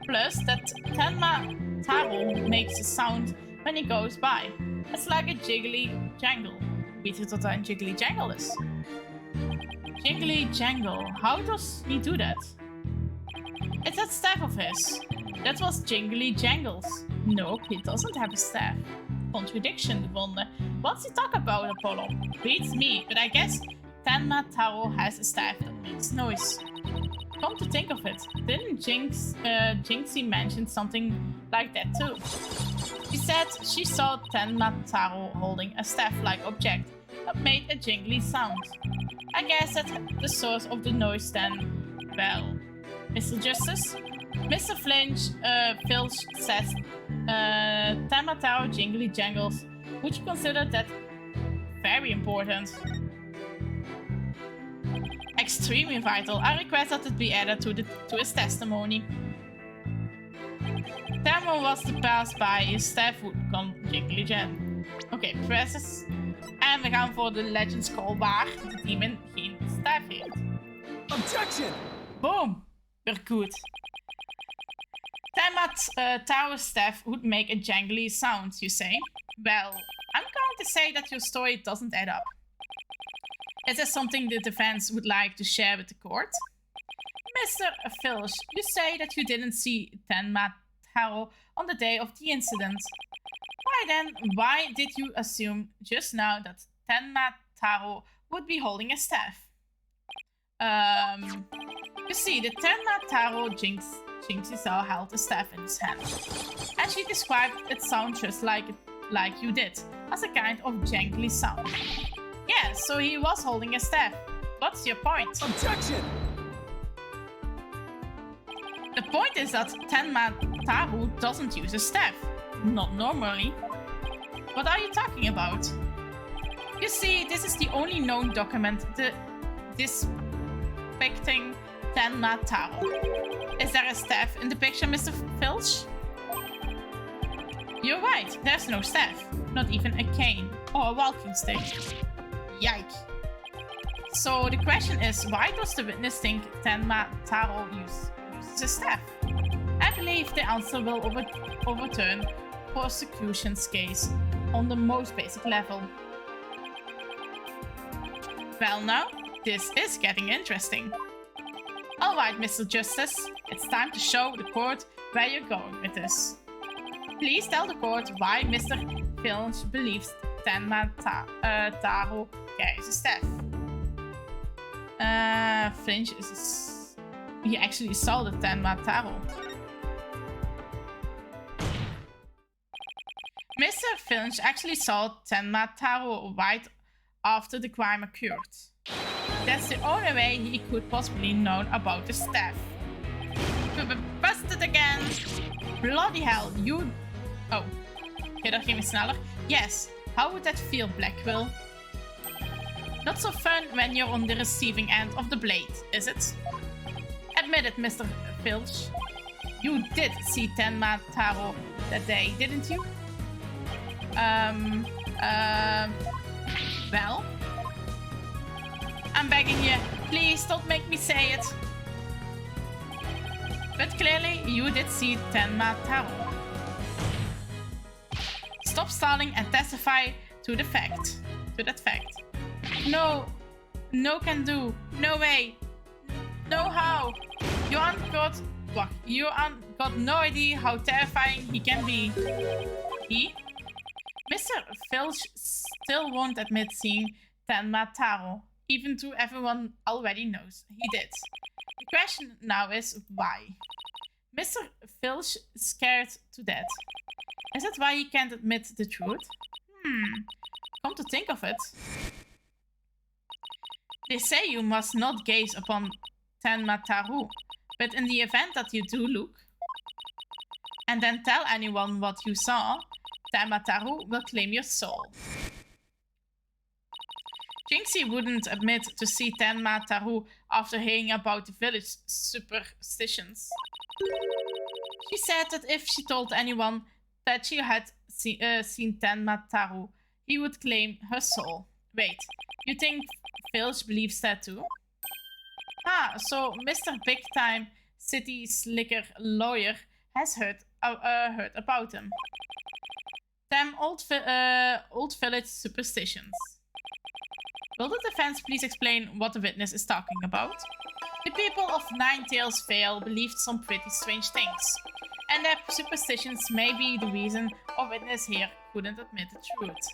Plus, that Tenma Taro makes a sound when he goes by. It's like a jiggly jangle. Weet je wat een jiggly jangle is? Jiggly jangle. How does he do that? It's that staff of his. That was Jingly Jangles. Nope, he doesn't have a staff. Contradiction gevonden. What's he talk about, Apollo? Beats me, but I guess Tenma Taro has a staff that makes noise. Come to think of it, didn't Jinxie mention something like that too? She said she saw Tenma Taro holding a staff-like object that made a jingly sound. I guess that's the source of the noise then. Well, Mr. Justice? Mr. Filch says Tenma Taro jingly jangles. Would you consider that very important? Extremely vital. I request that it be added to his testimony. Tamron was to pass by, his staff would come jingly jam. Oké, presses. En we gaan voor de Legends Call waar de demon geen staaf heeft. Objection! Boom! We're good. Tenma Taro's staff would make a jangly sound, you say? Well, I'm going to say that your story doesn't add up. Is there something the defense would like to share with the court? Mr. Filch, you say that you didn't see Tenma Taro on the day of the incident. Why did you assume just now that Tenma Taro would be holding a staff? You see, the Tenma Taro Jinxie saw held a staff in his hand. And she described its sound just like you did, as a kind of jangly sound. Yeah, so he was holding a staff. What's your point? Objection! The point is that Tenma Taro doesn't use a staff. Not normally. What are you talking about? You see, this is the only known document depicting Tenma Taro. Is there a staff in the picture, Mr. Filch? You're right, there's no staff. Not even a cane or a walking stick. Yike. So the question is, why does the witness think Tenma Taro uses a staff? I believe the answer will overturn prosecution's case on the most basic level. Well now, this is getting interesting. Alright, Mr. Justice, it's time to show the court where you're going with this. Please tell the court why Mr. Filch believes Tenma Taro carries a staff. Finch is... He actually saw the Tenma Taro. Mr. Finch actually saw Tenma Taro right after the crime occurred. That's the only way he could possibly know about the staff. We were busted again! Bloody hell, you... Oh. Okay, dat ging weer sneller. Yes, how would that feel, Blackwell? Not so fun when you're on the receiving end of the blade, is it? Admit it, Mr. Filch. You did see Tenma Taro that day, didn't you? Well? I'm begging you, please don't make me say it. But clearly, you did see Tenma Taro. Stop stalling and testify to that fact. No can do. No way. No how. You ain't got no idea how terrifying he can be. He? Mr. Filch still won't admit seeing Tenma Taro, even though everyone already knows he did. The question now is why? Mr. Filch is scared to death. Is that why he can't admit the truth? Come to think of it. They say you must not gaze upon Tenma Taru, but in the event that you do look, and then tell anyone what you saw, Tenma Taru will claim your soul. Jinxie wouldn't admit to see Tenma Taru after hearing about the village superstitions. She said that if she told anyone that she had seen Tenma Taru, he would claim her soul. Wait, you think Filch believes that too? Ah, so Mr. Big Time City Slicker Lawyer has heard about him. Them old village superstitions. Will the defense please explain what the witness is talking about? The people of Nine Tails Vale believed some pretty strange things, and their superstitions may be the reason our witness here couldn't admit the truth.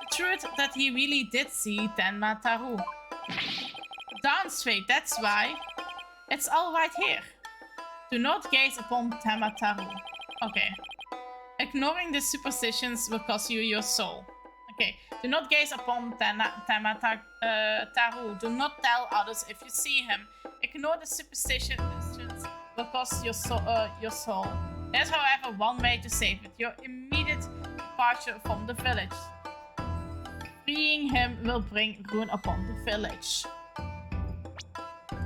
The truth that he really did see Tenma Taru. Darn straight, that's why. It's all right here. Do not gaze upon Tenma Taru. Okay. Ignoring the superstitions will cost you your soul. Okay. Do not gaze upon Tenma Taru. Do not tell others if you see him. Ignore the superstitions will cost your soul. There's, however, one way to save it. Your immediate departure from the village. Freeing him will bring ruin upon the village.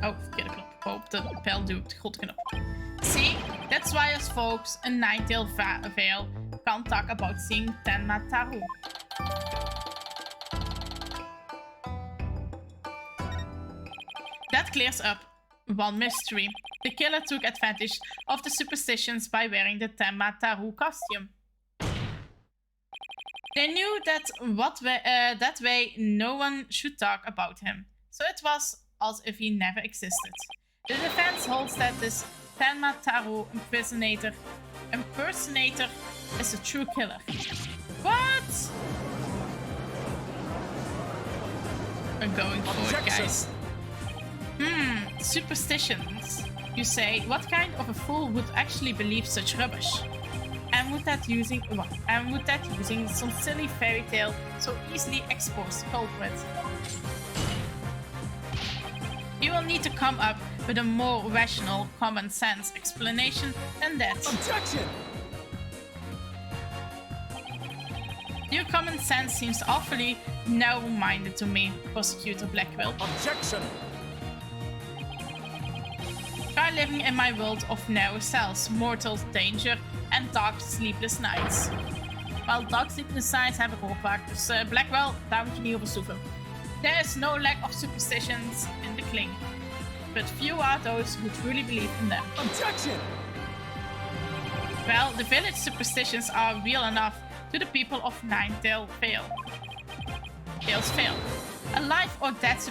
Oh, verkeerde knop. Ik hoop dat de pijl doet de goede knop. See, that's why us folks in Ninetail Vale can't talk about seeing Tenma Taru. That clears up one mystery. The killer took advantage of the superstitions by wearing the Tenma Taru costume. They knew that that way no one should talk about him, so it was as if he never existed. The defense holds that this Tenma Taru impersonator is a true killer. What? I'm going for it, guys. Superstitions. You say, what kind of a fool would actually believe such rubbish? And would that using some silly fairy tale so easily expose the culprit? You will need to come up with a more rational, common sense explanation than that. Objection! Your common sense seems awfully narrow-minded to me, Prosecutor Blackwell. Objection! Try living in my world of narrow cells, mortal danger en dark sleepless nights. Well, dark sleepless nights heb ik al vaak, dus Blackwell, daar moet je niet over zoeken. There is no lack of superstitions in the Kling, but few are those who truly believe in them. Objection! Well, the village superstitions are real enough to the people of Ninetail Vale. Tails Vale. A life or death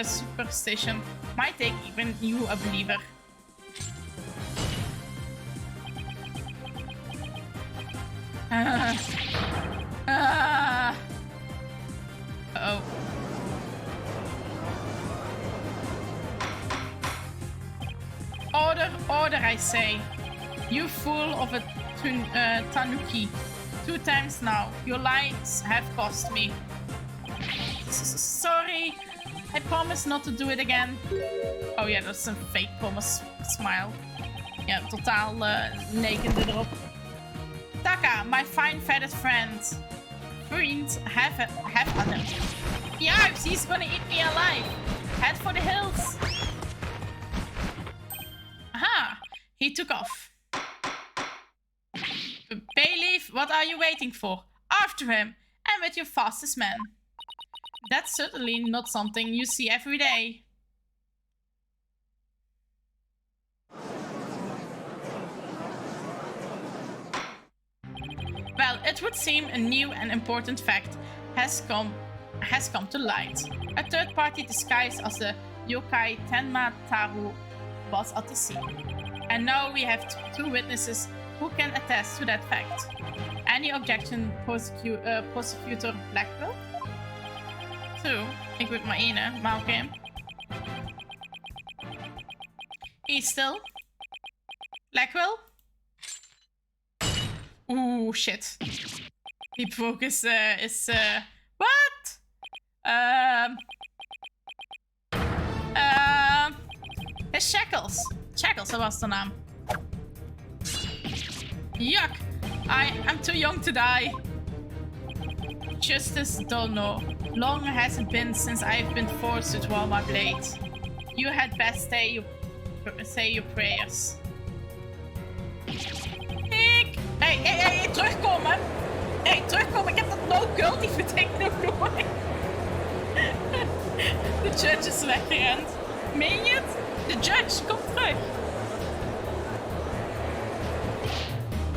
superstition might take even you a believer. Uh-oh. Order, order, I say. You fool of a tanuki. 2 times now. Your lies have cost me. Sorry. I promise not to do it again. Oh ja, dat is een fake promise smile. Ja, totaal nekende erop. Taka, my fine feathered friend. Vriend, have at him. Yipes, he's gonna eat me alive. Head for the hills. Aha, he took off. Bayleaf, what are you waiting for? After him, and with your fastest man. That's certainly not something you see every day. Well, it would seem a new and important fact has come to light. A third party disguised as the yokai Tenma Taru was at the scene. And now we have 2 witnesses who can attest to that fact. Any objection, Prosecutor Blackwell? 2. Ik weet maar 1, maar oké. Eat still. Blackwell. Oeh, shit. Deep focus is... What? Shackles. Shackles, dat was de naam. Yuck. I'm too young to die. Justice don't know. Long has it been since I've been forced to draw my blade. You had best say your prayers. Hey, terugkomen! Hey, terugkomen! Ik heb dat no cultief betekend nog nooit. De judge is weggerend. Meen je het? De judge, kom terug.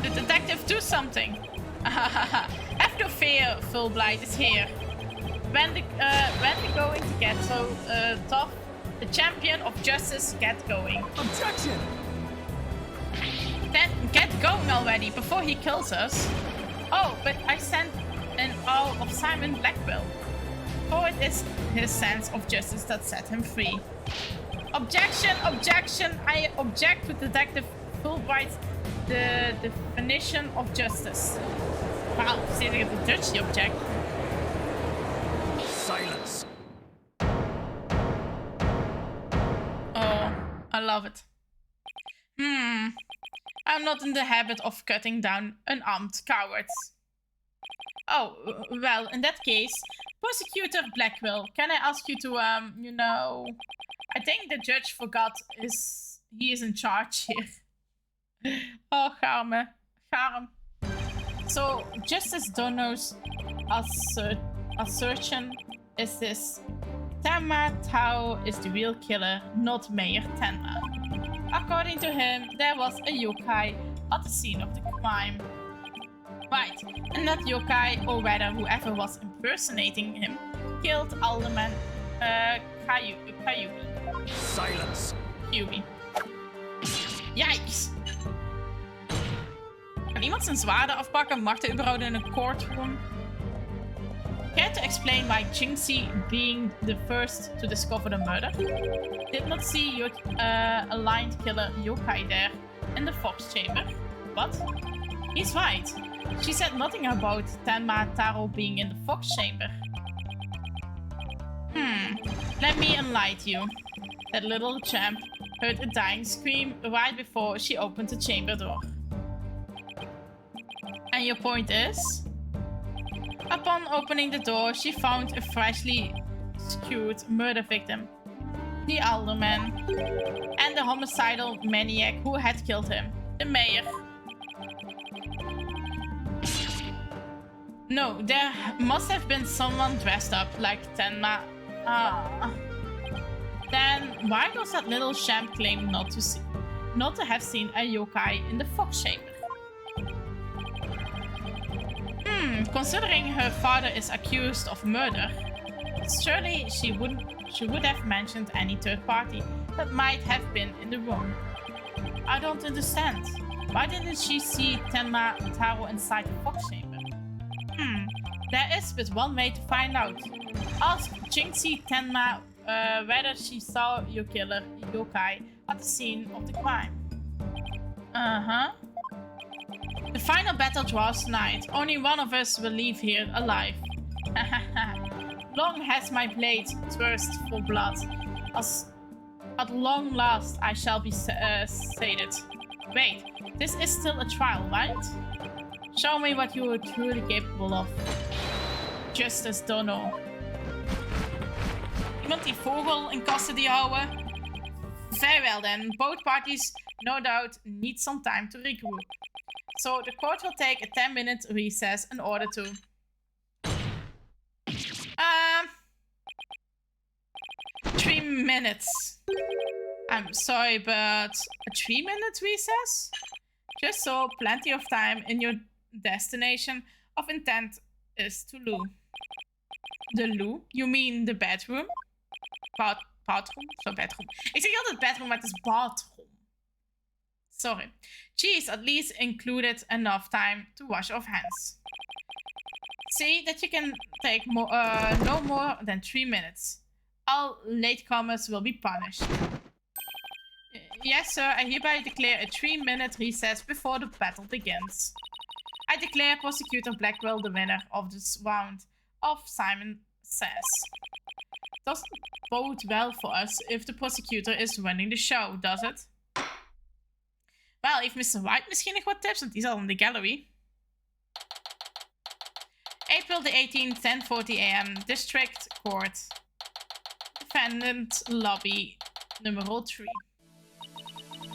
The detective, do something. Have no fear, Fulbright is here. When the going to get so tough, the champion of justice get going. Objection! Then get going already before he kills us. Oh, but I sent an all of Simon Blackwell. For it is his sense of justice that set him free. Objection! Objection! I object to Detective Fulbright's the definition of justice. Wow, zit ik op de Dutch die object? Silence. Oh, I love it. I'm not in the habit of cutting down unarmed cowards. Oh, well, in that case, Prosecutor Blackwell, can I ask you to, you know... I think the judge forgot he is in charge here. Oh, Garm. So, Justice Dono's assertion is this. Tenma Tao is the real killer, not Mayor Tenma. According to him, there was a yokai at the scene of the crime. Right, and that yokai, or rather whoever was impersonating him, killed Alderman Kayubi. Silence. Kayubi. Yikes! Kan iemand zijn zwaarden afpakken? Mag hij überhaupt in een courtroom? Care to explain why Jingxi, being the first to discover the murder, did not see your aligned killer yokai there in the Fox chamber? What? He's right. She said nothing about Tenma Taro being in the Fox chamber. Let me enlighten you. That little champ heard a dying scream right before she opened the chamber door. And your point is? Upon opening the door, she found a freshly skewed murder victim, the alderman, and the homicidal maniac who had killed him, the mayor. No, there must have been someone dressed up like Tenma. Then why does that little champ claim not to have seen a yokai in the Fox chamber? Considering her father is accused of murder, surely she would have mentioned any third party that might have been in the room. I don't understand. Why didn't she see Tenma Taro inside the Fox chamber? There is but one way to find out. Ask Jingxi Tenma whether she saw your killer, yokai, at the scene of the crime. The final battle draws tonight. Only one of us will leave here alive. Long has my blade thirst for blood. At long last I shall be sated. Wait, this is still a trial, right? Show me what you are truly capable of. Justice Dono. Iemand die vogel in custody houden? Very well then. Both parties no doubt need some time to regroup. So the court will take a 10-minute recess in order to... 3 minutes. I'm sorry, but a 3-minute recess? Just so plenty of time in your destination of intent is to loo. The loo? You mean the bedroom? Bathroom? So bedroom. Ik zeg altijd bedroom, maar het is bathroom. Sorry. Geez, at least included enough time to wash off hands. See that you can take no more than 3 minutes. All latecomers will be punished. Yes, sir, I hereby declare a 3-minute recess before the battle begins. I declare Prosecutor Blackwell the winner of this round of Simon Says. Doesn't bode well for us if the prosecutor is running the show, does it? Wel, heeft Mr. Wright misschien nog wat tips? Want die zat in de gallery. April the 18th, 10:40 a.m. District Court. Defendant Lobby number 3.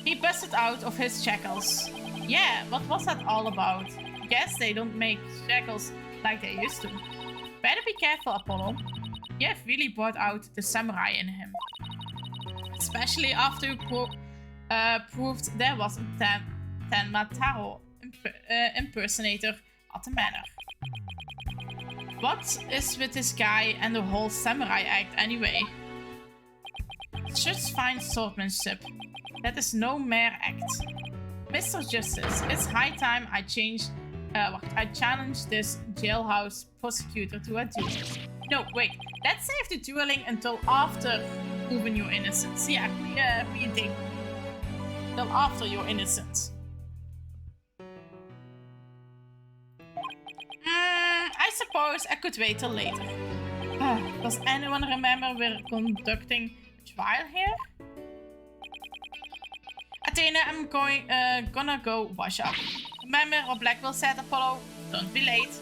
He busted out of his shackles. Yeah, what was that all about? Guess they don't make shackles like they used to. Better be careful, Apollo. You have really brought out the samurai in him. Especially after you proved there was a Tenma Taro impersonator at the manor. What is with this guy and the whole samurai act anyway? It's just fine swordsmanship. That is no mere act. Mr. Justice, it's high time I challenge this jailhouse prosecutor to a duel. No, wait. Let's save the dueling until after proving your innocence. Yeah, we think. Till after you're innocent. I suppose I could wait till later. Does anyone remember we're conducting a trial here? Athena, I'm gonna go wash up. Remember what Blackwell said, Apollo? Don't be late.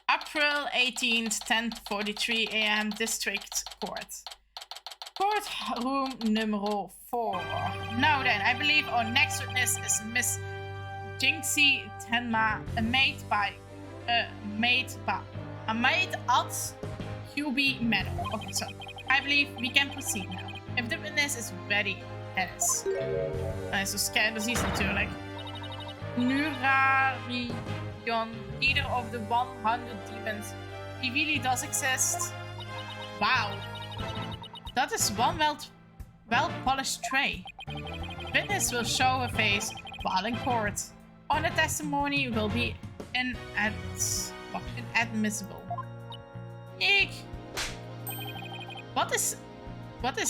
April 18th, 10:43 a.m. District Court. Courtroom number 4. Now then, I believe our next witness is Miss Jinxie Tenma, a maid at QB Manor. Okay, so I believe we can proceed now. If the witness is ready, that is. Hij is zo scannerzies natuurlijk. Nurarion, leader of the 100 demons. He really does exist. Wow. That is one well-polished tray. Witness will show her face while in court. On the testimony will be inadmissible. Eek! What is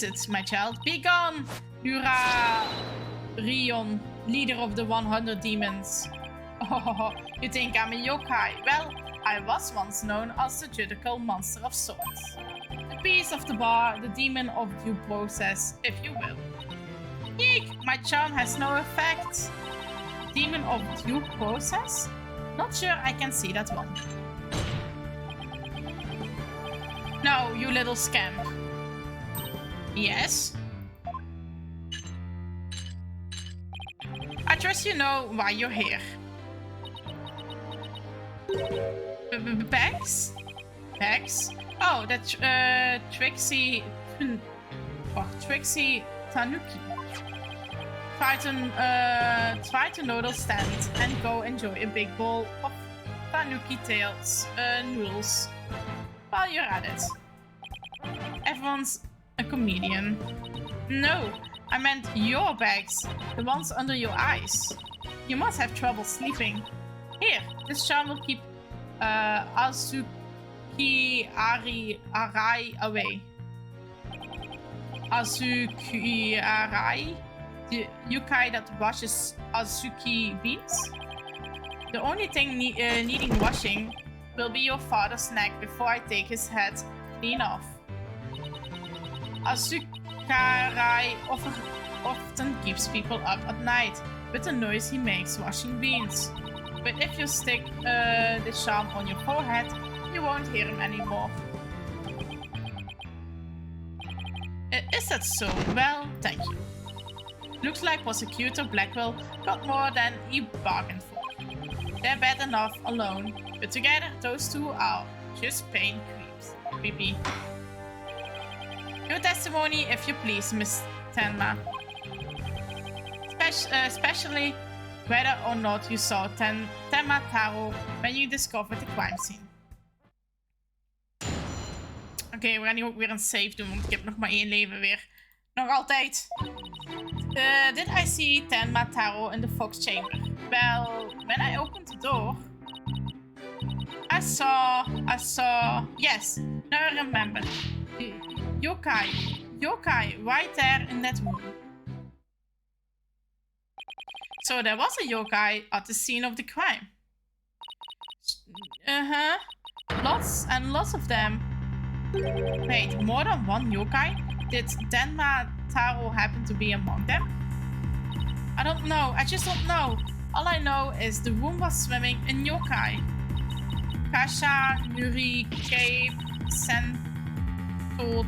it, my child? Be gone! Nurarion, leader of the 100 demons. Oh, you think I'm a yokai? Well, I was once known as the judicial monster of sorts. The beast of the bar, the demon of due process, if you will. Eek! My charm has no effect. Demon of due process? Not sure I can see that one. No, you little scamp. Yes? I trust you know why you're here. Bags? Bags? Oh, that's Trixie Tanuki. Try to noodle stand and go enjoy a big bowl of Tanuki tails noodles while you're at it. Everyone's a comedian. No, I meant your bags, the ones under your eyes. You must have trouble sleeping. Here, this charm will keep Azuki Arai away. Azuki Arai? The yokai that washes Azuki beans? The only thing needing washing will be your father's neck before I take his head clean off. Azukarai often keeps people up at night with the noise he makes washing beans. But if you stick the charm on your forehead, you won't hear him anymore. Is that so? Well, thank you. Looks like Prosecutor Blackwell got more than he bargained for. They're bad enough alone, but together those two are just plain creepy. Your testimony, if you please, Miss Tenma. Especially whether or not you saw Tenma Taro when you discovered the crime scene. Oké, we gaan hier ook weer een save doen, want ik heb nog maar 1 leven weer. Nog altijd. Did I see Tenma Taro in the Fox Chamber? Well, when I opened the door, I saw, yes, now I remember. Yokai, right there in that room. So there was a yokai at the scene of the crime. Uh-huh. Lots and lots of them. Wait, more than one yokai? Did Tenma Taro happen to be among them? I don't know. I just don't know. All I know is the room was swimming in yokai. Kasha, Nuri, Cape, Sento,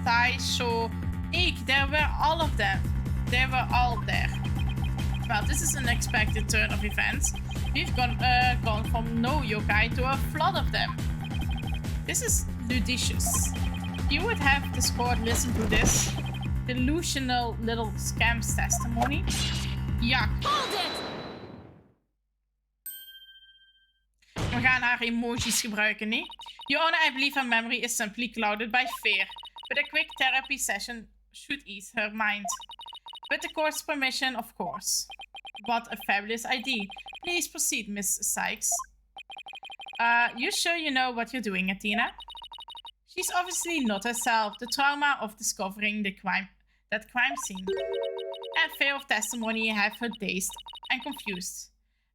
Taisho, Eek. There were all of them. They were all there. Well, this is an unexpected turn of events. We've gone from no yokai to a flood of them. This is ludicious. You would have the squad listen to this delusional little scam's testimony. Yuck. Hold it! We gaan haar emojis gebruiken, niet? Your Honor, I believe her memory is simply clouded by fear. But a quick therapy session should ease her mind. With the court's permission, of course. What a fabulous idea. Please proceed, Miss Sykes. You sure you know what you're doing, Athena? She's obviously not herself. The trauma of discovering that crime scene and fear of testimony have her dazed and confused.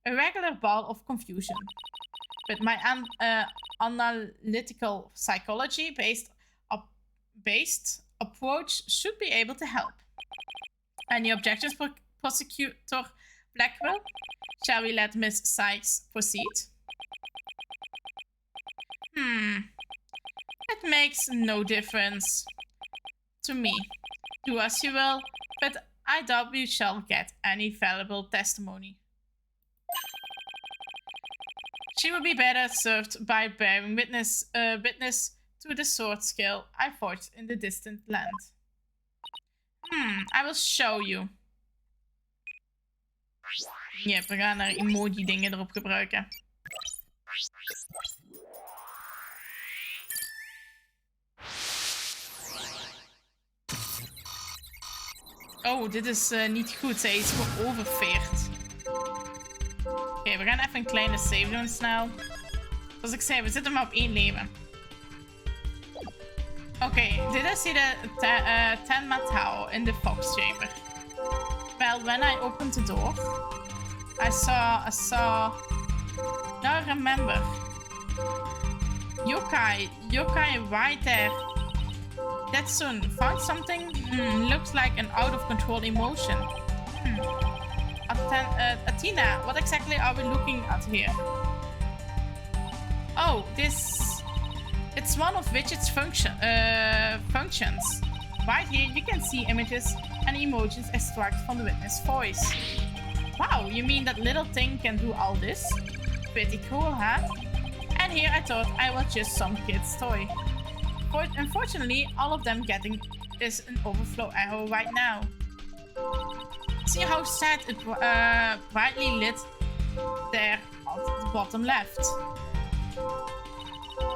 A regular ball of confusion. But my analytical psychology-based approach should be able to help. Any objections, Prosecutor Blackwell? Shall we let Miss Sykes proceed? It makes no difference to me. Do as you will, but I doubt we shall get any valuable testimony. She will be better served by bearing witness to the sword skill I forged in the distant land. I will show you. Ja, we gaan er emoji dingen erop gebruiken. Oh, dit is niet goed. Zij is geoverveerd. Oké, we gaan even een kleine save doen snel. Zoals ik zei, we zitten maar op 1 leven. Oké, dit is hier de Tenma Taro in the Fox Chamber. Well, when I opened the door, I saw... Now I remember. Yokai right there. That soon. Found something? Looks like an out-of-control emotion. Athena, what exactly are we looking at here? Oh, this... It's one of Widget's functions. Right here, you can see images and emotions extracted from the witness voice. Wow, you mean that little thing can do all this? Pretty cool, huh? And here I thought I was just some kid's toy. Unfortunately, all of them getting is an overflow arrow right now. See how sad it brightly lit there at the bottom left.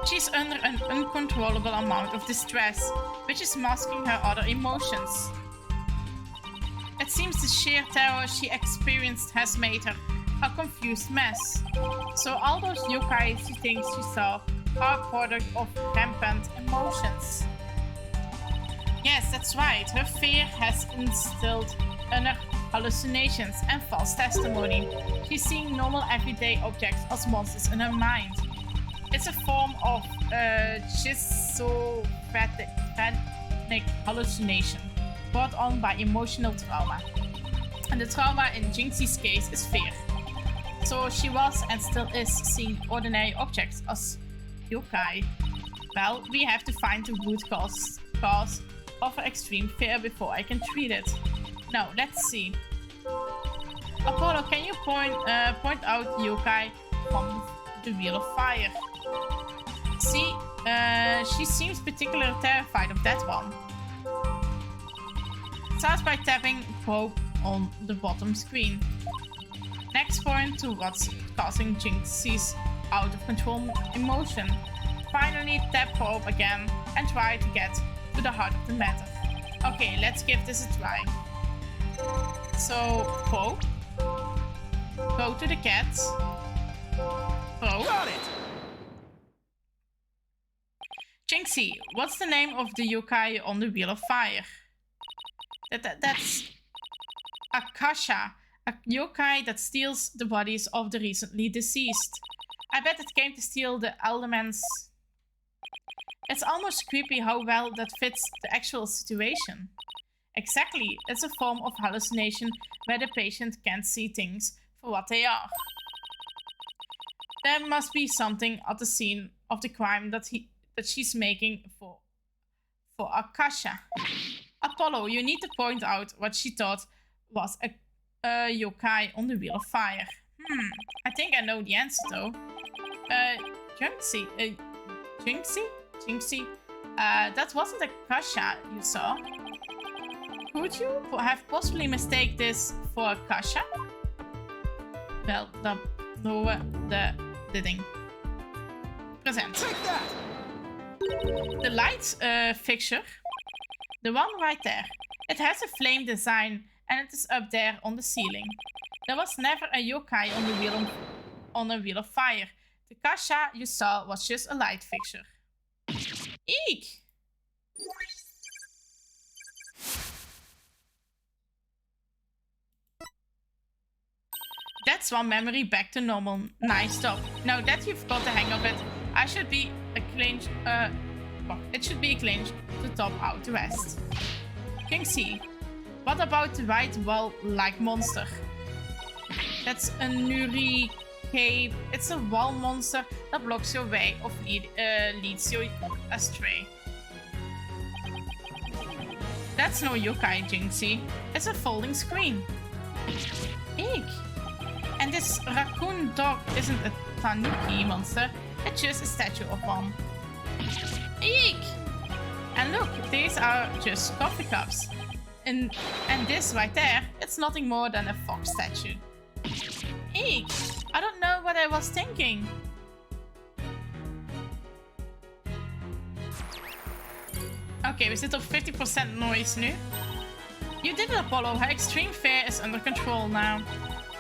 She's under an uncontrollable amount of distress, which is masking her other emotions. It seems the sheer terror she experienced has made her a confused mess. So all those yokai she thinks she saw are a product of rampant emotions. Yes, that's right. Her fear has instilled in her hallucinations and false testimony. She's seeing normal everyday objects as monsters in her mind. It's a form of schizophrenic hallucination brought on by emotional trauma. And the trauma in Jinxie's case is fear. So she was and still is seeing ordinary objects as yokai. Well, we have to find the root cause of her extreme fear before I can treat it. Now, let's see. Apollo, can you point out yokai from the Wheel of Fire? See, she seems particularly terrified of that one. Start by tapping probe on the bottom screen. Next, point to what's causing Jinxie's out of control emotion. Finally, tap probe again and try to get to the heart of the matter. Okay, let's give this a try. So, poke. Go to the cat. Poke. Got it! Jinxie, what's the name of the yokai on the Wheel of Fire? That's Akasha, a yokai that steals the bodies of the recently deceased. I bet it came to steal the elements. It's almost creepy how well that fits the actual situation. Exactly, it's a form of hallucination where the patient can't see things for what they are. There must be something at the scene of the crime that she's making for Akasha. Apollo, you need to point out what she thought was a yokai on the Wheel of Fire. I think I know the answer though. Jinxie? That wasn't Akasha you saw. Could you have possibly mistaken this for Akasha? Well, the thing. Present. Take that! The light fixture. The one right there. It has a flame design and it is up there on the ceiling. There was never a yokai on a wheel of fire. The Kasha you saw was just a light fixture. Eek! That's one memory back to normal. Nice job. Now that you've got the hang of it, it should be a clinch to top out the rest. Jinxie, what about the white wall-like monster? That's a Nuri cave. It's a wall monster that blocks your way or leads you astray. That's no yokai, Jinxie. It's a folding screen. Eek! And this raccoon dog isn't a tanuki monster, it's just a statue of one. Eek! And look, these are just coffee cups. And this right there, it's nothing more than a fox statue. Eek! I don't know what I was thinking. Okay, we zitten op 50% noise nu. You did it, Apollo. Her extreme fear is under control now.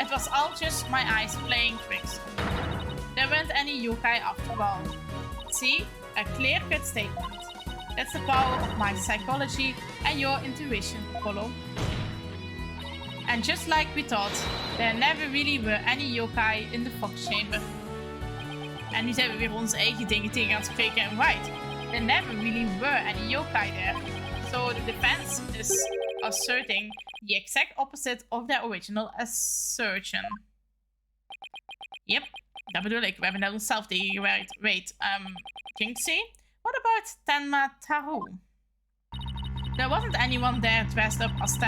It was all just my eyes playing tricks. There weren't any yokai after all. See? A clear-cut statement. That's the power of my psychology and your intuition, Apollo. And just like we thought, there never really were any yokai in the Fox Chamber. En nu zijn we weer onze eigen dingen tegen aan het spreken en Wright. There never really were any yokai there. So the defense is asserting the exact opposite of their original assertion. Yep, dat bedoel ik. We hebben naar onszelf tegengewerkt. Wait, Jinxie? What about Tenma Taru? There wasn't anyone there dressed up as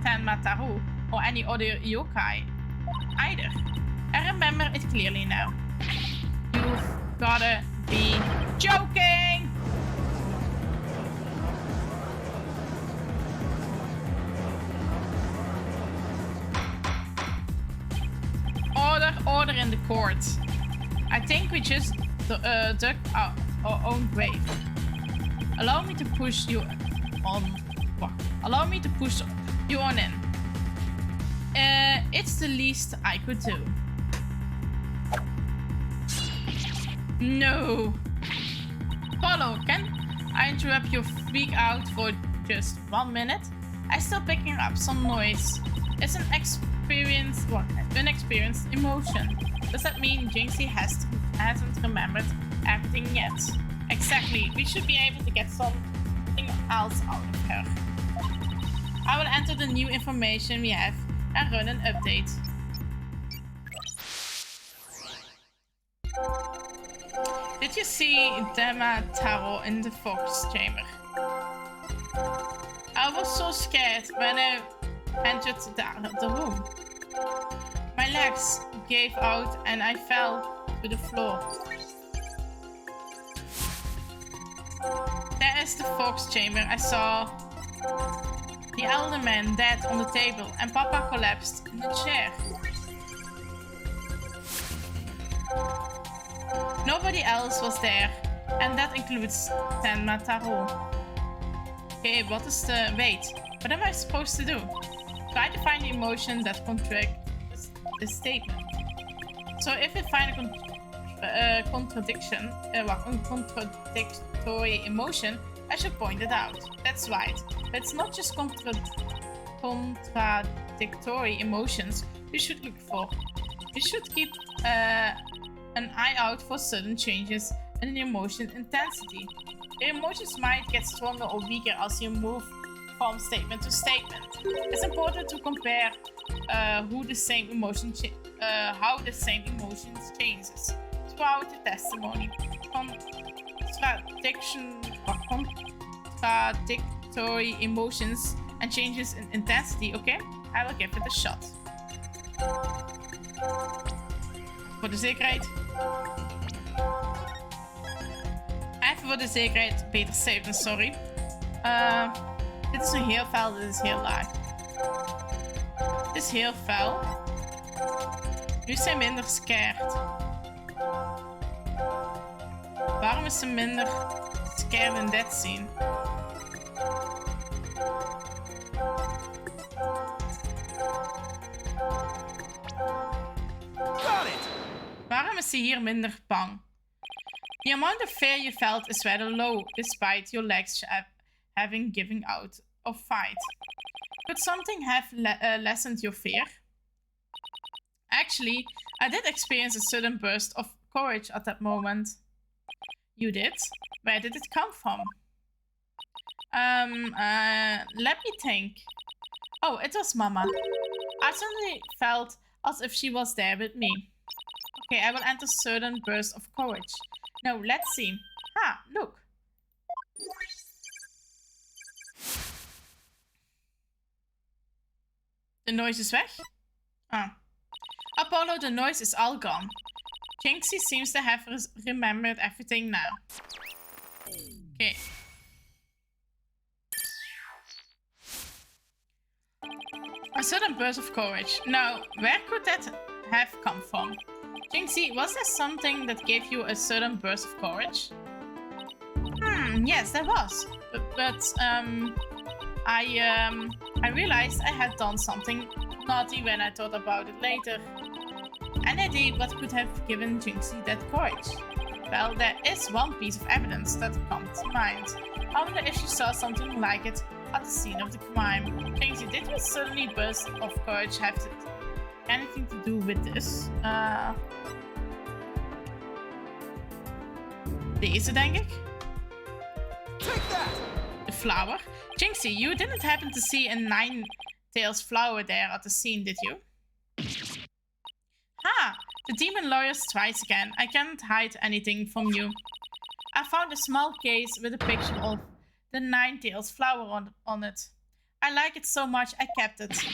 Tenma Taru or any other yokai either. I remember it clearly now. You've gotta be joking! Order in the court. I think we just dug our own grave. Allow me to push you on. What? Allow me to push you on in. It's the least I could do. No. Follow, can I interrupt your freak out for just 1 minute? I'm still picking up some noise. It's an unexperienced emotion. Does that mean Jinxie hasn't remembered everything yet? Exactly. We should be able to get something else out of her. I will enter the new information we have and run an update. Did you see Dema Taro in the Fox Chamber? I was so scared when I entered the room. My legs gave out and I fell to the floor. There is the Fox Chamber. I saw the elder man dead on the table and Papa collapsed in the chair. Nobody else was there, and that includes Tenma Taro. Okay, what is the... Wait, what am I supposed to do? Try to find the emotion that contradicts the statement. So if I find a contradiction, contradictory emotion, I should point it out. That's right. But it's not just contradictory emotions you should look for. You should keep an eye out for sudden changes in the emotion intensity. Your emotions might get stronger or weaker as you move from statement to statement. It's important to compare how the same emotion changes throughout the testimony. Contradictory emotions and changes in intensity. Okay, I will give it a shot. Voor de zekerheid. Even voor de zekerheid beter saven, sorry. Dit is een heel fel, dit is heel laag. Dit is heel fel. Nu is zij minder scared. Waarom is ze minder scared in that scene? Waarom is ze hier minder bang? The amount of fear you felt is rather low, despite your legs having given out of fight. Could something have lessened your fear? Actually, I did experience a sudden burst of courage at that moment. You did? Where did it come from? Let me think. Oh, it was Mama. I suddenly felt as if she was there with me. Okay, I will enter sudden burst of courage. Now, let's see. Ah, look. The noise is weg? Ah. Apollo, the noise is all gone. Jinxie seems to have remembered everything now. Okay. A sudden burst of courage. Now, where could that have come from? Jinxie, was there something that gave you a sudden burst of courage? Yes, there was. But I realized I had done something naughty when I thought about it later. An idea what could have given Jinxie that courage? Well, there is one piece of evidence that comes to mind. I wonder if she saw something like it at the scene of the crime. Jinxie, did your suddenly burst of courage have anything to do with this? Deze, denk ik. The flower. Jinxie, you didn't happen to see a nine-tails flower there at the scene, did you? Ha! The demon lawyer strikes again. I can't hide anything from you. I found a small case with a picture of the nine-tails flower on it. I like it so much I kept it.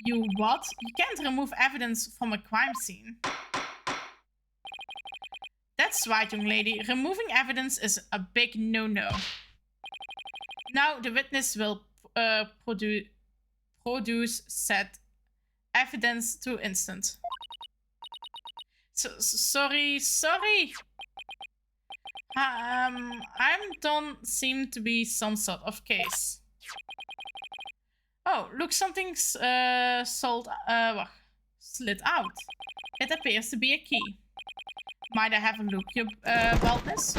You what? You can't remove evidence from a crime scene. That's right, young lady. Removing evidence is a big no-no. Now the witness will produce said evidence to instant. Sorry. Don't seem to be some sort of case. Oh, look, something's slid out. It appears to be a key. Might I have a look, your baldness?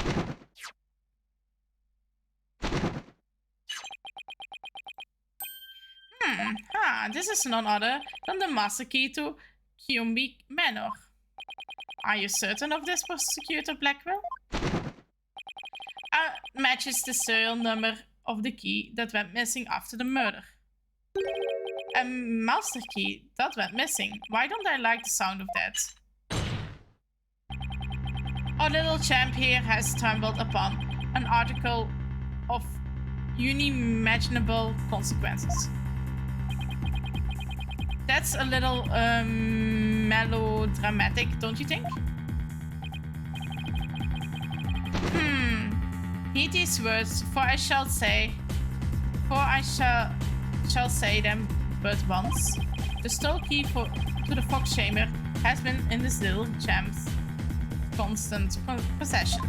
This is none other than the master key to Kyumbi Manor. Are you certain of this, Prosecutor Blackwell? Matches the serial number of the key that went missing after the murder. A master key that went missing. Why don't I like the sound of that? Our little champ here has stumbled upon an article of unimaginable consequences. That's a little melodramatic, don't you think? Heed these words, for I shall say them but once. The stole key to the fox chamber has been in this little champ's constant possession.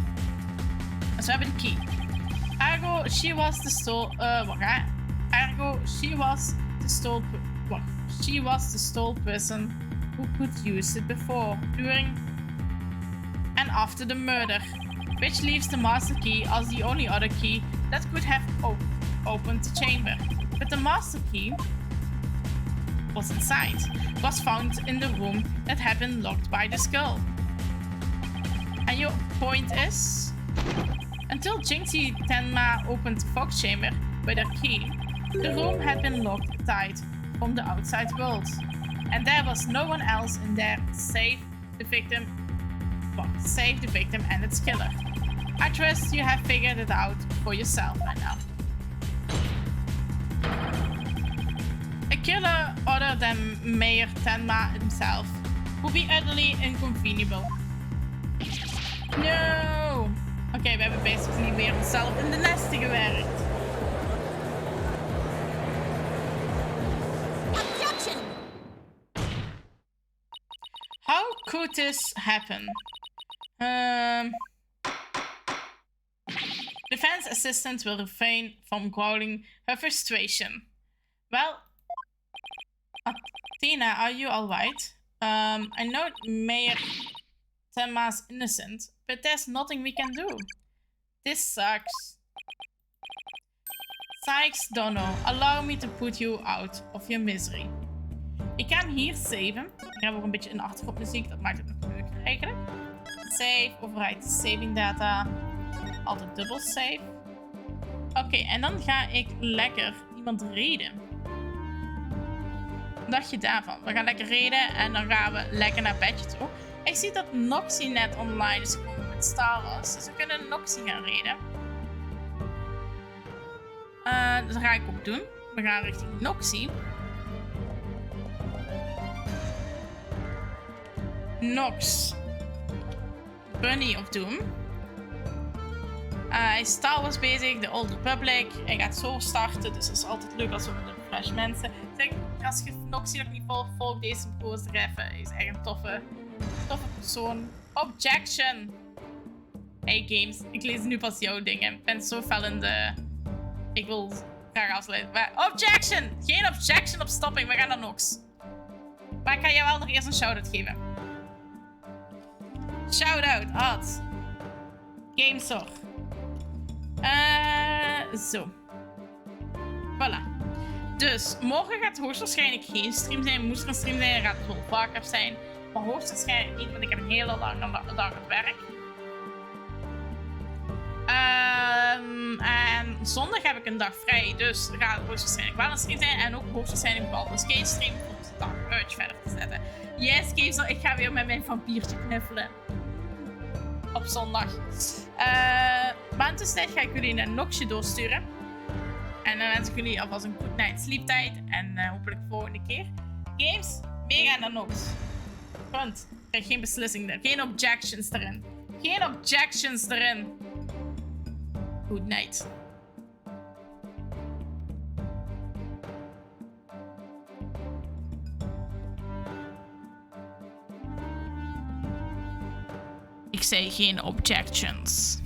Dus we hebben de key. Ergo, she was the stole. Wacht, hè. Ergo, she was the stole. She was the stole person who could use it before, during, and after the murder, which leaves the master key as the only other key that could have opened the chamber. But the master key was inside. Was found in the room that had been locked by the skull. And your point is? Until Jinxie Tenma opened the Fox Chamber with her key, the room had been locked tight from the outside world. And there was no one else in there save the victim and its killer. I trust you have figured it out for yourself by now. A killer other than Mayor Tenma himself would be utterly inconveniable. No! Oké, we hebben basically weer onszelf in de nesten gewerkt. Objection! How could this happen? Defense assistant will refrain from growling her frustration. Well, Athena, are you alright? I know Mayor Tenma's innocent, but there's nothing we can do. This sucks. Sykes, Dono, allow me to put you out of your misery. Ik ga hem hier saven. We hebben ook een beetje een achtergrondmuziek, dat maakt het nog leuker eigenlijk. Save, override saving data. Altijd dubbel save. Oké, en dan ga ik lekker iemand raiden. Wat dacht je daarvan? We gaan lekker raiden en dan gaan we lekker naar bedje toe. Ik zie dat Noxie net online is gekomen met Star Wars. Dus we kunnen Noxie gaan raiden. Dat ga ik ook doen. We gaan richting Noxie. Nox. Bunny of Doom. Hij is Star Wars bezig, de Old Republic. Hij gaat zo starten, dus het is altijd leuk als we met een fresh mensen. Zeg, als je Noxie nog niet volgt, volg deze poster even. Hij is echt een toffe persoon. Objection! Hey Games, ik lees nu pas jouw dingen. Ik ben zo fel in de... Ik wil graag afsluiten. Maar objection! Geen objection op stopping, we gaan naar Nox. Maar ik ga jou wel nog eerst een shout-out geven. Shout-out, Ad. Gamesor. Zo. Voilà. Dus, morgen gaat hoogstwaarschijnlijk geen stream zijn. Moest er een stream zijn, gaat het wel vaker zijn. Maar hoogstwaarschijnlijk niet, want ik heb een hele lange dag op werk. En zondag heb ik een dag vrij, dus er gaat hoogstwaarschijnlijk wel een stream zijn. En ook hoogstwaarschijnlijk wel dus geen stream om de dag uit verder te zetten. Yes, Games, ik ga weer met mijn vampiertje knuffelen. Op zondag. Maar in tussentijd ga ik jullie naar Noxje doorsturen. En dan wens ik jullie alvast een good night sleeptijd. En hopelijk volgende keer. Games, mega naar Nox. Want ik krijg geen beslissing er. Geen objections erin. Geen objections erin. Good night. Ik zei geen objections.